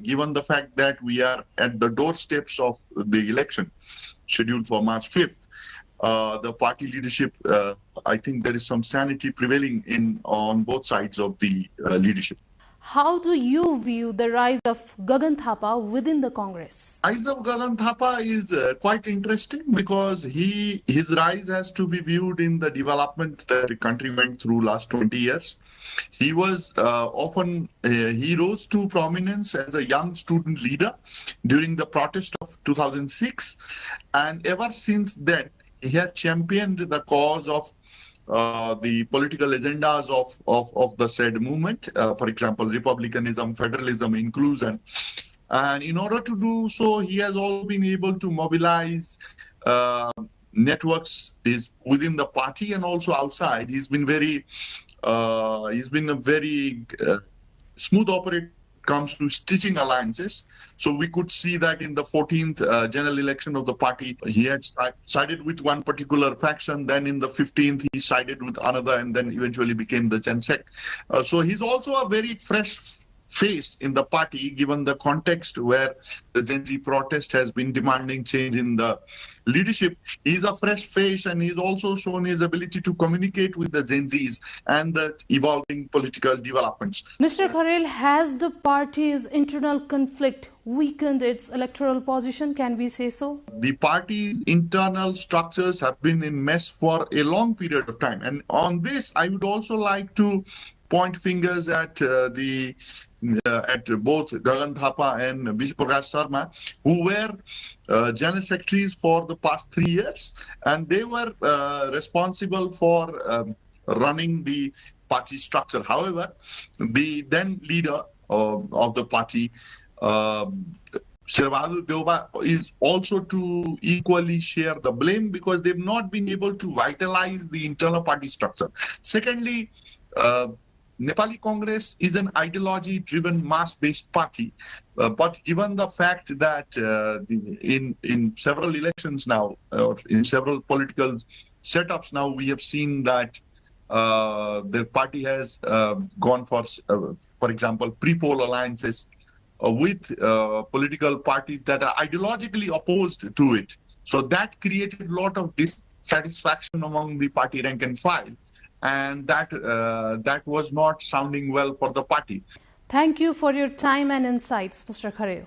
given the fact that we are at the doorsteps of the election scheduled for March 5th, the party leadership, I think there is some sanity prevailing on both sides of the leadership. How do you view the rise of Gagan Thapa within the Congress? The rise of Gagan Thapa is quite interesting because his rise has to be viewed in the development that the country went through last 20 years. He was he rose to prominence as a young student leader during the protest of 2006, and ever since then he has championed the cause of the political agendas of the said movement, for example, republicanism, federalism, inclusion. And in order to do so, he has also been able to mobilize networks within the party and also outside. He's been a very smooth operator comes to stitching alliances. So we could see that in the 14th general election of the party, he had sided with one particular faction. Then in the 15th, he sided with another and then eventually became the Gensec. So he's also a very fresh face in the party, given the context where the Gen Z protest has been demanding change in the leadership. He's a fresh face and he's also shown his ability to communicate with the Gen Zs and the evolving political developments. Mr. Kharel, has the party's internal conflict weakened its electoral position? Can we say so? The party's internal structures have been in mess for a long period of time. And on this, I would also like to point fingers at both Gagan Thapa and Vishprakash Sharma, who were general secretaries for the past 3 years, and they were responsible for running the party structure. However, the then leader of the party. Sherbahadur Deuba is also to equally share the blame because they've not been able to vitalize the internal party structure. Secondly, Nepali Congress is an ideology-driven, mass-based party, but given the fact that in several elections now, in several political setups now, we have seen that the party has gone for example, pre-poll alliances with political parties that are ideologically opposed to it. So that created a lot of dissatisfaction among the party rank and file. And that was not sounding well for the party. Thank you for your time and insights, Mr. Kharel.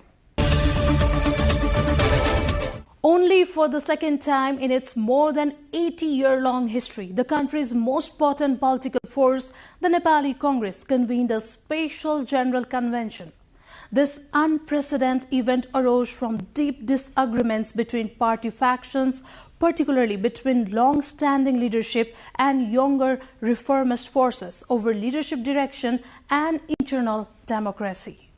Only for the second time in its more than 80-year-long history, the country's most potent political force, the Nepali Congress, convened a special general convention. This unprecedented event arose from deep disagreements between party factions, particularly between long-standing leadership and younger reformist forces over leadership direction and internal democracy.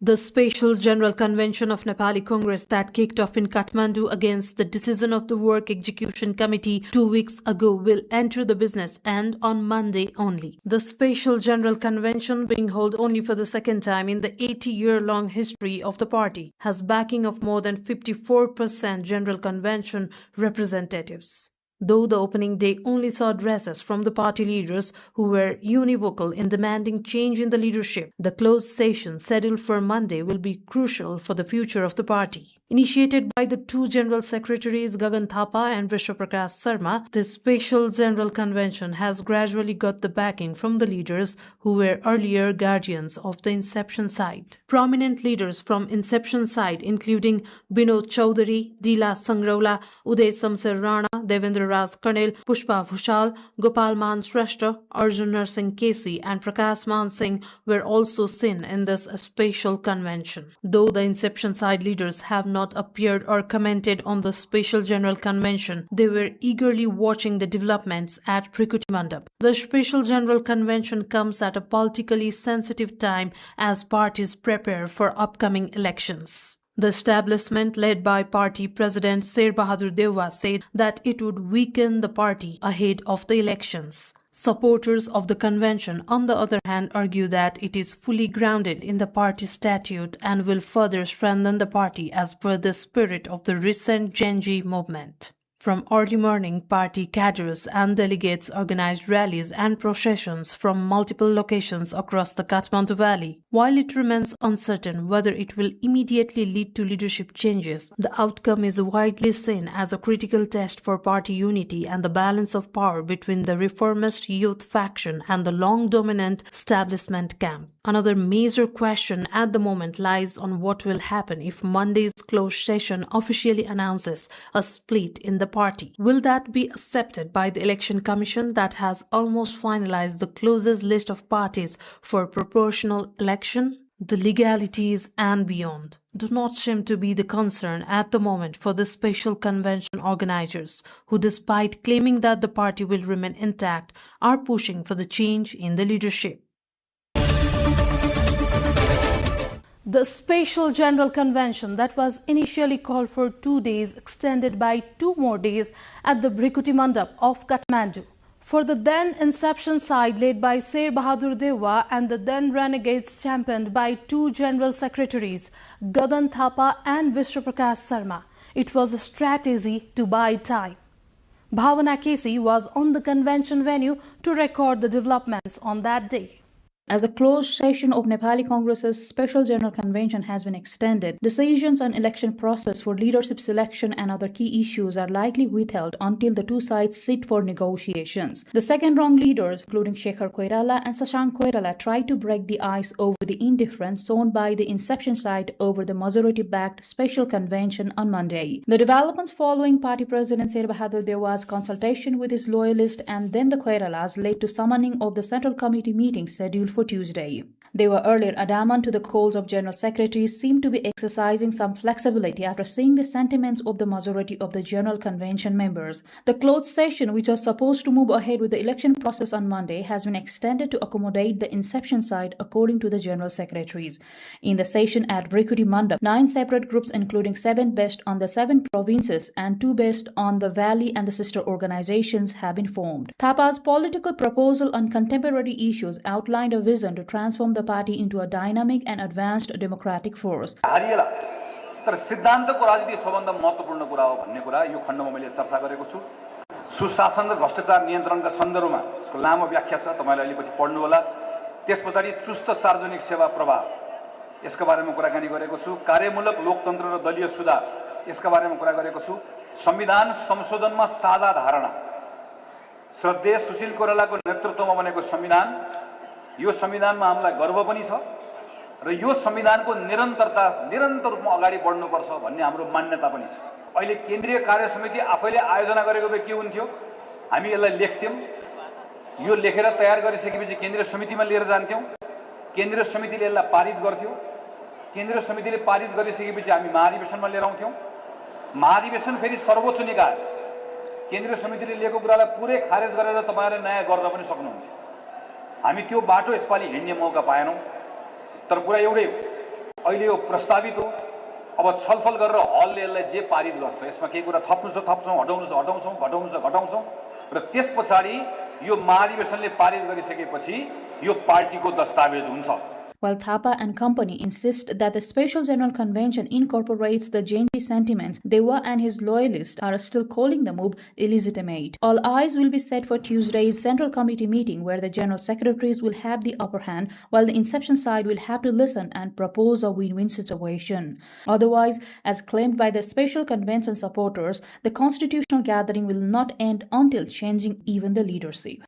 The Special General Convention of Nepali Congress that kicked off in Kathmandu against the decision of the Work Execution Committee 2 weeks ago will enter the business end on Monday only. The Special General Convention, being held only for the second time in the 80-year-long history of the party, has backing of more than 54% General Convention representatives. Though the opening day only saw addresses from the party leaders who were univocal in demanding change in the leadership, the closed session scheduled for Monday will be crucial for the future of the party. Initiated by the two General Secretaries Gagan Thapa and Vishwaprakash Sarma, this Special General Convention has gradually got the backing from the leaders who were earlier guardians of the Inception side. Prominent leaders from Inception side including Binod Chaudhary, Dila Sangraula, Uday Samsir Rana, Devendra Raj Karnel, Pushpa Bhushal, Gopal Man Shrestha, Arjun Narsingh Kesi and Prakash Man Singh were also seen in this special convention. Though the Inception side leaders have not appeared or commented on the Special General Convention, they were eagerly watching the developments at Prikuti Mandap. The Special General Convention comes at a politically sensitive time as parties prepare for upcoming elections. The establishment, led by party president Sher Bahadur Deuba, said that it would weaken the party ahead of the elections. Supporters of the convention, on the other hand, argue that it is fully grounded in the party statute and will further strengthen the party as per the spirit of the recent Gen Z movement. From early morning, party cadres and delegates organized rallies and processions from multiple locations across the Kathmandu Valley. While it remains uncertain whether it will immediately lead to leadership changes, the outcome is widely seen as a critical test for party unity and the balance of power between the reformist youth faction and the long-dominant establishment camp. Another major question at the moment lies on what will happen if Monday's closed session officially announces a split in the party. Will that be accepted by the Election Commission that has almost finalized the closest list of parties for proportional election? The legalities and beyond do not seem to be the concern at the moment for the special convention organizers, who, despite claiming that the party will remain intact, are pushing for the change in the leadership. The Special General Convention that was initially called for 2 days extended by 2 more days at the Prikuti Mandap of Kathmandu. For the then Inception side led by Sher Bahadur Deuba and the then Renegades championed by 2 General Secretaries, Gagan Thapa and Vishwaprakash Sarma, it was a strategy to buy time. Bhavana Kesi was on the convention venue to record the developments on that day. As the closed session of Nepali Congress's Special General Convention has been extended, decisions on election process for leadership selection and other key issues are likely withheld until the two sides sit for negotiations. The second-rung leaders, including Shekhar Koirala and Shashank Koirala, tried to break the ice over the indifference shown by the Inception side over the majority-backed Special Convention on Monday. The developments following Party President Sher Bahadur Deuba's consultation with his loyalists and then the Koiralas led to summoning of the Central Committee meeting scheduled for Tuesday. They were earlier adamant to the calls of General Secretaries seem to be exercising some flexibility after seeing the sentiments of the majority of the General Convention members. The closed session, which was supposed to move ahead with the election process on Monday, has been extended to accommodate the inception side, according to the General Secretaries. In the session at Brikudi Mandap, 9 separate groups, including 7 based on the 7 provinces and 2 based on the Valley and the sister organizations, have been formed. Thapa's political proposal on contemporary issues outlined a vision to transform the party into a dynamic and advanced democratic force. तर सिद्धान्तको राजनीति सबभन्दा महत्त्वपूर्ण कुरा हो भन्ने कुरा यो खण्डमा मैले चर्चा गरेको छु। सुशासन र भ्रष्टाचार नियन्त्रणका सन्दर्भमा यसको लामो व्याख्या छ, तपाईले अहिले पछि पढ्नु होला। त्यसपछि चुस्त सार्वजनिक सेवा प्रवाह यसका बारेमा कुराकानी गरेको छु। कार्यमूलक लोकतन्त्र र दलीय सुधार यसका बारेमा कुरा गरेको छु। संविधान संशोधनमा साझा धारणा, श्रद्धेय सुशील कोइरालाको नेतृत्वमा बनेको संविधान, यो संविधानमा हामीलाई गर्व पनि छ र यो संविधानको निरन्तर रूपमा अगाडि बढ्नुपर्छ भन्ने हाम्रो मान्यता पनि छ। अहिले केन्द्रीय कार्य समिति आफैले आयोजना गरेको भए के हुन्थ्यो, हामी यसलाई लेख्थ्यौं, यो लेखेर तयार गरिसकेपछि केन्द्रीय समितिमा लिएर जान्थ्यौं, केन्द्रीय समितिले यसलाई पारित गर्थ्यो, केन्द्रीय समितिले पारित गरिसकेपछि हामी महाधिवेशनमा लिएर आउँथ्यौं, महाधिवेशन फेरि सर्वोच्च निकाय केन्द्रीय समितिले लिएको कुरालाई पुरै खारेज गरेर तपाईहरुले नयाँ गर्न पनि सक्नुहुन्थ्यो। हामी त्यो बाटो यसपालि हिँड्ने मौका पाएनौं, तर कुरा एउटै हो, अहिले यो प्रस्तावित हो। अब छलफल गरेर हलले यसलाई जे पारित गर्छ, यसमा केही कुरा थप्नु छ थप्छौं, हटाउनु छ हटाउँछौं, घटाउनु छ घटाउँछौं र त्यसपछि यो महाधिवेशनले पारित गरिसकेपछि यो पार्टीको दस्तावेज हुन्छ। While Thapa and company insist that the Special General Convention incorporates the Gen Z sentiments, Dewa and his loyalists are still calling the move illegitimate. All eyes will be set for Tuesday's Central Committee meeting, where the General Secretaries will have the upper hand, while the inception side will have to listen and propose a win-win situation. Otherwise, as claimed by the Special Convention supporters, the constitutional gathering will not end until changing even the leadership.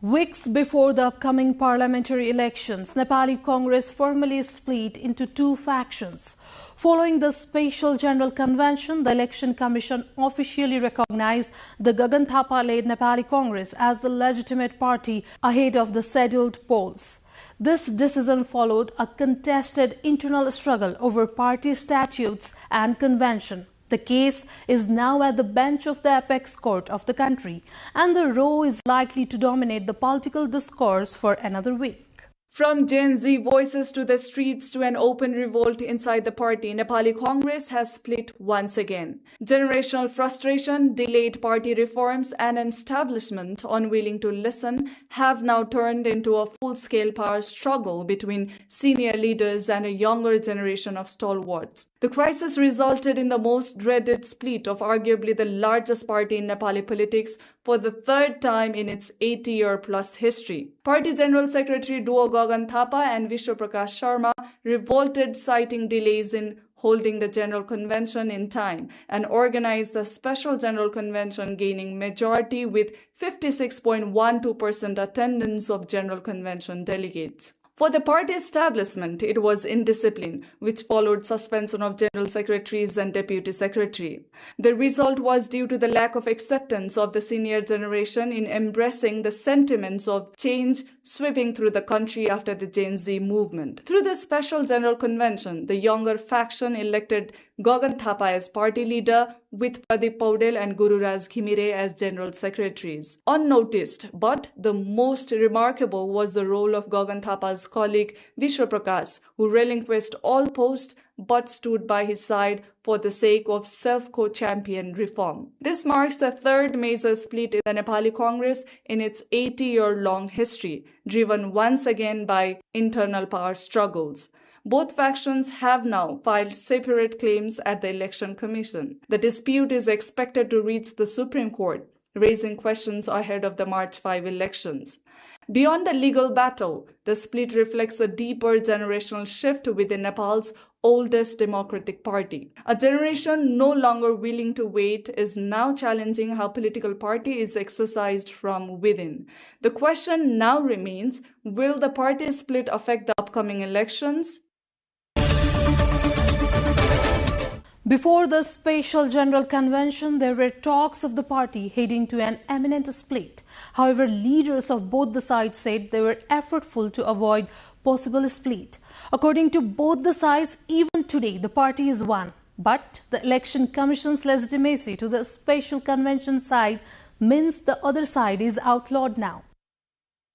Weeks before the upcoming parliamentary elections, Nepali Congress formally split into 2 factions. Following the Special General Convention, the Election Commission officially recognized the Gagan Thapa-led Nepali Congress as the legitimate party ahead of the scheduled polls. This decision followed a contested internal struggle over party statutes and convention. The case is now at the bench of the apex court of the country, and the row is likely to dominate the political discourse for another week. From Gen Z voices to the streets to an open revolt inside the party, Nepali Congress has split once again. Generational frustration, delayed party reforms, and an establishment unwilling to listen have now turned into a full-scale power struggle between senior leaders and a younger generation of stalwarts. The crisis resulted in the most dreaded split of arguably the largest party in Nepali politics for the 3rd time in its 80-year-plus history. Party General Secretary duo Gagan Thapa and Vishwa Prakash Sharma revolted, citing delays in holding the General Convention in time, and organized the Special General Convention, gaining majority with 56.12% attendance of General Convention delegates. For the party establishment, it was indiscipline, which followed suspension of General Secretaries and Deputy Secretary. The result was due to the lack of acceptance of the senior generation in embracing the sentiments of change sweeping through the country after the Gen Z movement. Through the Special General Convention, the younger faction elected Gagan Thapa as party leader, with Pradeep Paudel and Gururaj Ghimire as General Secretaries. Unnoticed, but the most remarkable was the role of Gagan Thapa's colleague Vishwa Prakash, who relinquished all posts but stood by his side for the sake of self-co-champion reform. This marks the 3rd major split in the Nepali Congress in its 80-year-long history, driven once again by internal power struggles. Both factions have now filed separate claims at the Election Commission. The dispute is expected to reach the Supreme Court, raising questions ahead of the March 5 elections. Beyond the legal battle, the split reflects a deeper generational shift within Nepal's oldest democratic party. A generation no longer willing to wait is now challenging how political party is exercised from within. The question now remains, will the party split affect the upcoming elections? Before the Special General Convention, there were talks of the party heading to an imminent split. However, leaders of both the sides said they were effortful to avoid possible split. According to both the sides, even today, the party is one. But the Election Commission's legitimacy to the Special Convention side means the other side is outlawed now.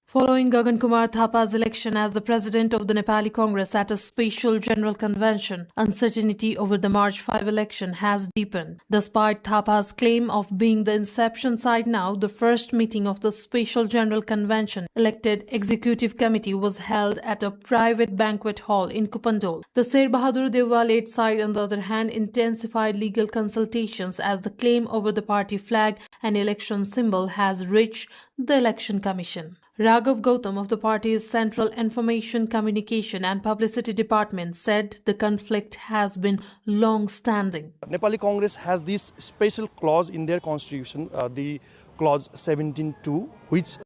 Following Gagan Kumar Thapa's election as the president of the Nepali Congress at a special general convention, uncertainty over the March 5 election has deepened. Despite Thapa's claim of being the inception side now, the first meeting of the special general convention elected executive committee was held at a private banquet hall in Kupandol. The Sher Bahadur Dewal-led side, on the other hand, intensified legal consultations as the claim over the party flag and election symbol has reached the Election Commission. Raghav Gautam of the party's Central Information, Communication and Publicity Department said the conflict has been long-standing. Nepali Congress has this special clause in their constitution, the clause 17.2, which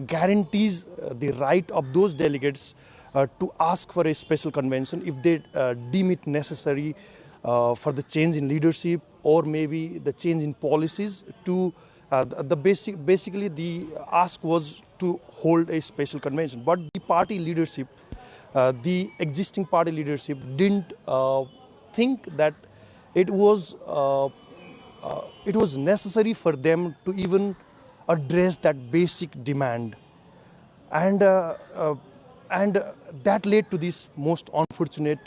guarantees the right of those delegates to ask for a special convention if they deem it necessary for the change in leadership or maybe the change in policies to basically the ask was to hold a special convention, but the party leadership, the existing party leadership, didn't think that it was necessary for them to even address that basic demand, and that led to this most unfortunate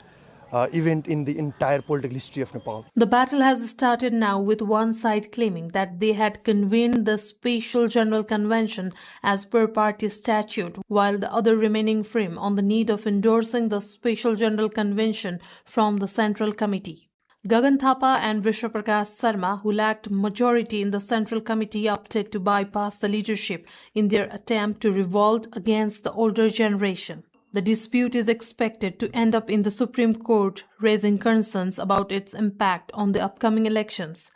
event in the entire political history of Nepal. The battle has started now with one side claiming that they had convened the Special General Convention as per party statute, while the other remaining firm on the need of endorsing the Special General Convention from the Central Committee. Gagan Thapa and Vishwaprakash Sarma, who lacked majority in the Central Committee, opted to bypass the leadership in their attempt to revolt against the older generation. The dispute is expected to end up in the Supreme Court, raising concerns about its impact on the upcoming elections.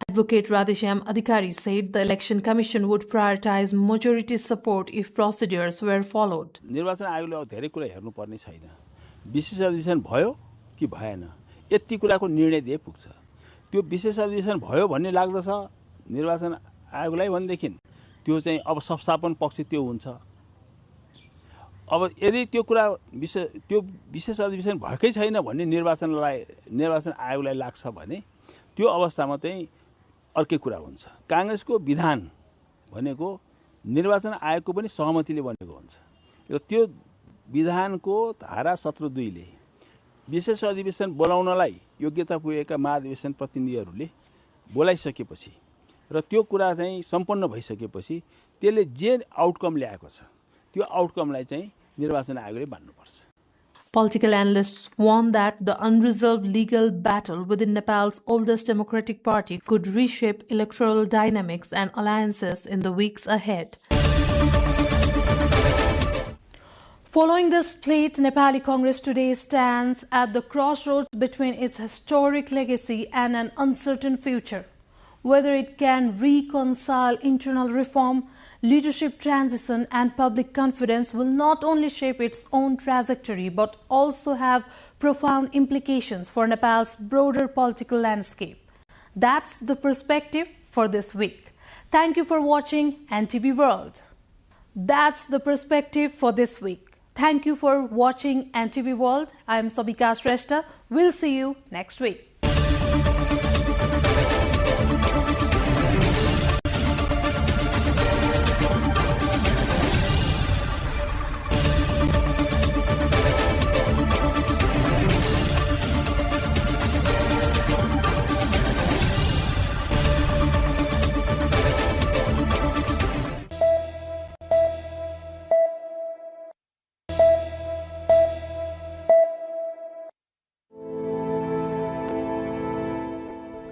Advocate Radheshyam Adhikari said the Election Commission would prioritize majority support if procedures were followed. निर्वाचन आयोगले धेरै कुरा हेर्नुपर्ने छैन. विशेष अधिवेशन भयो कि भएन, यति कुराको निर्णय दिए पुग्छ. त्यो विशेष अधिवेशन भयो भन्ने लाग्दछ निर्वाचन आयोगलाई भनेदेखि त्यो चाहिँ अब संस्थापन पक्ष त्यो हुन्छ. अब यदि त्यो कुरा विशेष अधिवेशन भएकै छैन भन्ने निर्वाचन आयोगलाई लाग्छ भने त्यो अवस्थामा चाहिँ अर्कै कुरा हुन्छ. कांग्रेसको विधान भनेको निर्वाचन आयोगको पनि सहमतिले बनेको हुन्छ र त्यो विधानको धारा 17.2 ले विशेष अधिवेशन बोलाउनलाई योग्यता पुगेका महाधिवेशन प्रतिनिधिहरूले बोलाइसकेपछि र त्यो कुरा चाहिँ सम्पन्न भइसकेपछि त्यसले जे आउटकम ल्याएको छ त्यो आउटकमलाई चाहिँ निर्वाचन आयोगले मान्नुपर्छ. Political analysts warn that the unresolved legal battle within Nepal's oldest democratic party could reshape electoral dynamics and alliances in the weeks ahead. Following this split, Nepali Congress today stands at the crossroads between its historic legacy and an uncertain future. Whether it can reconcile internal reform, leadership transition and public confidence will not only shape its own trajectory but also have profound implications for Nepal's broader political landscape. That's the perspective for this week. Thank you for watching NTV World. That's the perspective for this week. Thank you for watching NTV World. I am Sabika Shrestha. We'll see you next week.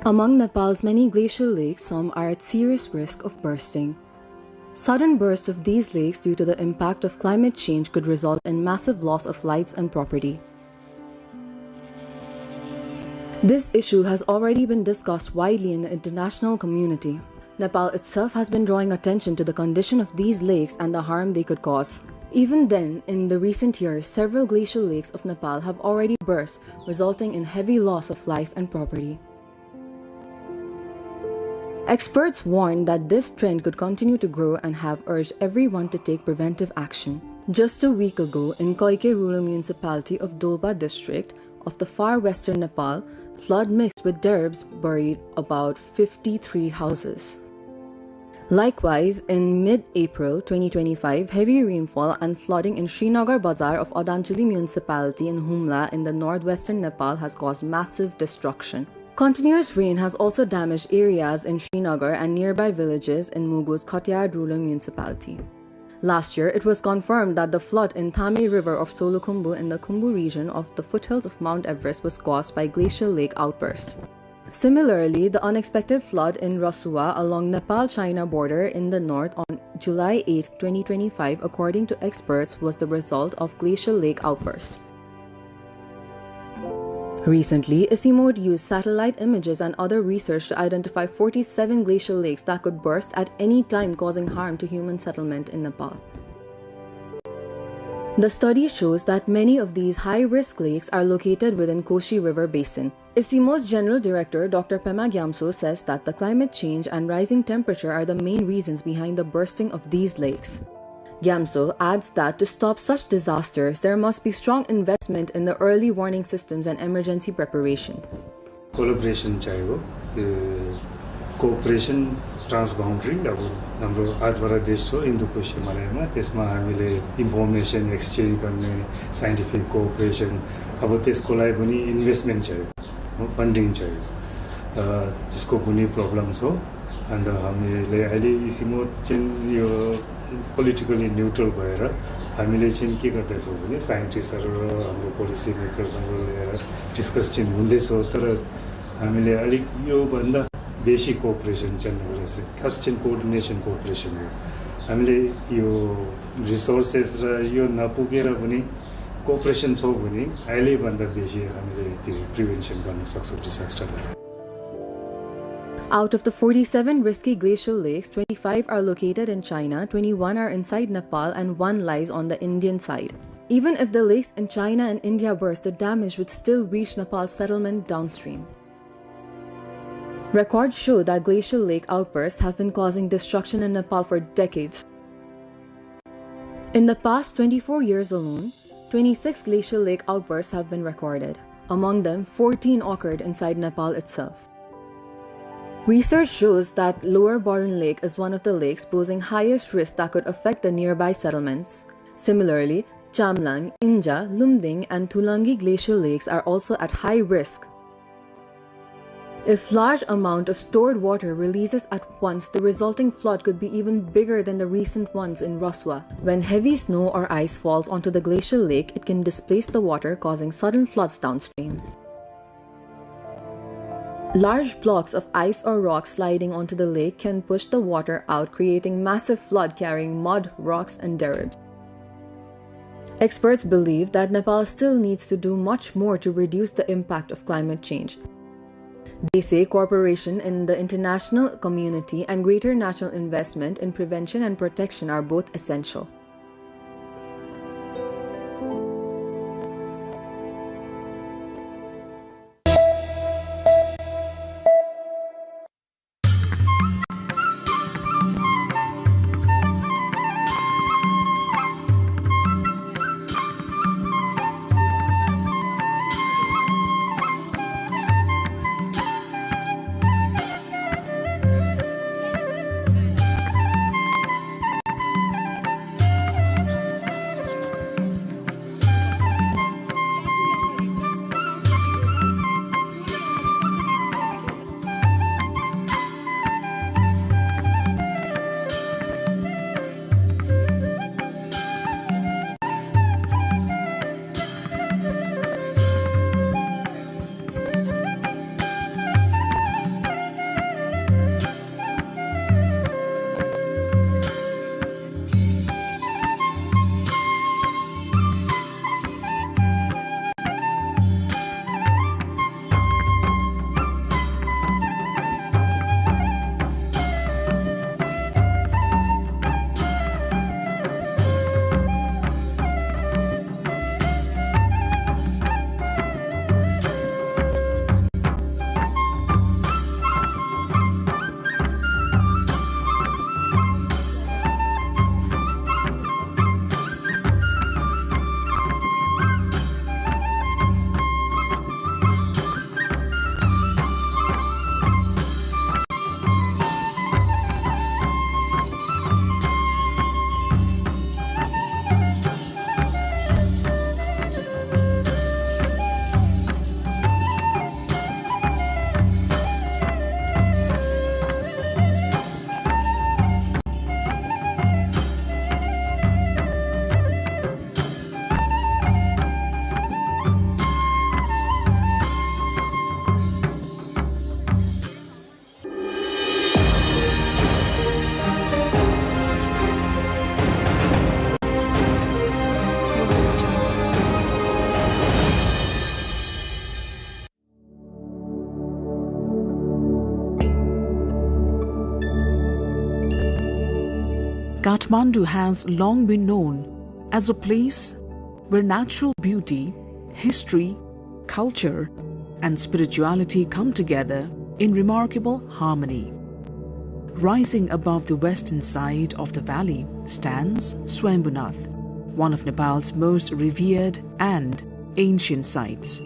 Among Nepal's many glacial lakes, some are at serious risk of bursting. Sudden bursts of these lakes due to the impact of climate change could result in massive loss of lives and property. This issue has already been discussed widely in the international community. Nepal itself has been drawing attention to the condition of these lakes and the harm they could cause. Even then, in the recent years, several glacial lakes of Nepal have already burst, resulting in heavy loss of life and property. Experts warned that this trend could continue to grow and have urged everyone to take preventive action. Just a week ago, in Koike rural municipality of Dolba district of the far western Nepal, flood mixed with derbs buried about 53 houses. Likewise, in mid-April 2025, heavy rainfall and flooding in Srinagar Bazar of Odanchuli municipality in Humla in the northwestern Nepal has caused massive destruction. Continuous rain has also damaged areas in Srinagar and nearby villages in Mugu's Khatiar rural municipality. Last year, it was confirmed that the flood in Thame River of Solukhumbu in the Khumbu region of the foothills of Mount Everest was caused by glacial lake outburst. Similarly, the unexpected flood in Rasua along Nepal-China border in the north on July 8, 2025, according to experts, was the result of glacial lake outburst. Recently, ICIMOD used satellite images and other research to identify 47 glacial lakes that could burst at any time, causing harm to human settlement in Nepal. The study shows that many of these high-risk lakes are located within Koshi River Basin. ICIMOD's General Director Dr. Pema Gyamso says that the climate change and rising temperature are the main reasons behind the bursting of these lakes. Gyamso adds that to stop such disasters, there must be strong investment in the early warning systems and emergency preparation. Collaboration चाहिए, cooperation transboundary. अब हाम्रो 8 देश छ इन्दो-कोशी हिमालयमा, त्यसमा हामीले information exchange गर्ने, scientific cooperation, अब त्यसको लागि पनि इन्भेस्टमेन्ट चाहियो, फन्डिङ चाहियो, त्यसको पनि प्रब्लम छ। अन्त हामीले अहिले इसिमोड चाहिँ यो पोलिटिकली न्युट्रल भएर हामीले चाहिँ के गर्दैछौँ भने साइन्टिस्टहरू र हाम्रो पोलिसी मेकरसँग लिएर डिस्कस चाहिँ हुँदैछ, तर हामीले अलिक योभन्दा बेसी कोअपरेसन चाहिँ हुँदैछ, खास चाहिँ कोअर्डिनेसन कोअपरेसन हो। हामीले यो रिसोर्सेस र यो नपुगेर पनि कोअपरेसन छ भने अहिलेभन्दा बेसी हामीले त्यो प्रिभेन्सन गर्न सक्छौँ डिसास्टरलाई। Out of the 47 risky glacial lakes, 25 are located in China, 21 are inside Nepal, and 1 lies on the Indian side. Even if the lakes in China and India burst, the damage would still reach Nepal's settlement downstream. Records show that glacial lake outbursts have been causing destruction in Nepal for decades. In the past 24 years alone, 26 glacial lake outbursts have been recorded. Among them, 14 occurred inside Nepal itself. Research shows that Lower Boran Lake is one of the lakes posing highest risk that could affect the nearby settlements. Similarly, Chamlang, Inja, Lumding, and Tulangi glacial lakes are also at high risk. If large amount of stored water releases at once, the resulting flood could be even bigger than the recent ones in Rasua. When heavy snow or ice falls onto the glacial lake, it can displace the water, causing sudden floods downstream. Large blocks of ice or rock sliding onto the lake can push the water out, creating massive flood carrying mud, rocks, and derbs. Experts believe that Nepal still needs to do much more to reduce the impact of climate change. They say cooperation in the international community and greater national investment in prevention and protection are both essential. Kathmandu has long been known as a place where natural beauty, history, culture, and spirituality come together in remarkable harmony. Rising above the western side of the valley stands Swambhunath, one of Nepal's most revered and ancient sites.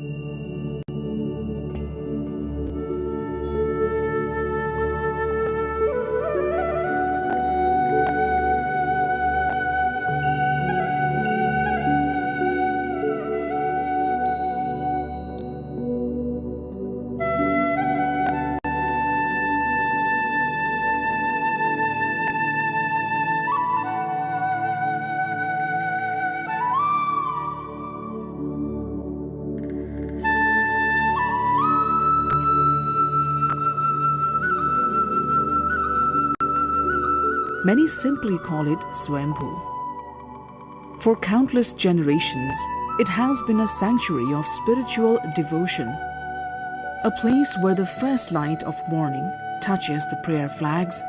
Many simply call it Swambhu. For countless generations, it has been a sanctuary of spiritual devotion, a place where the first light of morning touches the prayer flags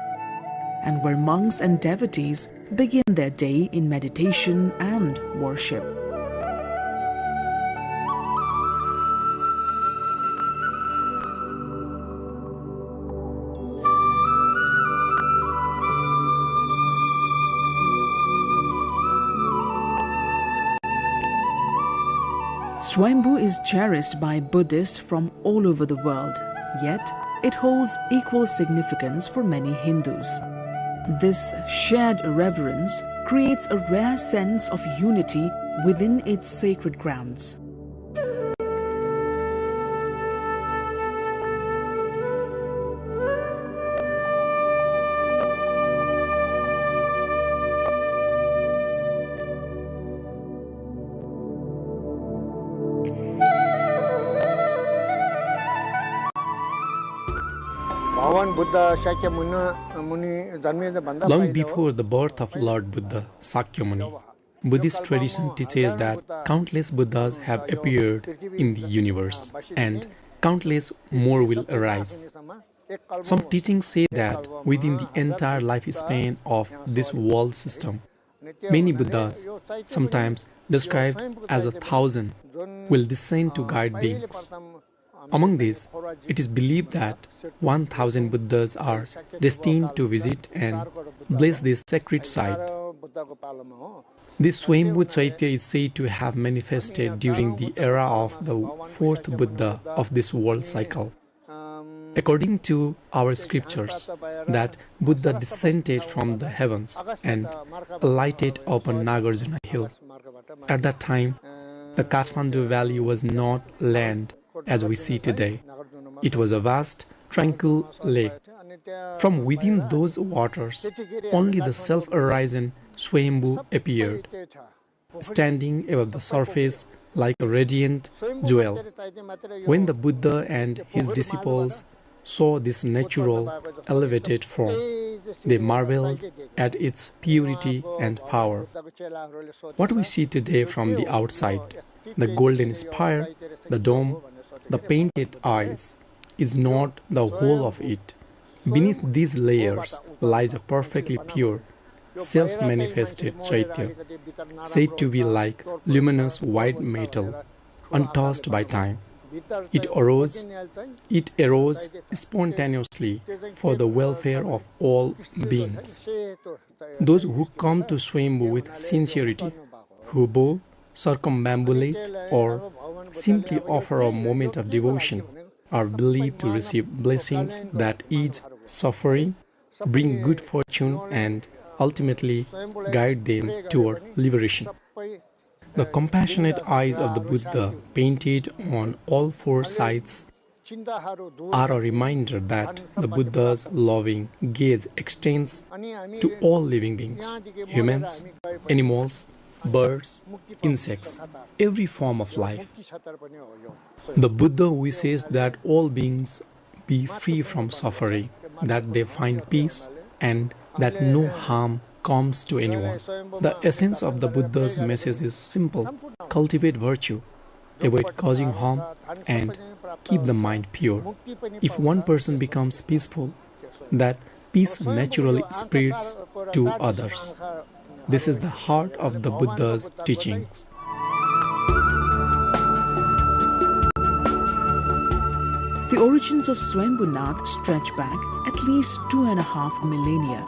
and where monks and devotees begin their day in meditation and worship. Swambhu is cherished by Buddhists from all over the world, yet it holds equal significance for many Hindus. This shared reverence creates a rare sense of unity within its sacred grounds. Long before the birth of Lord Buddha, Sakyamuni, Buddhist tradition teaches that countless Buddhas have appeared in the universe and countless more will arise. Some teachings say that within the entire lifespan of this world system, many Buddhas, sometimes described as 1,000, will descend to guide beings. Among these, it is believed that 1,000 Buddhas are destined to visit and bless this sacred site. This Swambhu Chaitya is said to have manifested during the era of the fourth Buddha of this world cycle. According to our scriptures, that Buddha descended from the heavens and alighted upon Nagarjuna hill. At that time, the Kathmandu valley was not land as we see today. It was a vast, tranquil lake. From within those waters, only the self-arisen Swambhu appeared, standing above the surface like a radiant jewel. When the Buddha and his disciples saw this natural, elevated form, they marveled at its purity and power. What we see today from the outside, the golden spire, the dome, the painted eyes, is not the whole of it. Beneath these layers lies a perfectly pure, self-manifested Chaitya, said to be like luminous white metal, untouched by time. It arose spontaneously for the welfare of all beings. Those who come to Swambhu with sincerity, who bow, circumambulate, or simply offer a moment of devotion, are believed to receive blessings that ease suffering, bring good fortune, and ultimately guide them toward liberation. The compassionate eyes of the Buddha, painted on all four sides, are a reminder that the Buddha's loving gaze extends to all living beings, humans, animals, birds, insects, every form of life. The Buddha wishes that all beings be free from suffering, that they find peace, and that no harm comes to anyone. The essence of the Buddha's message is simple: cultivate virtue, avoid causing harm, and keep the mind pure. If one person becomes peaceful, that peace naturally spreads to others. This is the heart of the Buddha's teachings. The origins of Swayambhunath stretch back at least 2.5 millennia.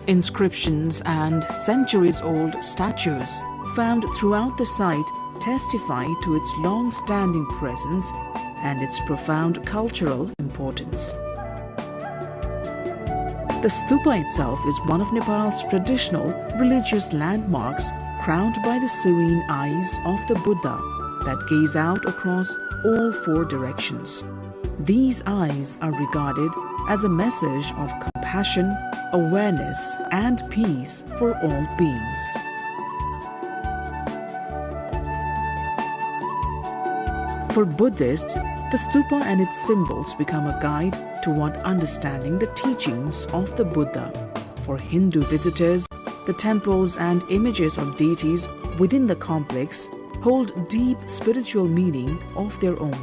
Inscriptions and centuries-old statues found throughout the site testify to its long-standing presence and its profound cultural importance. The stupa itself is one of Nepal's traditional religious landmarks, crowned by the serene eyes of the Buddha that gaze out across all four directions. These eyes are regarded as a message of compassion, awareness, and peace for all beings. For Buddhists, the stupa and its symbols become a guide toward understanding the teachings of the Buddha. For Hindu visitors, the temples and images of deities within the complex hold deep spiritual meaning of their own.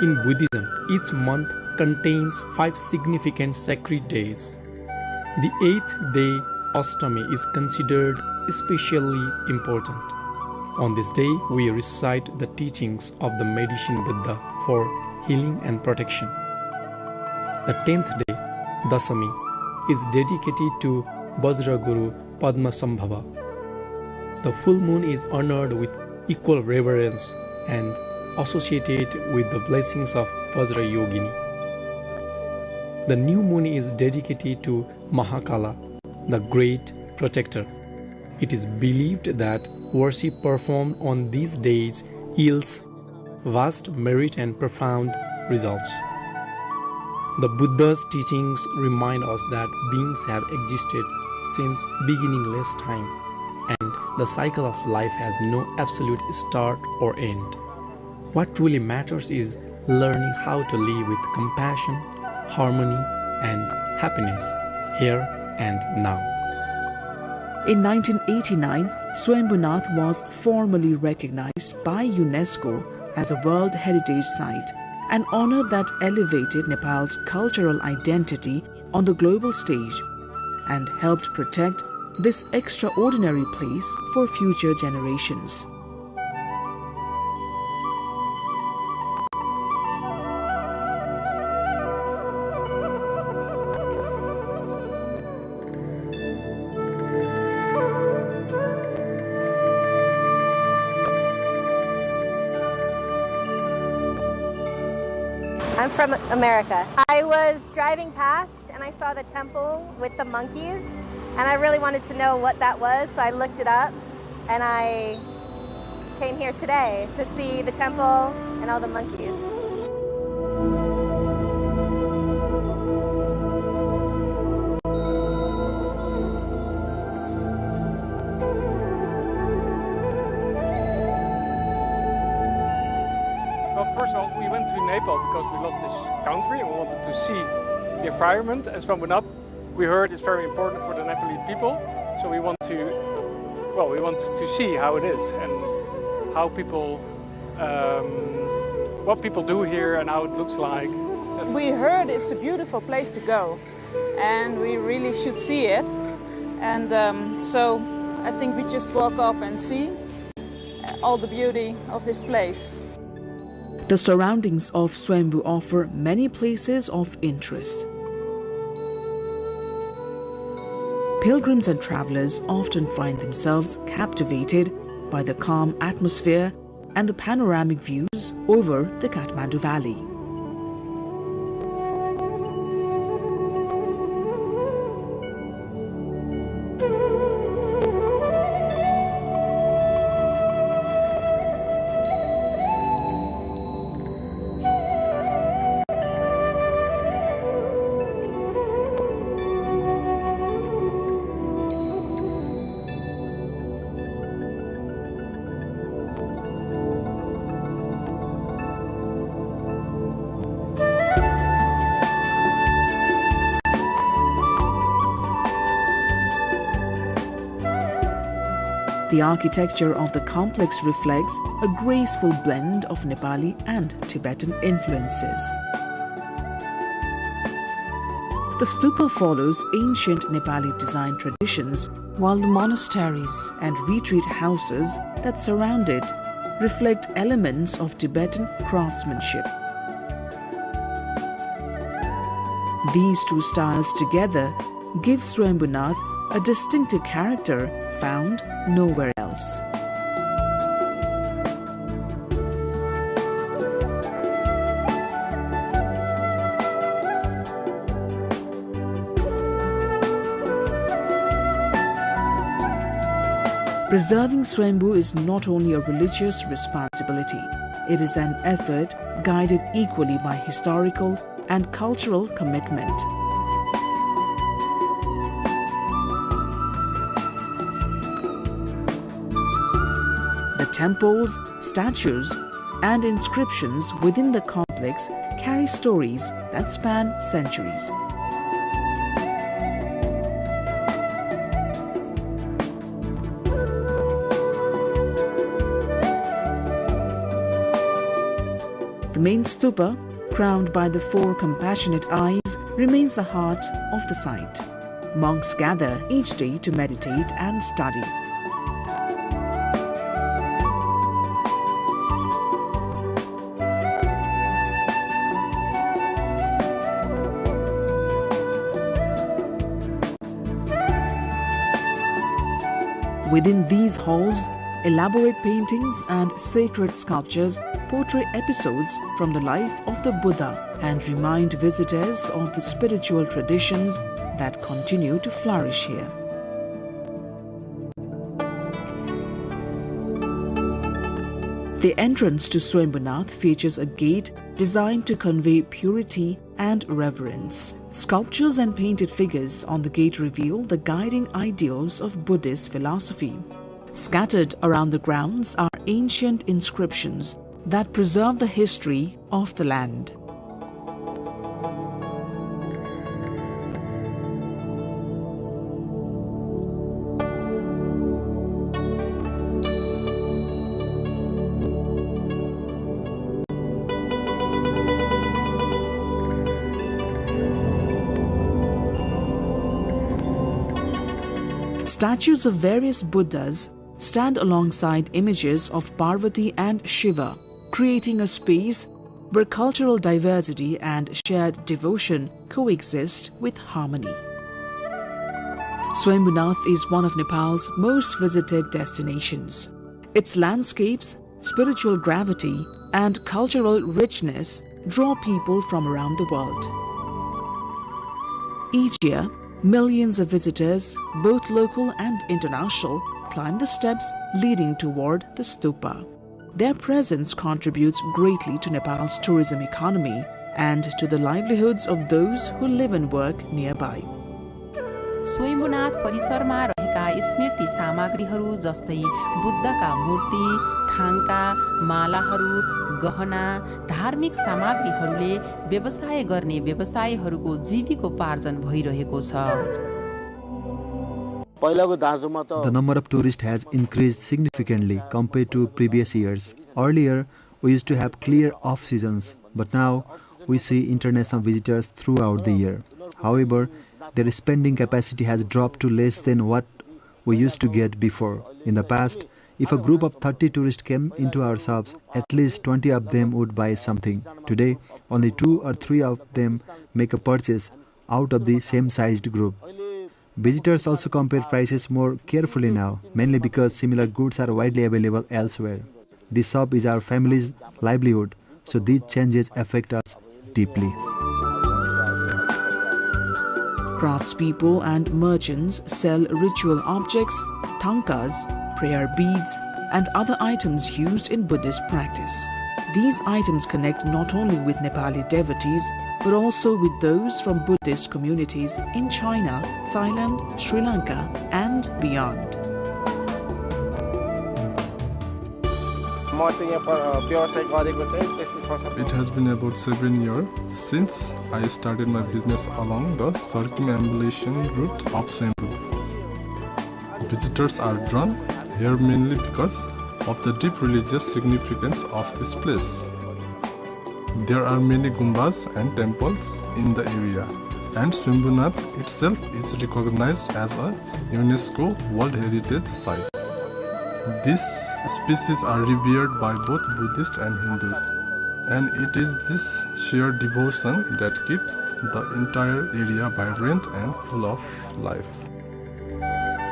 In Buddhism, each month contains 5 significant sacred days. The 8th day, Ashtami, is considered especially important. On this day, we recite the teachings of the medicine Buddha for healing and protection. The 10th day, Dasami, is dedicated to Vajra Guru Padmasambhava. The full moon is honored with equal reverence and associated with the blessings of Vajra Yogini. The new moon is dedicated to Mahakala, the great protector. It is believed that worship performed on these days yields vast merit and profound results. The Buddha's teachings remind us that beings have existed since beginningless time, and the cycle of life has no absolute start or end. What truly matters is learning how to live with compassion, harmony, and happiness here and now. In 1989, Swayambhunath was formally recognized by UNESCO as a World Heritage Site, an honor that elevated Nepal's cultural identity on the global stage and helped protect this extraordinary place for future generations. I'm from America. I was driving past and I saw the temple with the monkeys and I really wanted to know what that was, so I looked it up and I came here today to see the temple and all the monkeys. First of all, we went to Nepal because we love this country and we wanted to see the environment. As Swayambhunath, we heard it's very important for the Nepali people, so we want to see how it is and how people, what people do here and how it looks like. We heard it's a beautiful place to go, and we really should see it. And so I think we just walk up and see all the beauty of this place. The surroundings of Swayambhu offer many places of interest. Pilgrims and travelers often find themselves captivated by the calm atmosphere and the panoramic views over the Kathmandu Valley. The architecture of the complex reflects a graceful blend of Nepali and Tibetan influences. The stupa follows ancient Nepali design traditions, while the monasteries and retreat houses that surround it reflect elements of Tibetan craftsmanship. These two styles together give Swayambhunath a distinctive character found nowhere else. Preserving Swayambhu is not only a religious responsibility, it is an effort guided equally by historical and cultural commitment. The temples, statues, and inscriptions within the complex carry stories that span centuries. The main stupa, crowned by the four compassionate eyes, remains the heart of the site. Monks gather each day to meditate and study. Within these halls, elaborate paintings and sacred sculptures portray episodes from the life of the Buddha and remind visitors of the spiritual traditions that continue to flourish here. The entrance to Swayambhunath features a gate designed to convey purity and reverence. Sculptures and painted figures on the gate reveal the guiding ideals of Buddhist philosophy. Scattered around the grounds are ancient inscriptions that preserve the history of the land. Statues of various Buddhas stand alongside images of Parvati and Shiva, creating a space where cultural diversity and shared devotion coexist with harmony. Swayambhunath is one of Nepal's most visited destinations. Its landscapes, spiritual gravity, and cultural richness draw people from around the world. Each year, millions of visitors, both local and international, climb the steps leading toward the stupa. Their presence contributes greatly to Nepal's tourism economy and to the livelihoods of those who live and work nearby. Swayambhunath परिसरमा रहेका स्मृति सामग्रीहरू जस्तै बुद्धका मूर्ति, थाङ्का, मालाहरू, गहना, धार्मिक सामग्रीहरूले व्यवसाय गर्ने व्यवसायीहरूको जीविकोपार्जन भइरहेको छ। The number of tourists has increased significantly compared to previous years. Earlier, we used to have clear off-seasons, but now we see international visitors throughout the year. However, their spending capacity has dropped to less than what we used to get before. In the past, if a group of 30 tourists came into our shops, at least 20 of them would buy something. Today, only 2 or 3 of them make a purchase out of the same-sized group. Visitors also compare prices more carefully now, mainly because similar goods are widely available elsewhere. This shop is our family's livelihood, so these changes affect us deeply. Craftspeople and merchants sell ritual objects, thankas, prayer beads, and other items used in Buddhist practice. These items connect not only with Nepali devotees, but also with those from Buddhist communities in China, Thailand, Sri Lanka, and beyond. It has been about 7 years since I started my business along the circumambulation route of Swayambhu. Visitors are drawn here mainly because of the deep religious significance of this place. There are many gumbas and temples in the area, and Swambhunath itself is recognized as a UNESCO World Heritage Site. These species are revered by both Buddhists and Hindus, and it is this shared devotion that keeps the entire area vibrant and full of life.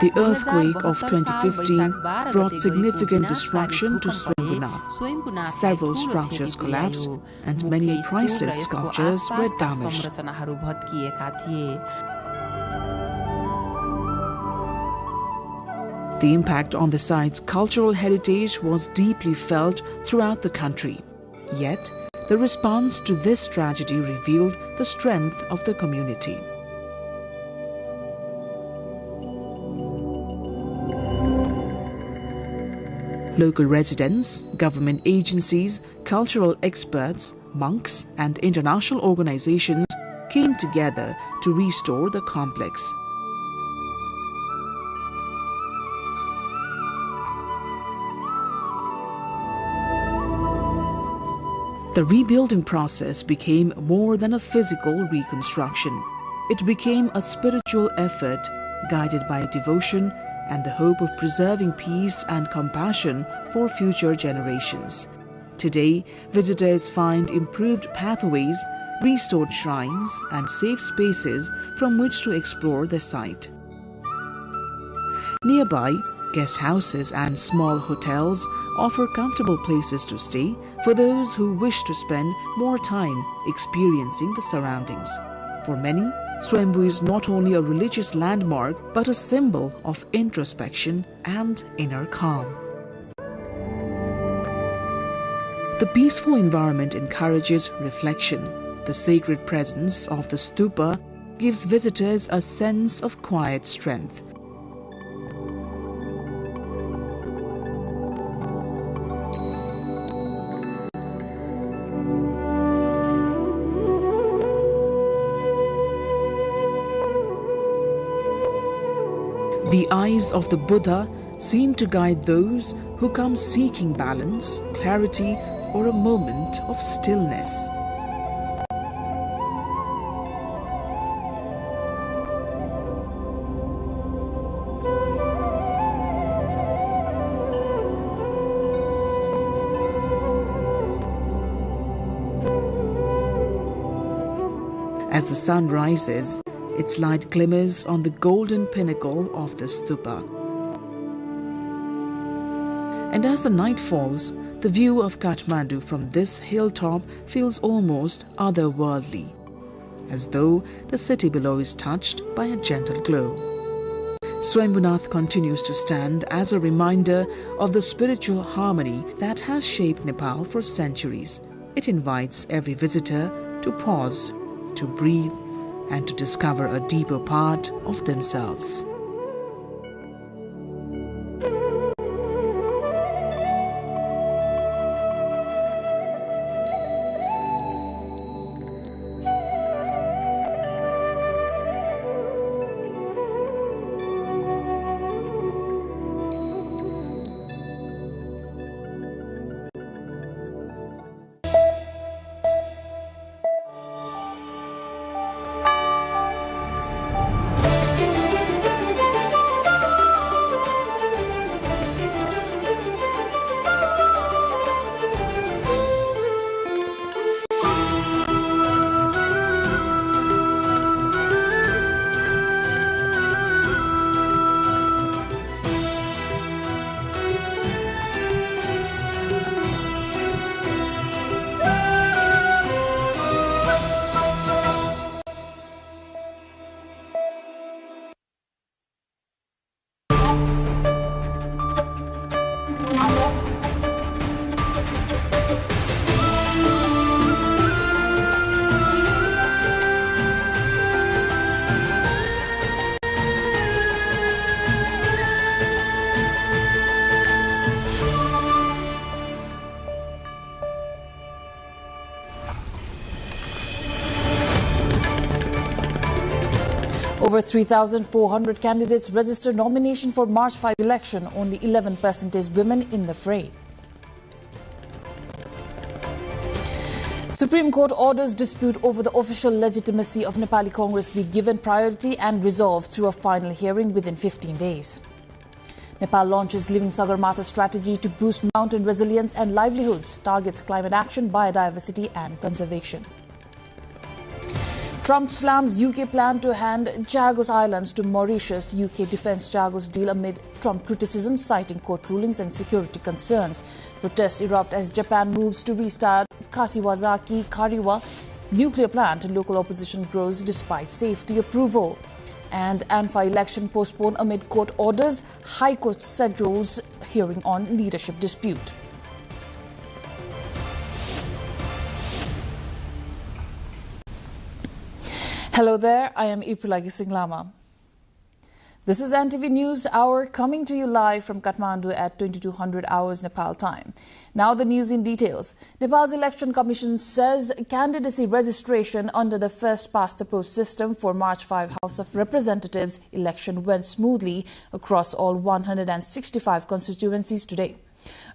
The earthquake of 2015 brought significant destruction to Swambhunath. Several structures collapsed and many priceless sculptures were damaged. The impact on the site's cultural heritage was deeply felt throughout the country. Yet, the response to this tragedy revealed the strength of the community. Local residents, government agencies, cultural experts, monks, and international organizations came together to restore the complex. The rebuilding process became more than a physical reconstruction. It became a spiritual effort guided by devotion and the hope of preserving peace and compassion for future generations. Today, visitors find improved pathways, restored shrines, and safe spaces from which to explore the site. Nearby, guest houses and small hotels offer comfortable places to stay for those who wish to spend more time experiencing the surroundings. For many, Swambhu is not only a religious landmark but a symbol of introspection and inner calm. The peaceful environment encourages reflection. The sacred presence of the stupa gives visitors a sense of quiet strength. The eyes of the Buddha seem to guide those who come seeking balance, clarity, or a moment of stillness. As the sun rises, its light glimmers on the golden pinnacle of the stupa. And as the night falls, the view of Kathmandu from this hilltop feels almost otherworldly, as though the city below is touched by a gentle glow. Swambhunath continues to stand as a reminder of the spiritual harmony that has shaped Nepal for centuries. It invites every visitor to pause, to breathe, and to discover a deeper part of themselves. Over 3,400 candidates registered nomination for March 5 election, only 11% is women in the fray. Supreme Court orders dispute over the official legitimacy of Nepali Congress be given priority and resolved through a final hearing within 15 days. Nepal launches Living Sagarmatha strategy to boost mountain resilience and livelihoods, targets climate action, biodiversity and conservation. Trump slams UK plan to hand Chagos Islands to Mauritius. UK defends Chagos deal amid Trump criticism, citing court rulings and security concerns. Protests erupt as Japan moves to restart Kashiwazaki Kariwa nuclear plant. Local opposition grows despite safety approval. And ANFA election postponed amid court orders. High Court schedules hearing on leadership dispute. Hello there, I am Ipulagi Singlama. This is NTV News Hour coming to you live from Kathmandu at 2200 hours Nepal time. Now the news in details. Nepal's Election Commission says candidacy registration under the first past the post system for March 5 House of Representatives election went smoothly across all 165 constituencies today.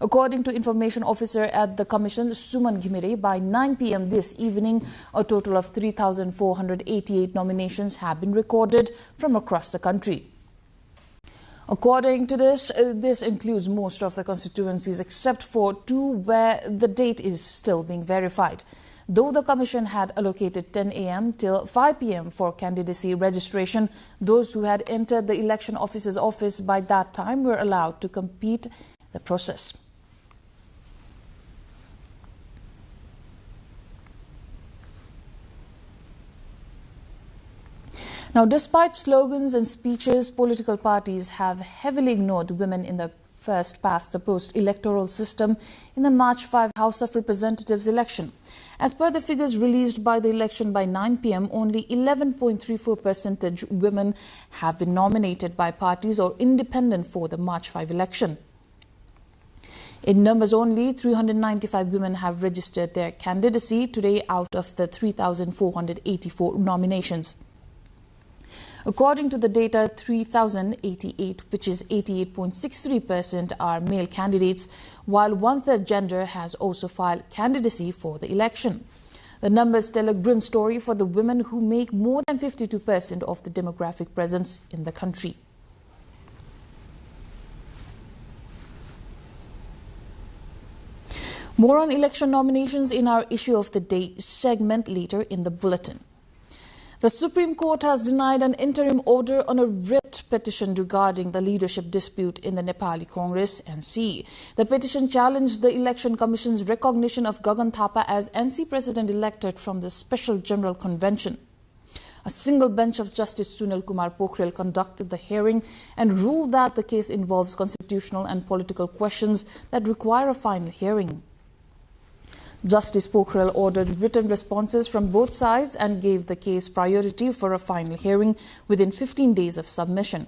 According to Information Officer at the Commission, Suman Ghimire, by 9 p.m. this evening, a total of 3,488 nominations have been recorded from across the country. According to this includes most of the constituencies except for 2 where the date is still being verified. Though the Commission had allocated 10 a.m. till 5 p.m. for candidacy registration, those who had entered the election officer's office by that time were allowed to complete the process. Now, despite slogans and speeches, political parties have heavily ignored women in the first past the post electoral system in the March 5 House of Representatives election. As per the figures released by the election by 9 p.m., only 11.34% women have been nominated by parties or independent for the March 5 election. In numbers only, 395 women have registered their candidacy today out of the 3,484 nominations. According to the data, 3,088, which is 88.63%, are male candidates, while 1/3 gender has also filed candidacy for the election. The numbers tell a grim story for the women who make more than 52% of the demographic presence in the country. More on election nominations in our issue of the day segment later in the bulletin. The Supreme Court has denied an interim order on a writ petition regarding the leadership dispute in the Nepali Congress, NC. The petition challenged the Election Commission's recognition of Gagan Thapa as NC President elected from the Special General Convention. A single bench of Justice Sunil Kumar Pokhrel conducted the hearing and ruled that the case involves constitutional and political questions that require a final hearing. Justice Pokhrel ordered written responses from both sides and gave the case priority for a final hearing within 15 days of submission.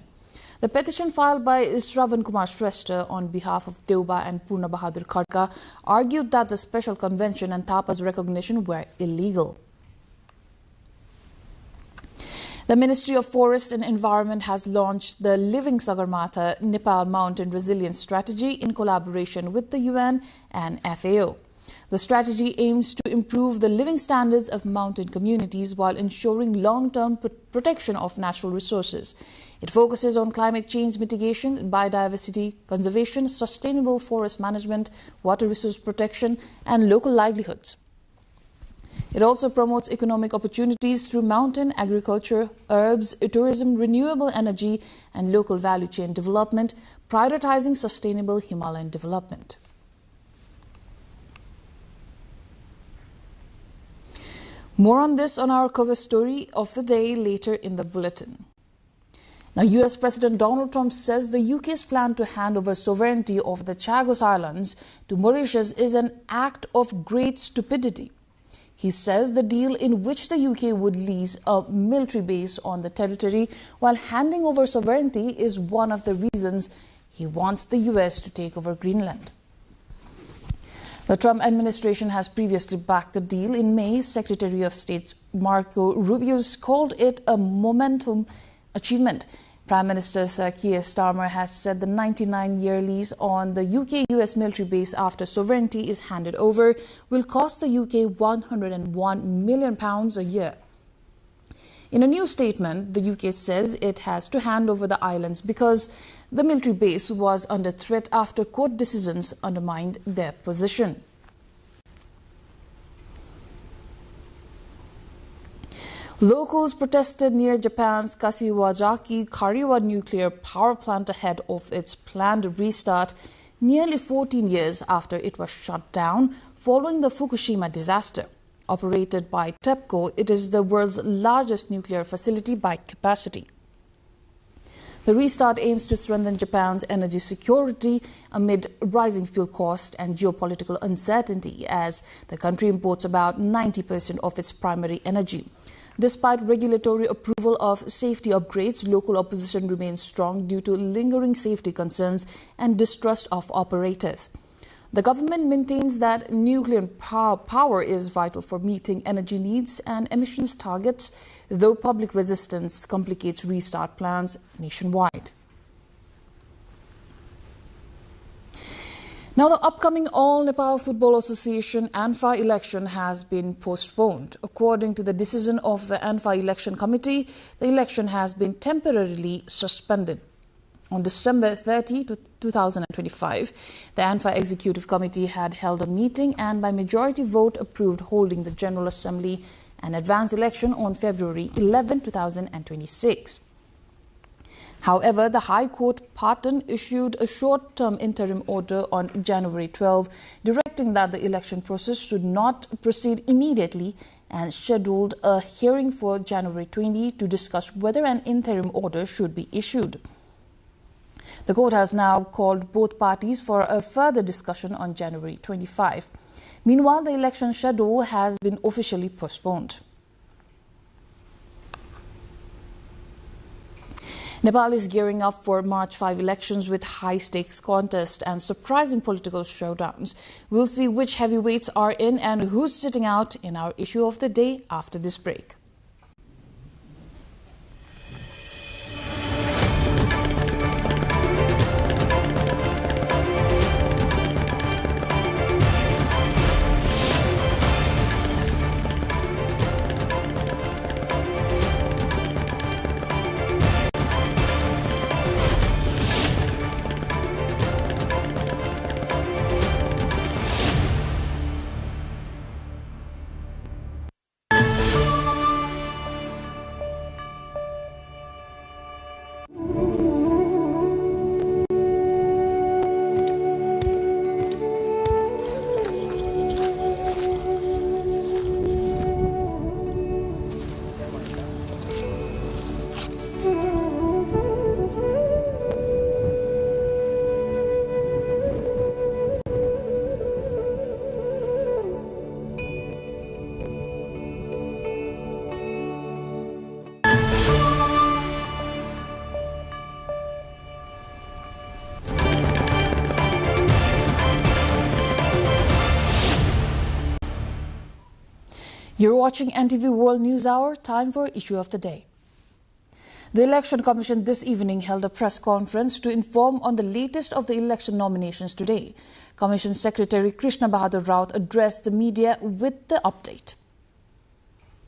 The petition filed by Shravan Kumar Shrestha on behalf of Deuba and Purna Bahadur Khadka argued that the special convention and Thapa's recognition were illegal. The Ministry of Forest and Environment has launched the Living Sagarmatha Nepal Mountain Resilience Strategy in collaboration with the UN and FAO. The strategy aims to improve the living standards of mountain communities while ensuring long-term protection of natural resources. It focuses on climate change mitigation, biodiversity conservation, sustainable forest management, water resource protection, and local livelihoods. It also promotes economic opportunities through mountain agriculture, herbs, tourism, renewable energy, and local value chain development, prioritizing sustainable Himalayan development. More on this on our cover story of the day later in the bulletin. Now, US President Donald Trump says the UK's plan to hand over sovereignty of the Chagos Islands to Mauritius is an act of great stupidity. He says the deal in which the UK would lease a military base on the territory while handing over sovereignty is one of the reasons he wants the US to take over Greenland. The Trump administration has previously backed the deal. In May, Secretary of State Marco Rubio called it a momentum achievement. Prime Minister Sir Keir Starmer has said the 99-year lease on the UK-US military base after sovereignty is handed over will cost the UK £101 million a year. In a new statement, the UK says it has to hand over the islands because the military base was under threat after court decisions undermined their position. Locals protested near Japan's Kashiwazaki Kariwa nuclear power plant ahead of its planned restart nearly 14 years after it was shut down following the Fukushima disaster. Operated by TEPCO, it is the world's largest nuclear facility by capacity. The restart aims to strengthen Japan's energy security amid rising fuel costs and geopolitical uncertainty as the country imports about 90% of its primary energy. Despite regulatory approval of safety upgrades, local opposition remains strong due to lingering safety concerns and distrust of operators. The government maintains that nuclear power is vital for meeting energy needs and emissions targets, though public resistance complicates restart plans nationwide. Now, the upcoming All Nepal Football Association ANFA election has been postponed. According to the decision of the ANFA Election Committee, the election has been temporarily suspended. On December 30, 2025, the ANFA Executive Committee had held a meeting and by majority vote approved holding the General Assembly and advance election on February 11, 2026. However, the High Court Patan issued a short-term interim order on January 12, directing that the election process should not proceed immediately and scheduled a hearing for January 20 to discuss whether an interim order should be issued. The court has now called both parties for a further discussion on January 25. Meanwhile, the election schedule has been officially postponed. Nepal is gearing up for March 5 elections with high-stakes contests and surprising political showdowns. We'll see which heavyweights are in and who's sitting out in our issue of the day after this break. You're watching NTV World News Hour, time for Issue of the Day. The Election Commission this evening held a press conference to inform on the latest of the election nominations today. Commission Secretary Krishna Bahadur Raut addressed the media with the update.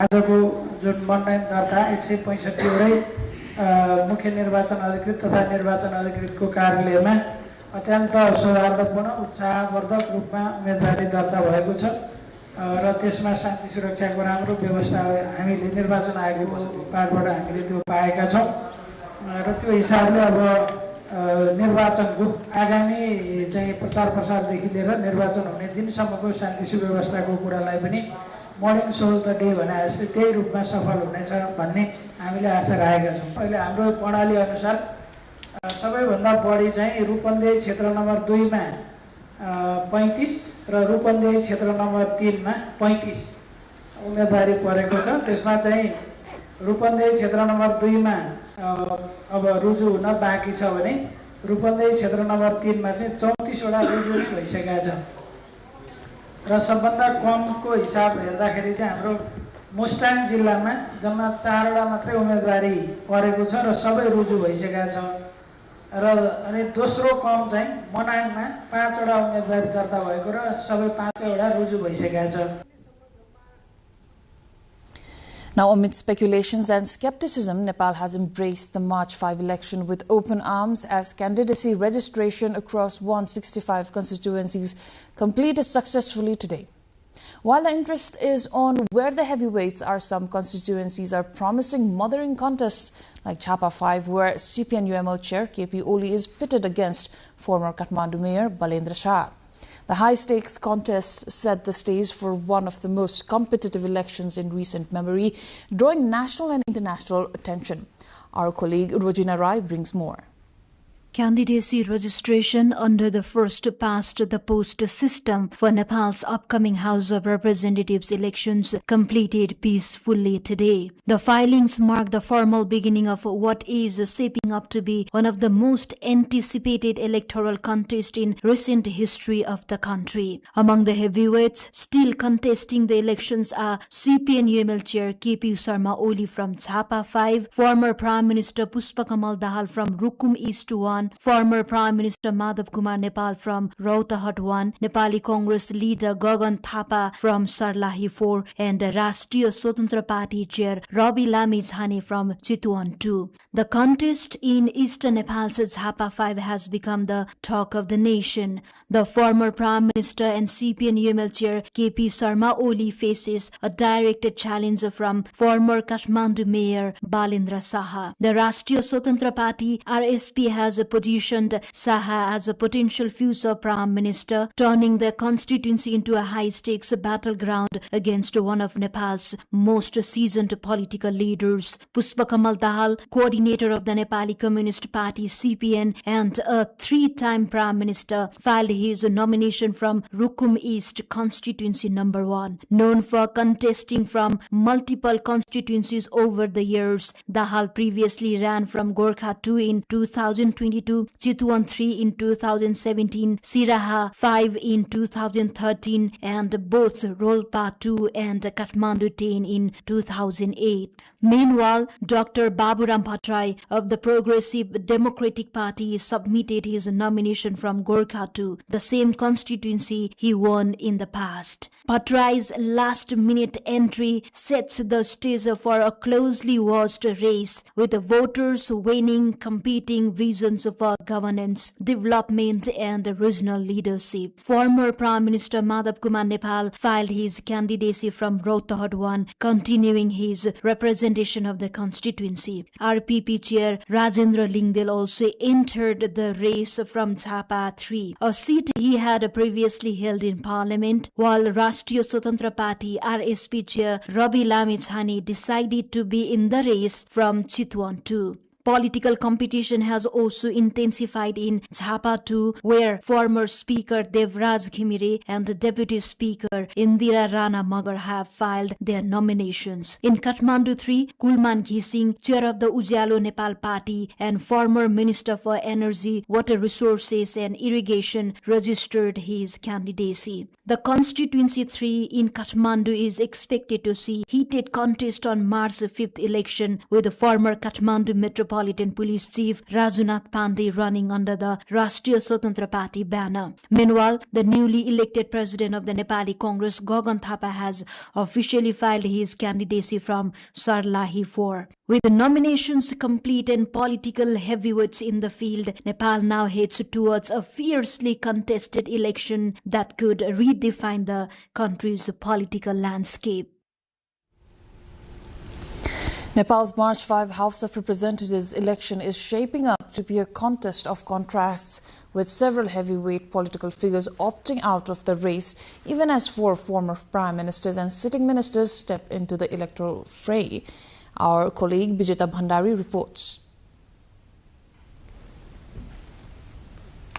आजको जुन मनोनयन दर्ता 165 वटै मुख्य निर्वाचन अधिकृत तथा निर्वाचन अधिकृतको कार्यालयमा अत्यन्त सौहार्दपूर्ण उत्साहवर्धक रूपमा उम्मेदवारी दर्ता भएको छ र त्यसमा शान्ति सुरक्षाको राम्रो व्यवस्था हामीले निर्वाचन आयोगको तर्फबाट हामीले त्यो पाएका छौं र त्यो हिसाबले अब निर्वाचनको आगामी चाहिँ प्रचार प्रसारदेखि लिएर निर्वाचन हुने दिनसम्मको शान्ति सुव्यवस्थाको कुरालाई पनि मर्निङ सोल द डे भने जस्तै त्यही रूपमा सफल हुनेछ भन्ने हामीले आशा राखेका छौं। अहिले हाम्रो प्रणाली अनुसार सबैभन्दा बढी चाहिँ रूपन्देही क्षेत्र नम्बर 2 मा 35 र रूपन्देही क्षेत्र नम्बर 3 मा 35 उम्मेदवारी परेको छ। त्यसमा चाहिँ रूपन्देही क्षेत्र नम्बर 2 मा अब रुजु हुन बाँकी छ भने रूपन्देही क्षेत्र नम्बर 3 मा चाहिँ 34 वटा रुजु भइसकेका छ र सबभन्दा कमको हिसाब हेर्दाखेरि चाहिँ हाम्रो मुस्ताङ जिल्लामा जम्मा 4वटा मात्रै उम्मेदवारी परेको छ र सबै रुजु भइसकेका छ र अनि दोस्रो क्रम चाहिँ मनाङमा 5वटा उम्मेदवारी दर्ता भएको र सबै 5वटा रुजु भइसकेका छ। Now, amid speculations and skepticism, Nepal has embraced the March 5 election with open arms as candidacy registration across 165 constituencies completed successfully today. While the interest is on where the heavyweights are, some constituencies are promising mothering contests like Chapa 5, where CPN-UML chair KP Oli is pitted against former Kathmandu mayor Balendra Shah. The high-stakes contest set the stage for one of the most competitive elections in recent memory, drawing national and international attention. Our colleague Rojina Rai brings more. Candidacy registration under the first-past-the-post system for Nepal's upcoming House of Representatives elections completed peacefully today. The filings mark the formal beginning of what is shaping up to be one of the most anticipated electoral contests in recent history of the country. Among the heavyweights still contesting the elections are CPN-UML chair KP Sharma Oli from Chapa 5, former Prime Minister Pushpakamal Dahal from Rukum East 1, former Prime Minister Madhav Kumar Nepal from Rautahat 1, Nepali Congress leader Gagan Thapa from Sarlahi 4, and Rashtriya Swatantra Party chair Rabi Lami Zhane from Chitwan 2. The contest in Eastern Nepal's Chapa 5 has become the talk of the nation. The former Prime Minister and CPN-UML chair KP Sharma Oli faces a direct challenge from former Kathmandu mayor Balendra Shah. The Rashtriya Swatantra Party RSP has positioned Shah as a potential future Prime Minister, turning the constituency into a high-stakes battleground against one of Nepal's most seasoned political leaders. Pushpakamal Dahal, coordinator of the Nepali Communist Party CPN and a three-time Prime Minister, filed his nomination from Rukum East Constituency number 1. Known for contesting from multiple constituencies over the years, Dahal previously ran from Gorkha 2 in 2022, Chitwan 3 in 2017, Siraha 5 in 2013, and both Rolpa 2 and Kathmandu 10 in 2008. Meanwhile, Dr. Baburam Bhattarai of the Progressive Democratic Party submitted his nomination from Gorkha 2, the same constituency he won in the past. Bhattarai's last-minute entry sets the stage for a closely watched race, with voters weighing competing visions for governance, development and regional leadership. Former Prime Minister Madhav Kumar Nepal filed his candidacy from Rautahat 1, continuing his representation of the constituency. RPP chair Rajendra Lingdel also entered the race from Chapa 3, a seat he had previously held in parliament, while Rashtriya Swatantra Party RSP chair Rabi Lami Zhane decided to be in the race from Chitwan 2. Political competition has also intensified in Chapa 2, where former Speaker Devraj Ghimire and Deputy Speaker Indira Rana Magar have filed their nominations. In Kathmandu 3, Kulman Ghising, chair of the Ujalo Nepal Party and former Minister for Energy, Water Resources and Irrigation, registered his candidacy. The Constituency 3 in Kathmandu is expected to see heated contest on March 5th election, with the former Kathmandu Metropolitan Police Chief Rajunath Pandey running under the Rashtriya Swatantra Party banner. Meanwhile, the newly elected president of the Nepali Congress, Gagan Thapa, has officially filed his candidacy from Sarlahi 4. With the nominations complete and political heavyweights in the field, Nepal now heads towards a fiercely contested election that could redefine the country's political landscape. Nepal's March 5 House of Representatives election is shaping up to be a contest of contrasts, with several heavyweight political figures opting out of the race, even as 4 former prime ministers and sitting ministers step into the electoral fray. Our colleague Bijita Bhandari reports.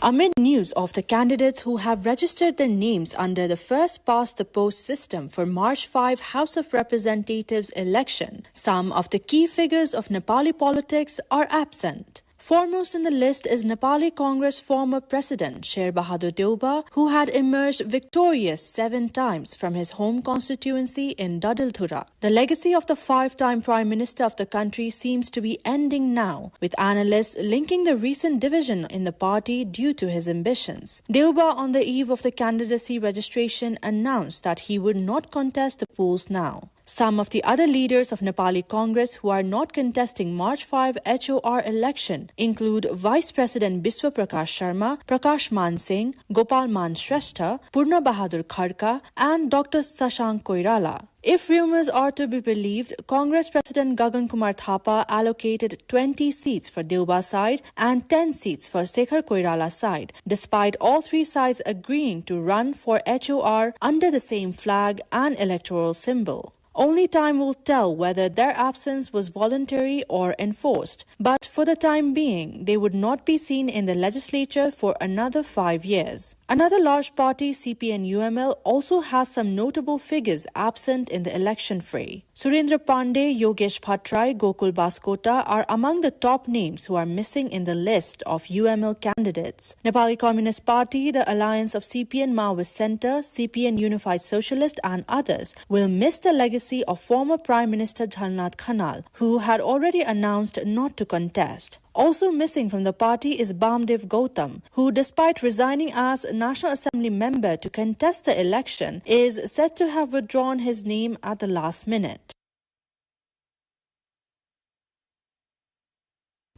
Amid news of the candidates who have registered their names under the first-past-the-post system for March 5 House of Representatives election, some of the key figures of Nepali politics are absent. Foremost in the list is Nepali Congress former president Sher Bahadur Deuba, who had emerged victorious 7 times from his home constituency in Dadilthura. The legacy of the 5-time Prime Minister of the country seems to be ending now, with analysts linking the recent division in the party due to his ambitions. Deuba, on the eve of the candidacy registration, announced that he would not contest the polls now. Some of the other leaders of Nepali Congress who are not contesting March 5 HOR election include Vice President Biswa Prakash Sharma, Prakash Man Singh, Gopal Man Shrestha, Purna Bahadur Khadka, and Dr. Sashank Koirala. If rumors are to be believed, Congress President Gagan Kumar Thapa allocated 20 seats for Deuba's side and 10 seats for Sekhar Koirala's side, despite all 3 sides agreeing to run for HOR under the same flag and electoral symbol. Only time will tell whether their absence was voluntary or enforced, but for the time being, they would not be seen in the legislature for another 5 years. Another large party, CPN-UML, also has some notable figures absent in the election fray. Surendra Pandey, Yogesh Bhattrai, Gokul Baskota are among the top names who are missing in the list of UML candidates. Nepali Communist Party, the alliance of CPN Maoist Centre, CPN Unified Socialist and others will miss the legacy of former Prime Minister Jhalnath Khanal, who had already announced not to contest. Also missing from the party is Bamdev Gautam, who, despite resigning as National Assembly member to contest the election, is said to have withdrawn his name at the last minute.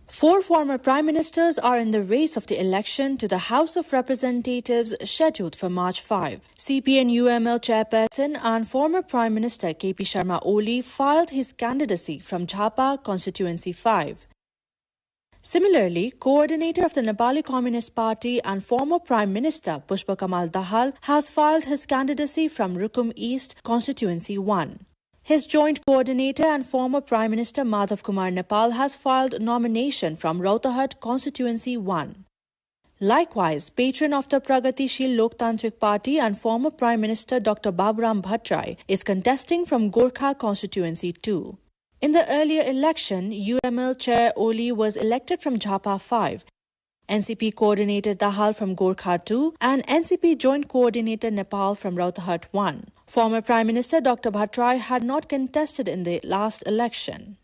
4 former prime ministers are in the race of the election to the House of Representatives scheduled for March 5. CPN-UML chairperson and former Prime Minister KP Sharma Oli filed his candidacy from Jhapa Constituency 5. Similarly, coordinator of the Nepali Communist Party and former Prime Minister Pushpa Kamal Dahal has filed his candidacy from Rukum East Constituency 1. His joint coordinator and former Prime Minister Madhav Kumar Nepal has filed nomination from Rautahat Constituency 1. Likewise, patron of the Pragatishil Loktantrik Party and former Prime Minister Dr. Baburam Bhattrai is contesting from Gorkha Constituency 2. In the earlier election, UML Chair Oli was elected from Jhapa 5, NCP Coordinator Dahal from Gorkha 2, and NCP Joint Coordinator Nepal from Rautahat 1. Former Prime Minister Dr. Bhattrai had not contested in the last election.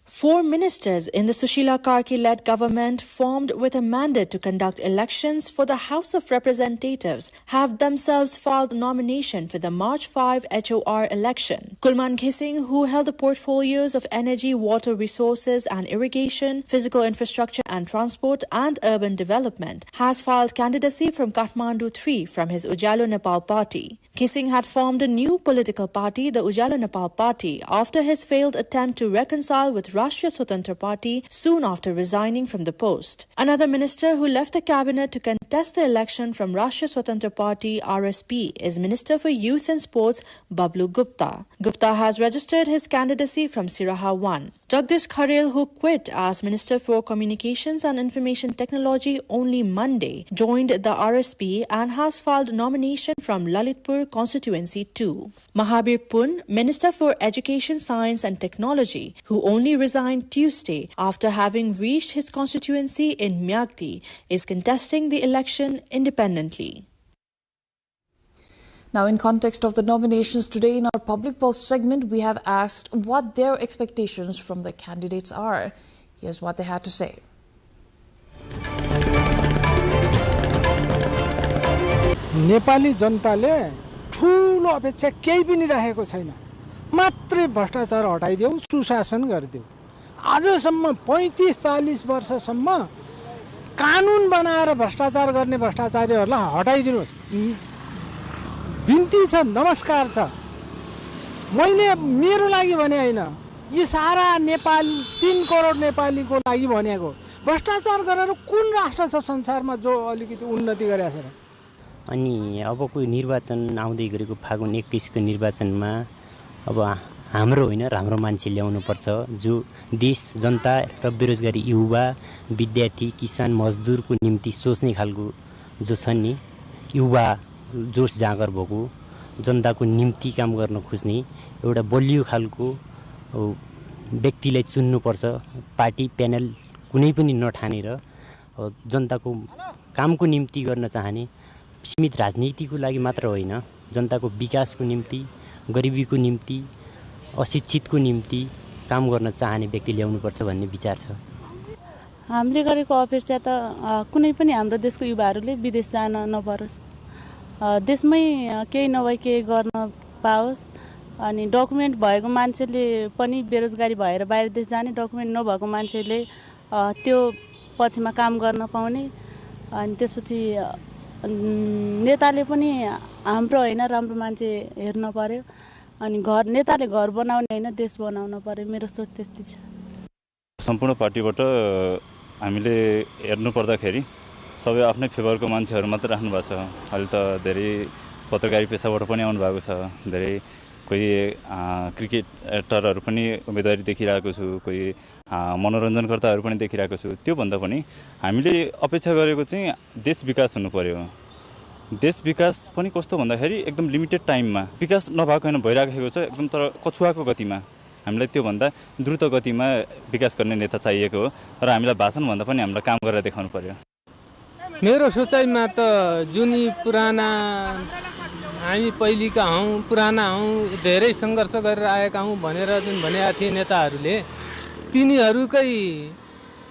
4 ministers in the Sushila Karki-led government, formed with a mandate to conduct elections for the House of Representatives, have themselves filed nomination for the March 5 HOR election. Kulman Ghising, who held the portfolios of energy, water resources and irrigation, physical infrastructure and transport, and urban development, has filed candidacy from Kathmandu 3 from his Ujalo Nepal party. Ghising had formed a new political party, the Ujalo Nepal Party, after his failed attempt to reconcile with Rashtriya Swatantra Party soon after resigning from the post. Another minister who left the cabinet to contest the election from Rashtriya Swatantra Party RSP is Minister for Youth and Sports Bablu Gupta. Gupta has registered his candidacy from Siraha 1. Jagdish Kharel, who quit as Minister for Communications and Information Technology only Monday, joined the RSP and has filed nomination from Lalitpur Constituency 2. Mahabir Pun, Minister for Education, Science and Technology, who only resigned Tuesday after having reached his constituency in Myagdi, is contesting the election independently. Now, in context of the nominations today in our Public Pulse segment, we have asked what their expectations from the candidates are. Here's what they had to say. Nepali जनताले ठूलो अपेक्षा केही पनि राखेको छैन, मात्रै भ्रष्टाचार हटाइदेऊ, सुशासन गरिदेऊ। आजसम्म 35-40 वर्षसम्म कानुन बनाएर भ्रष्टाचार गर्ने भ्रष्टाचारीहरूलाई हटाइदिनुहोस्। बिन्ती छ, नमस्कार छ। मैले मेरो लागि भने हैन, यो सारा नेपाल 3 करोड नेपालीको लागि भनेको। भ्रष्टाचार गरेर कुन राष्ट्र छ संसारमा जो अलिकति उन्नति गरेछ र? अनि अबको निर्वाचन आउँदै गरेको फागुन 21 को निर्वाचनमा अब हाम्रो होइन र हाम्रो मान्छे ल्याउनु पर्छ, जो देश जनता र बेरोजगारी युवा, विद्यार्थी, किसान, मजदुरको निम्ति सोच्ने खालको जो छ नि, युवा जोश जागर भएको, जनताको निम्ति काम गर्न खोज्ने एउटा बलियो खालको व्यक्तिलाई चुन्नुपर्छ, पार्टी प्यानल कुनै पनि नठानेर जनताको कामको निम्ति गर्न चाहने, सीमित राजनीतिको लागि मात्र होइन, जनताको विकासको निम्ति, गरिबीको निम्ति, अशिक्षितको निम्ति काम गर्न चाहने व्यक्ति ल्याउनुपर्छ भन्ने विचार छ। हामीले गरेको अपेक्षा त कुनै पनि हाम्रो देशको युवाहरूले विदेश जान नपरोस्, देशमै केही नभए केही गर्न पाओस्, अनि डकुमेन्ट भएको मान्छेले पनि बेरोजगारी भएर बाहिर देश जाने, डकुमेन्ट नभएको मान्छेले त्यो पछिमा काम गर्न पाउने, अनि त्यसपछि नेताले पनि हाम्रो होइन राम्रो मान्छे हेर्न पर्यो, अनि नेताले घर बनाउने होइन देश बनाउन पर्यो। मेरो सोच त्यस्तै छ। सम्पूर्ण पार्टीबाट हामीले हेर्नु पर्दाखेरि सबै आफ्नै फेभरको मान्छेहरू मात्र राख्नु भएको छ। अहिले त धेरै पत्रकारी पेसाबाट पनि आउनु भएको छ, धेरै कोही क्रिकेटरहरू पनि उम्मेदवारी देखिरहेको छु, कोही मनोरञ्जनकर्ताहरू पनि देखिरहेको छु। त्योभन्दा पनि हामीले अपेक्षा गरेको चाहिँ देश विकास हुनु पर्यो। देश विकास पनि कस्तो भन्दाखेरि एकदम लिमिटेड टाइममा विकास नभएको होइन, भइराखेको छ एकदम, तर कछुवाको गतिमा। हामीलाई त्योभन्दा द्रुत गतिमा विकास गर्ने नेता चाहिएको हो, र हामीलाई भाषण भन्दा पनि हामीलाई काम गरेर देखाउनु पर्यो। मेरो सोचाइमा त जुन पुराना हामी पहिलेका हौँ, पुराना हौँ, धेरै सङ्घर्ष गरेर आएका हौँ भनेर जुन भनेका थिए नेताहरूले, तिनीहरूकै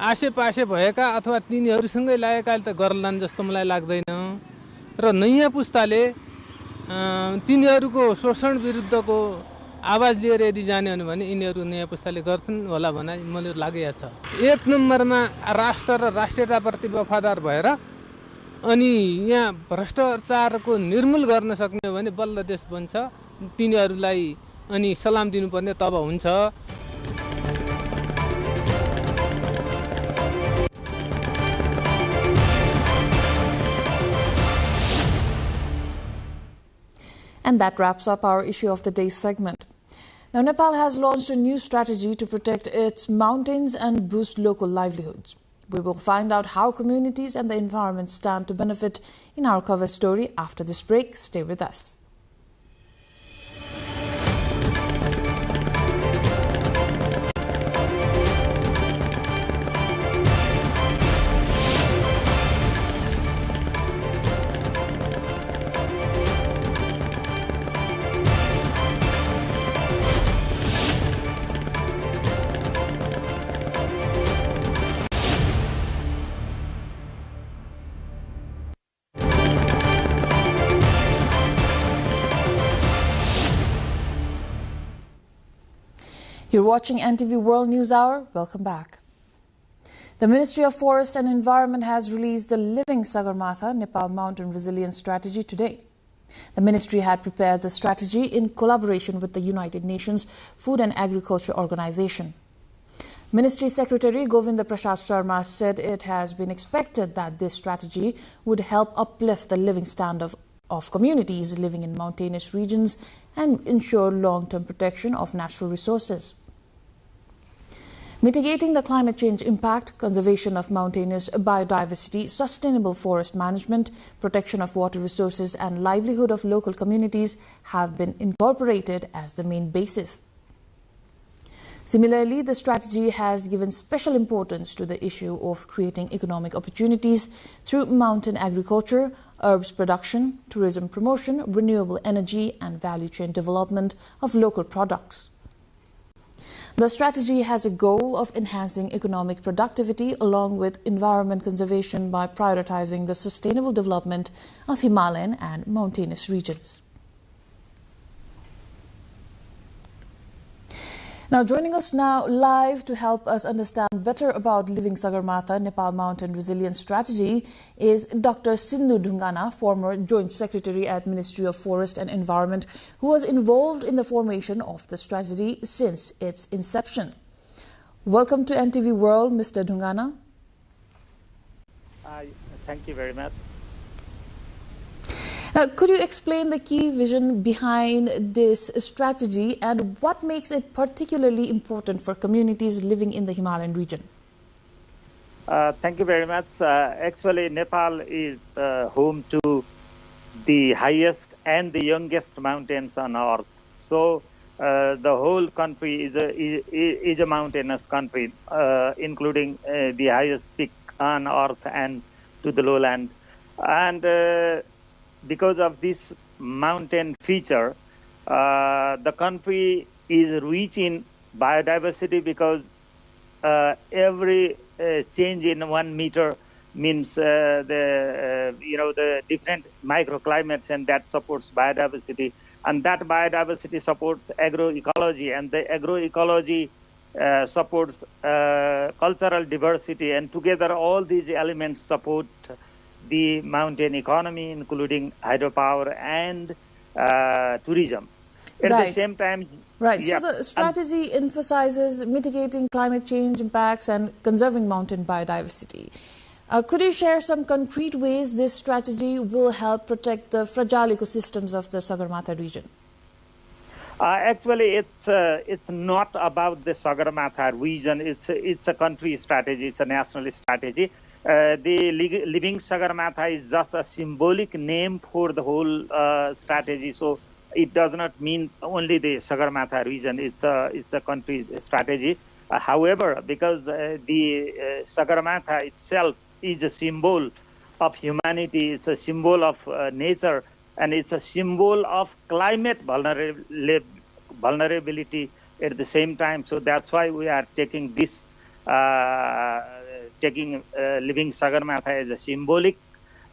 आसेपासे भएका अथवा तिनीहरूसँगै लागेकाले त गर्लान् जस्तो मलाई लाग्दैन। र नयाँ पुस्ताले तिनीहरूको शोषण विरुद्धको आवाज लिएर यदि जाने हो भने यिनीहरू नयाँ पुस्ताले गर्छन् होला भन्ने मलाई लागेको छ। एक नम्बरमा राष्ट्र र राष्ट्रियताप्रति वफादार भएर अनि यहाँ भ्रष्टाचारको निर्मूल गर्न सक्ने हो भने बल्ल देश बन्छ। तिनीहरूलाई अनि सलाम दिनुपर्ने तब हुन्छ। And that wraps up our Issue of the Day segment. Now, Nepal has launched a new strategy to protect its mountains and boost local livelihoods. We will find out how communities and the environment stand to benefit in our cover story after this break. Stay with us. You're watching NTV World News Hour. Welcome back. The Ministry of Forest and Environment has released the Living Sagarmatha Nepal Mountain Resilience Strategy today. The ministry had prepared the strategy in collaboration with the United Nations Food and Agriculture Organization. Ministry Secretary Govinda Prasad Sharma said it has been expected that this strategy would help uplift the living standard of communities living in mountainous regions and ensure long-term protection of natural resources. Mitigating the climate change impact, conservation of mountainous biodiversity, sustainable forest management, protection of water resources and livelihood of local communities have been incorporated as the main basis. Similarly, the strategy has given special importance to the issue of creating economic opportunities through mountain agriculture, herbs production, tourism promotion, renewable energy and value chain development of local products. The strategy has a goal of enhancing economic productivity along with environment conservation by prioritizing the sustainable development of Himalayan and mountainous regions. Now, joining us now live to help us understand better about Living Sagarmatha Nepal Mountain Resilience Strategy is Dr. Sindhu Dhungana, former Joint Secretary at Ministry of Forest and Environment, who was involved in the formation of the strategy since its inception. Welcome to NTV World, Mr. Dhungana. Thank you very much. Now, could you explain the key vision behind this strategy and what makes it particularly important for communities living in the Himalayan region? Thank you very much. Actually, Nepal is home to the highest and the youngest mountains on earth. So, the whole country is a mountainous country, including the highest peak on earth and to the lowland. And because of this mountain feature, the country is rich in biodiversity, because every change in 1 meter means the different microclimates, and that supports biodiversity, and that biodiversity supports agroecology, and the agroecology supports cultural diversity, and together all these elements support the mountain economy, including hydropower and tourism. At the same time, so the strategy emphasizes mitigating climate change impacts and conserving mountain biodiversity. Could you share some concrete ways this strategy will help protect the fragile ecosystems of the Sagarmatha region? Actually, it's not about the Sagarmatha region. It's a country strategy. It's a national strategy. The living Sagarmatha is just a symbolic name for the whole strategy. So it does not mean only the Sagarmatha region. It's a country strategy. However, because the Sagarmatha itself is a symbol of humanity, it's a symbol of nature, and it's a symbol of climate vulnerability at the same time. So that's why we are taking this, living Sagarmatha as a symbolic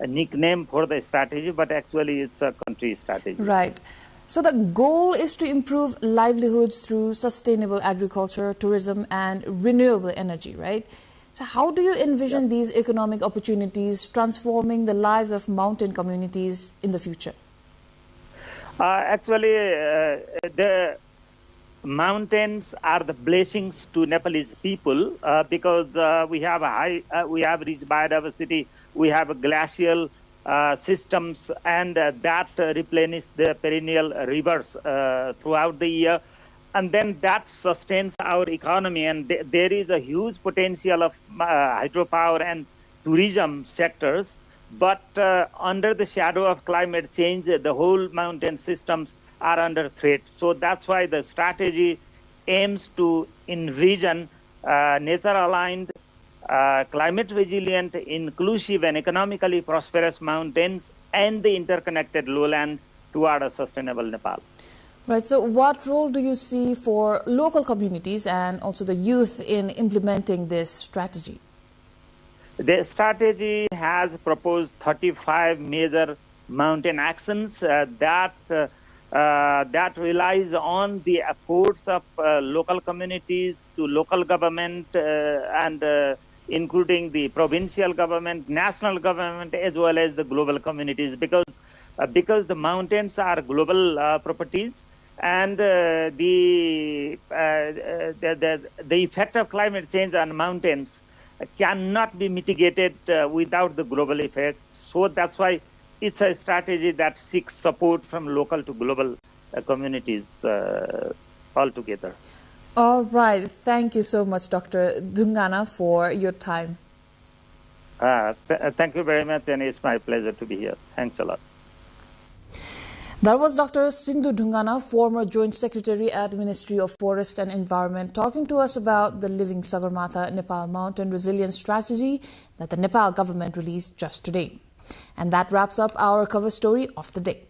nickname for the strategy, but actually it's a country strategy. Right. So the goal is to improve livelihoods through sustainable agriculture, tourism, and renewable energy, right? So how do you envision these economic opportunities transforming the lives of mountain communities in the future? Actually, the mountains are the blessings to Nepalese people because we have rich biodiversity, we have glacial systems, and that replenish the perennial rivers throughout the year. And then that sustains our economy, and there is a huge potential of hydropower and tourism sectors. But under the shadow of climate change, the whole mountain systems are under threat. So that's why the strategy aims to envision nature-aligned, climate-resilient, inclusive, and economically prosperous mountains and the interconnected lowland toward a sustainable Nepal. Right. So what role do you see for local communities and also the youth in implementing this strategy? The strategy has proposed 35 major mountain actions that relies on the efforts of local communities to local government and including the provincial government, national government, as well as the global communities, because the mountains are global properties. And the effect of climate change on mountains cannot be mitigated without the global effect. So that's why it's a strategy that seeks support from local to global communities altogether. All right. Thank you so much, Dr. Dhungana, for your time. Thank you very much, and it's my pleasure to be here. Thanks a lot. That was Dr. Sindhu Dhungana, former Joint Secretary at Ministry of Forest and Environment, talking to us about the Living Sagarmatha Nepal Mountain Resilience Strategy that the Nepal government released just today. And that wraps up our cover story of the day.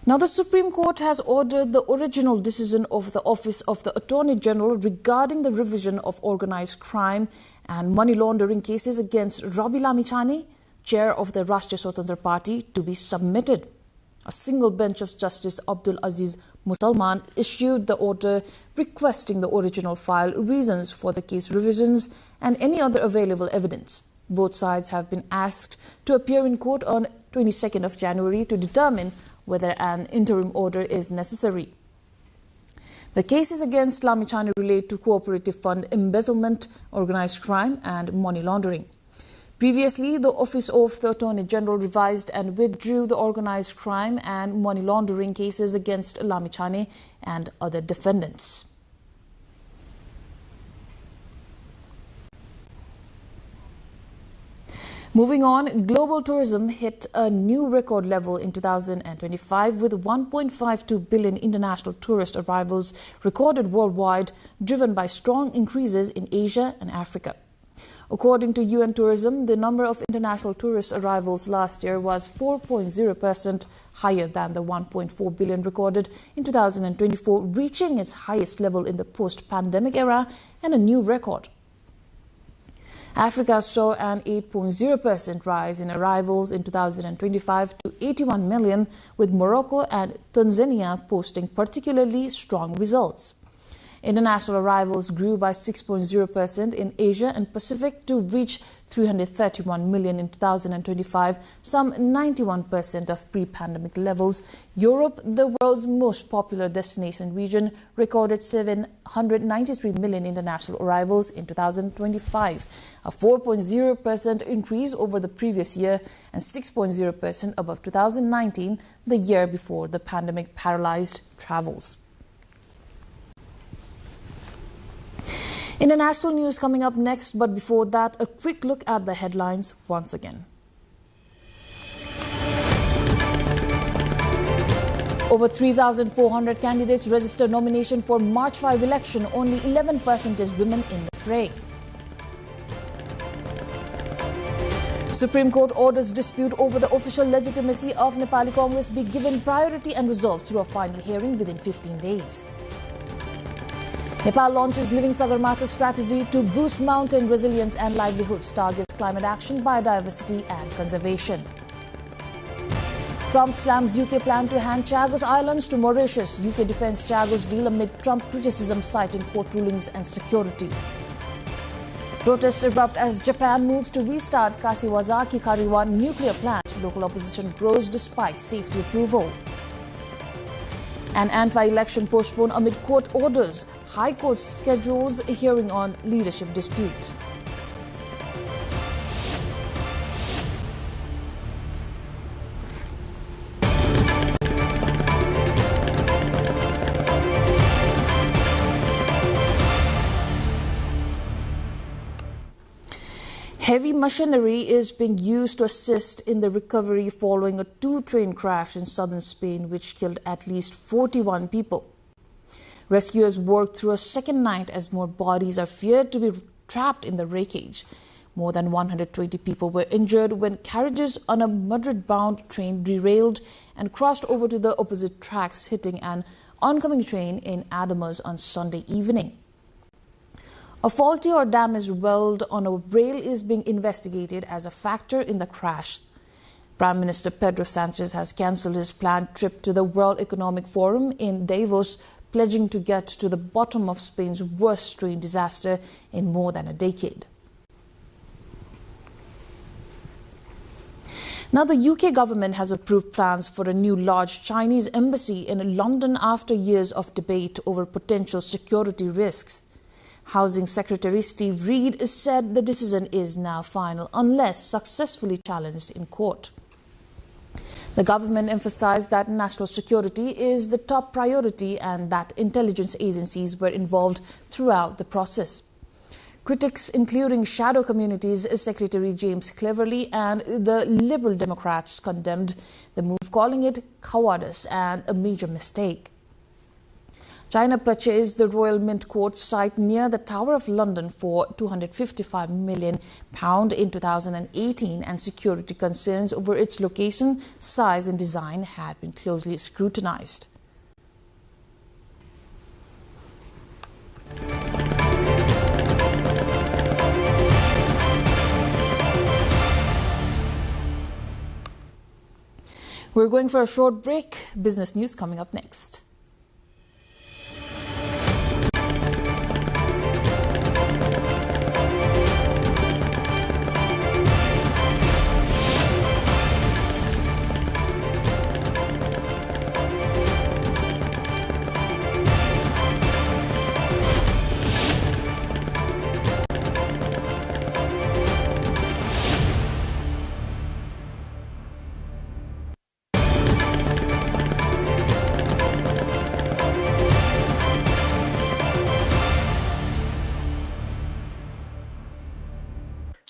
Now, the Supreme Court has ordered the original decision of the Office of the Attorney General regarding the revision of organized crime and money laundering cases against Rabi Lamichhane, chair of the Rashtriya Swatantra Party, to be submitted. A single bench of Justice Abdul Aziz Musalman issued the order requesting the original file, reasons for the case revisions, and any other available evidence. Both sides have been asked to appear in court on 22nd of January to determine whether an interim order is necessary. The cases against Lamichhane relate to cooperative fund embezzlement, organized crime, and money laundering. Previously, the Office of the Attorney General revised and withdrew the organized crime and money laundering cases against Lamichhane and other defendants. Moving on, global tourism hit a new record level in 2025 with 1.52 billion international tourist arrivals recorded worldwide, driven by strong increases in Asia and Africa. According to UN Tourism, the number of international tourist arrivals last year was 4.0% higher than the 1.4 billion recorded in 2024, reaching its highest level in the post-pandemic era and a new record. Africa saw an 8.0% rise in arrivals in 2025 to 81 million, with Morocco and Tanzania posting particularly strong results. International arrivals grew by 6.0% in Asia and Pacific to reach 331 million in 2025, some 91% of pre-pandemic levels. Europe, the world's most popular destination region, recorded 793 million international arrivals in 2025, a 4.0% increase over the previous year and 6.0% above 2019, the year before the pandemic paralyzed travels. International news coming up next, but before that, a quick look at the headlines once again. Over 3,400 candidates registered nomination for March 5 election. Only 11% is women in the fray. Supreme Court orders dispute over the official legitimacy of Nepali Congress be given priority and resolved through a final hearing within 15 days. Nepal launches Living Sagarmatha strategy to boost mountain resilience and livelihoods, targets climate action, biodiversity and conservation. Trump slams UK plan to hand Chagos Islands to Mauritius. UK defends Chagos deal amid Trump criticism, citing court rulings and security. Protests erupt as Japan moves to restart Kashiwazaki Kariwa nuclear plant. Local opposition grows despite safety approval. An ANFA election postponed amid court orders. High Court schedules a hearing on leadership dispute. Heavy machinery is being used to assist in the recovery following a two-train crash in southern Spain, which killed at least 41 people. Rescuers worked through a second night as more bodies are feared to be trapped in the wreckage. More than 120 people were injured when carriages on a Madrid-bound train derailed and crossed over to the opposite tracks, hitting an oncoming train in Adamas on Sunday evening. A faulty or damaged weld on a rail is being investigated as a factor in the crash. Prime Minister Pedro Sanchez has cancelled his planned trip to the World Economic Forum in Davos, pledging to get to the bottom of Spain's worst train disaster in more than a decade. Now, the UK government has approved plans for a new large Chinese embassy in London after years of debate over potential security risks. Housing Secretary Steve Reed said the decision is now final unless successfully challenged in court. The government emphasized that national security is the top priority and that intelligence agencies were involved throughout the process. Critics, including shadow communities, Secretary James Cleverly and the Liberal Democrats, condemned the move, calling it cowardice and a major mistake. China purchased the Royal Mint Court site near the Tower of London for £255 million in 2018, and security concerns over its location, size and design had been closely scrutinized. We're going for a short break. Business news coming up next.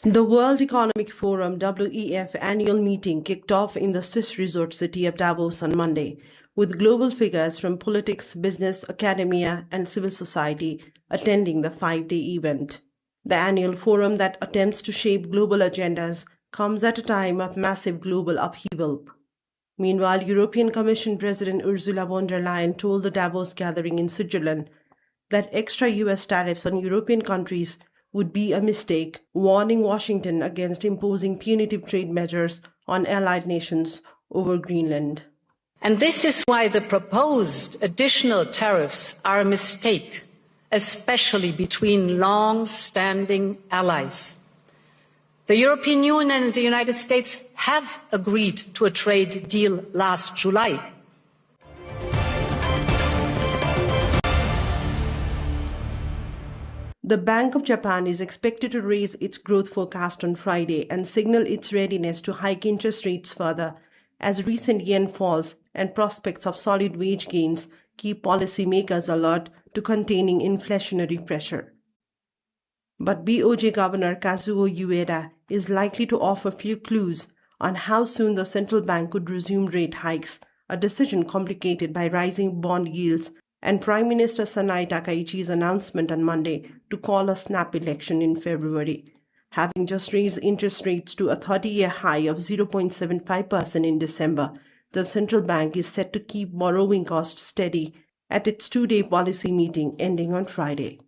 The World Economic Forum WEF annual meeting kicked off in the Swiss resort city of Davos on Monday, with global figures from politics, business, academia, and civil society attending the 5-day event. The annual forum that attempts to shape global agendas comes at a time of massive global upheaval. Meanwhile, European Commission President Ursula von der Leyen told the Davos gathering in Switzerland that extra US tariffs on European countries would be a mistake, warning Washington against imposing punitive trade measures on allied nations over Greenland. And this is why the proposed additional tariffs are a mistake, especially between long-standing allies. The European Union and the United States have agreed to a trade deal last July. The Bank of Japan is expected to raise its growth forecast on Friday and signal its readiness to hike interest rates further as recent yen falls and prospects of solid wage gains keep policymakers alert to containing inflationary pressure. But BOJ Governor Kazuo Ueda is likely to offer few clues on how soon the central bank could resume rate hikes, a decision complicated by rising bond yields and Prime Minister Sanai Takaichi's announcement on Monday to call a snap election in February. Having just raised interest rates to a 30-year high of 0.75% in December, the central bank is set to keep borrowing costs steady at its two-day policy meeting ending on Friday.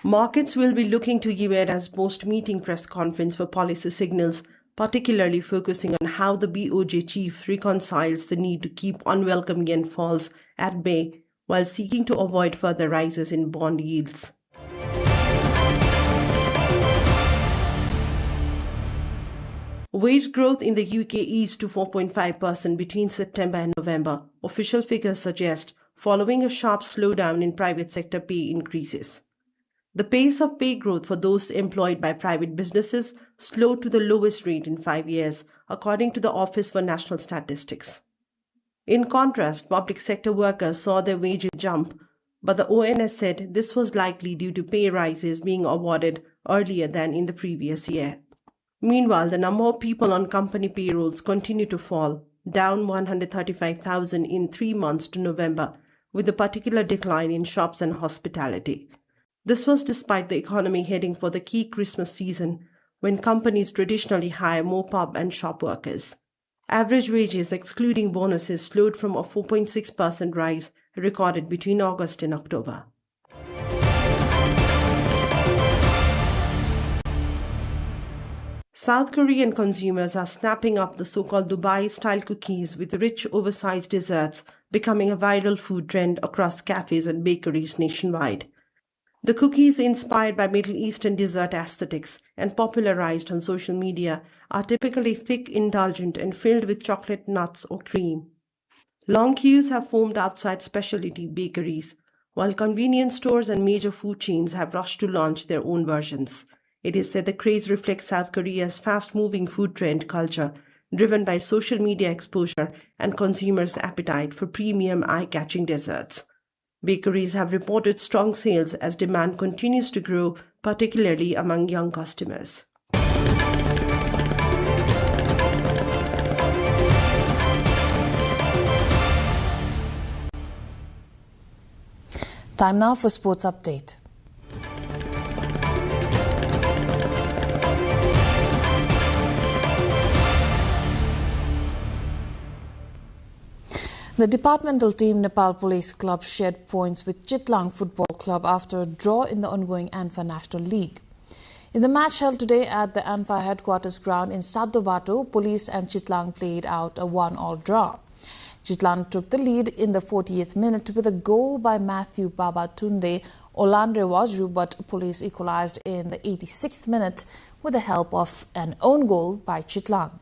Markets will be looking to Ueda's post-meeting press conference for policy signals, particularly focusing on how the BOJ chief reconciles the need to keep unwelcome yen falls at bay while seeking to avoid further rises in bond yields. Wage growth in the UK eased to 4.5% between September and November, official figures suggest, following a sharp slowdown in private sector pay increases. The pace of pay growth for those employed by private businesses slowed to the lowest rate in 5 years, according to the Office for National Statistics. In contrast, public sector workers saw their wages jump, but the ONS said this was likely due to pay rises being awarded earlier than in the previous year. Meanwhile, the number of people on company payrolls continued to fall, down 135,000 in 3 months to November, with a particular decline in shops and hospitality. This was despite the economy heading for the key Christmas season, when companies traditionally hire more pub and shop workers. Average wages, excluding bonuses, slowed from a 4.6% rise recorded between August and October. South Korean consumers are snapping up the so-called Dubai-style cookies with rich, oversized desserts, becoming a viral food trend across cafes and bakeries nationwide. The cookies, inspired by Middle Eastern dessert aesthetics and popularized on social media, are typically thick, indulgent, and filled with chocolate, nuts, or cream. Long queues have formed outside specialty bakeries, while convenience stores and major food chains have rushed to launch their own versions. It is said the craze reflects South Korea's fast-moving food trend culture, driven by social media exposure and consumers' appetite for premium, eye-catching desserts. Bakeries have reported strong sales as demand continues to grow, particularly among young customers. Time now for Sports Update. The departmental team Nepal Police Club shared points with Chitlang Football Club after a draw in the ongoing ANFA National League. In the match held today at the ANFA headquarters ground in Saddobato, Police and Chitlang played out a 1-1 draw. Chitlang took the lead in the 40th minute with a goal by Matthew Babatunde Olandrewaju, but Police equalized in the 86th minute with the help of an own goal by Chitlang.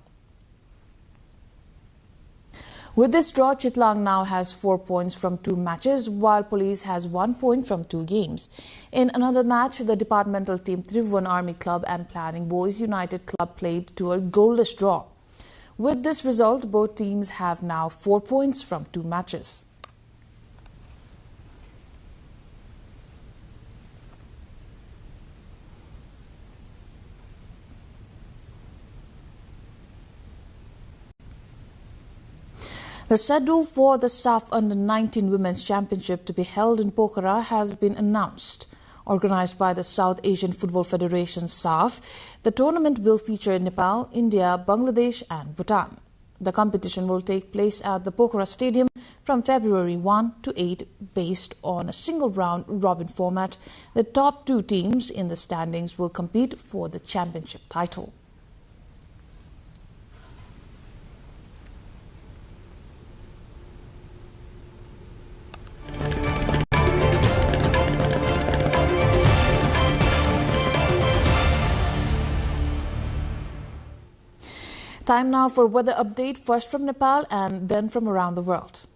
With this draw, Chitlang now has 4 points from 2 matches, while Police has 1 point from 2 games. In another match, the departmental team Tribhuvan Army Club and Planning Boys United Club played to a goalless draw. With this result, both teams have now 4 points from 2 matches. The schedule for the SAF Under-19 Women's Championship to be held in Pokhara has been announced. Organized by the South Asian Football Federation SAF, the tournament will feature Nepal, India, Bangladesh and Bhutan. The competition will take place at the Pokhara Stadium from February 1 to 8 based on a single round robin format. The top 2 teams in the standings will compete for the championship title. Time now for weather update, first from Nepal and then from around the world.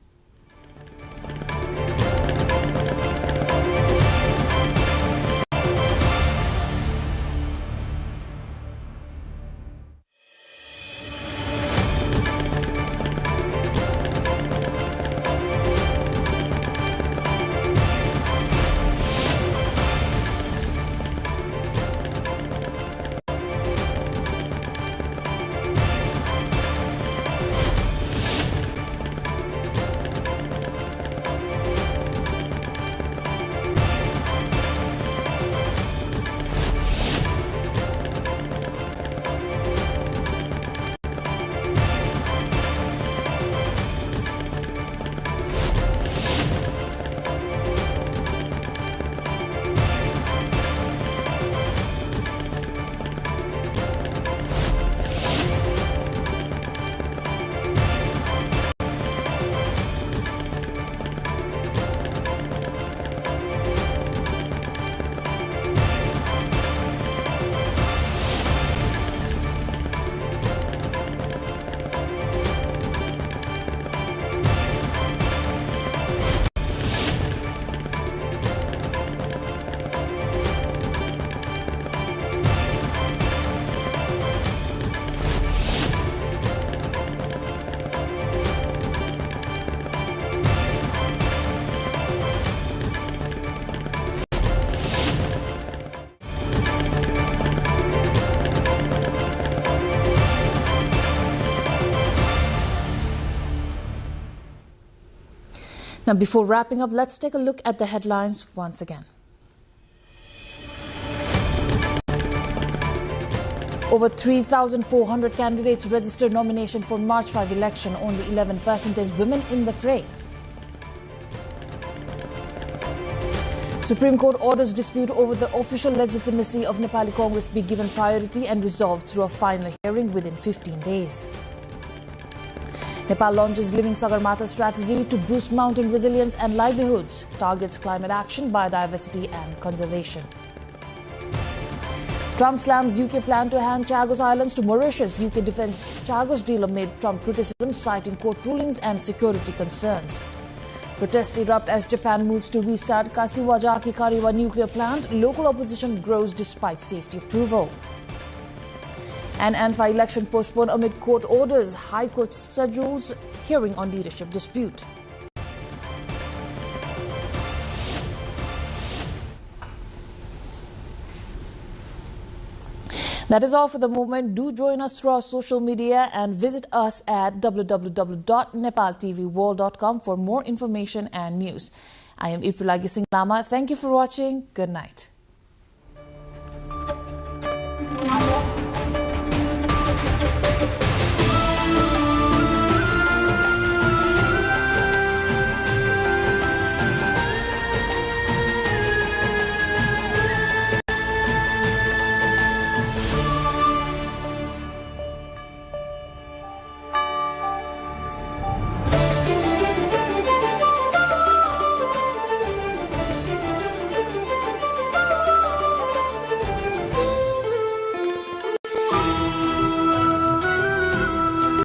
Now, before wrapping up, let's take a look at the headlines once again. Over 3,400 candidates registered nomination for March 5 election, only 11% women in the fray. Supreme Court orders dispute over the official legitimacy of Nepali Congress be given priority and resolved through a final hearing within 15 days. Nepal launches Living Sagarmatha strategy to boost mountain resilience and livelihoods, targets climate action, biodiversity and conservation. Trump slams UK plan to hand Chagos Islands to Mauritius. UK defense Chagos deal amid Trump criticism, citing court rulings and security concerns. Protests erupt as Japan moves to restart Kashiwazaki Kariwa nuclear plant. Local opposition grows despite safety approval. And NFA election postponed amid court orders. High Court schedules hearing on leadership dispute. That is all for the moment. Do join us through our social media and visit us at www.nepaltelevision.com for more information and news. I am Ipulagi Singh Lama. Thank you for watching. Good night.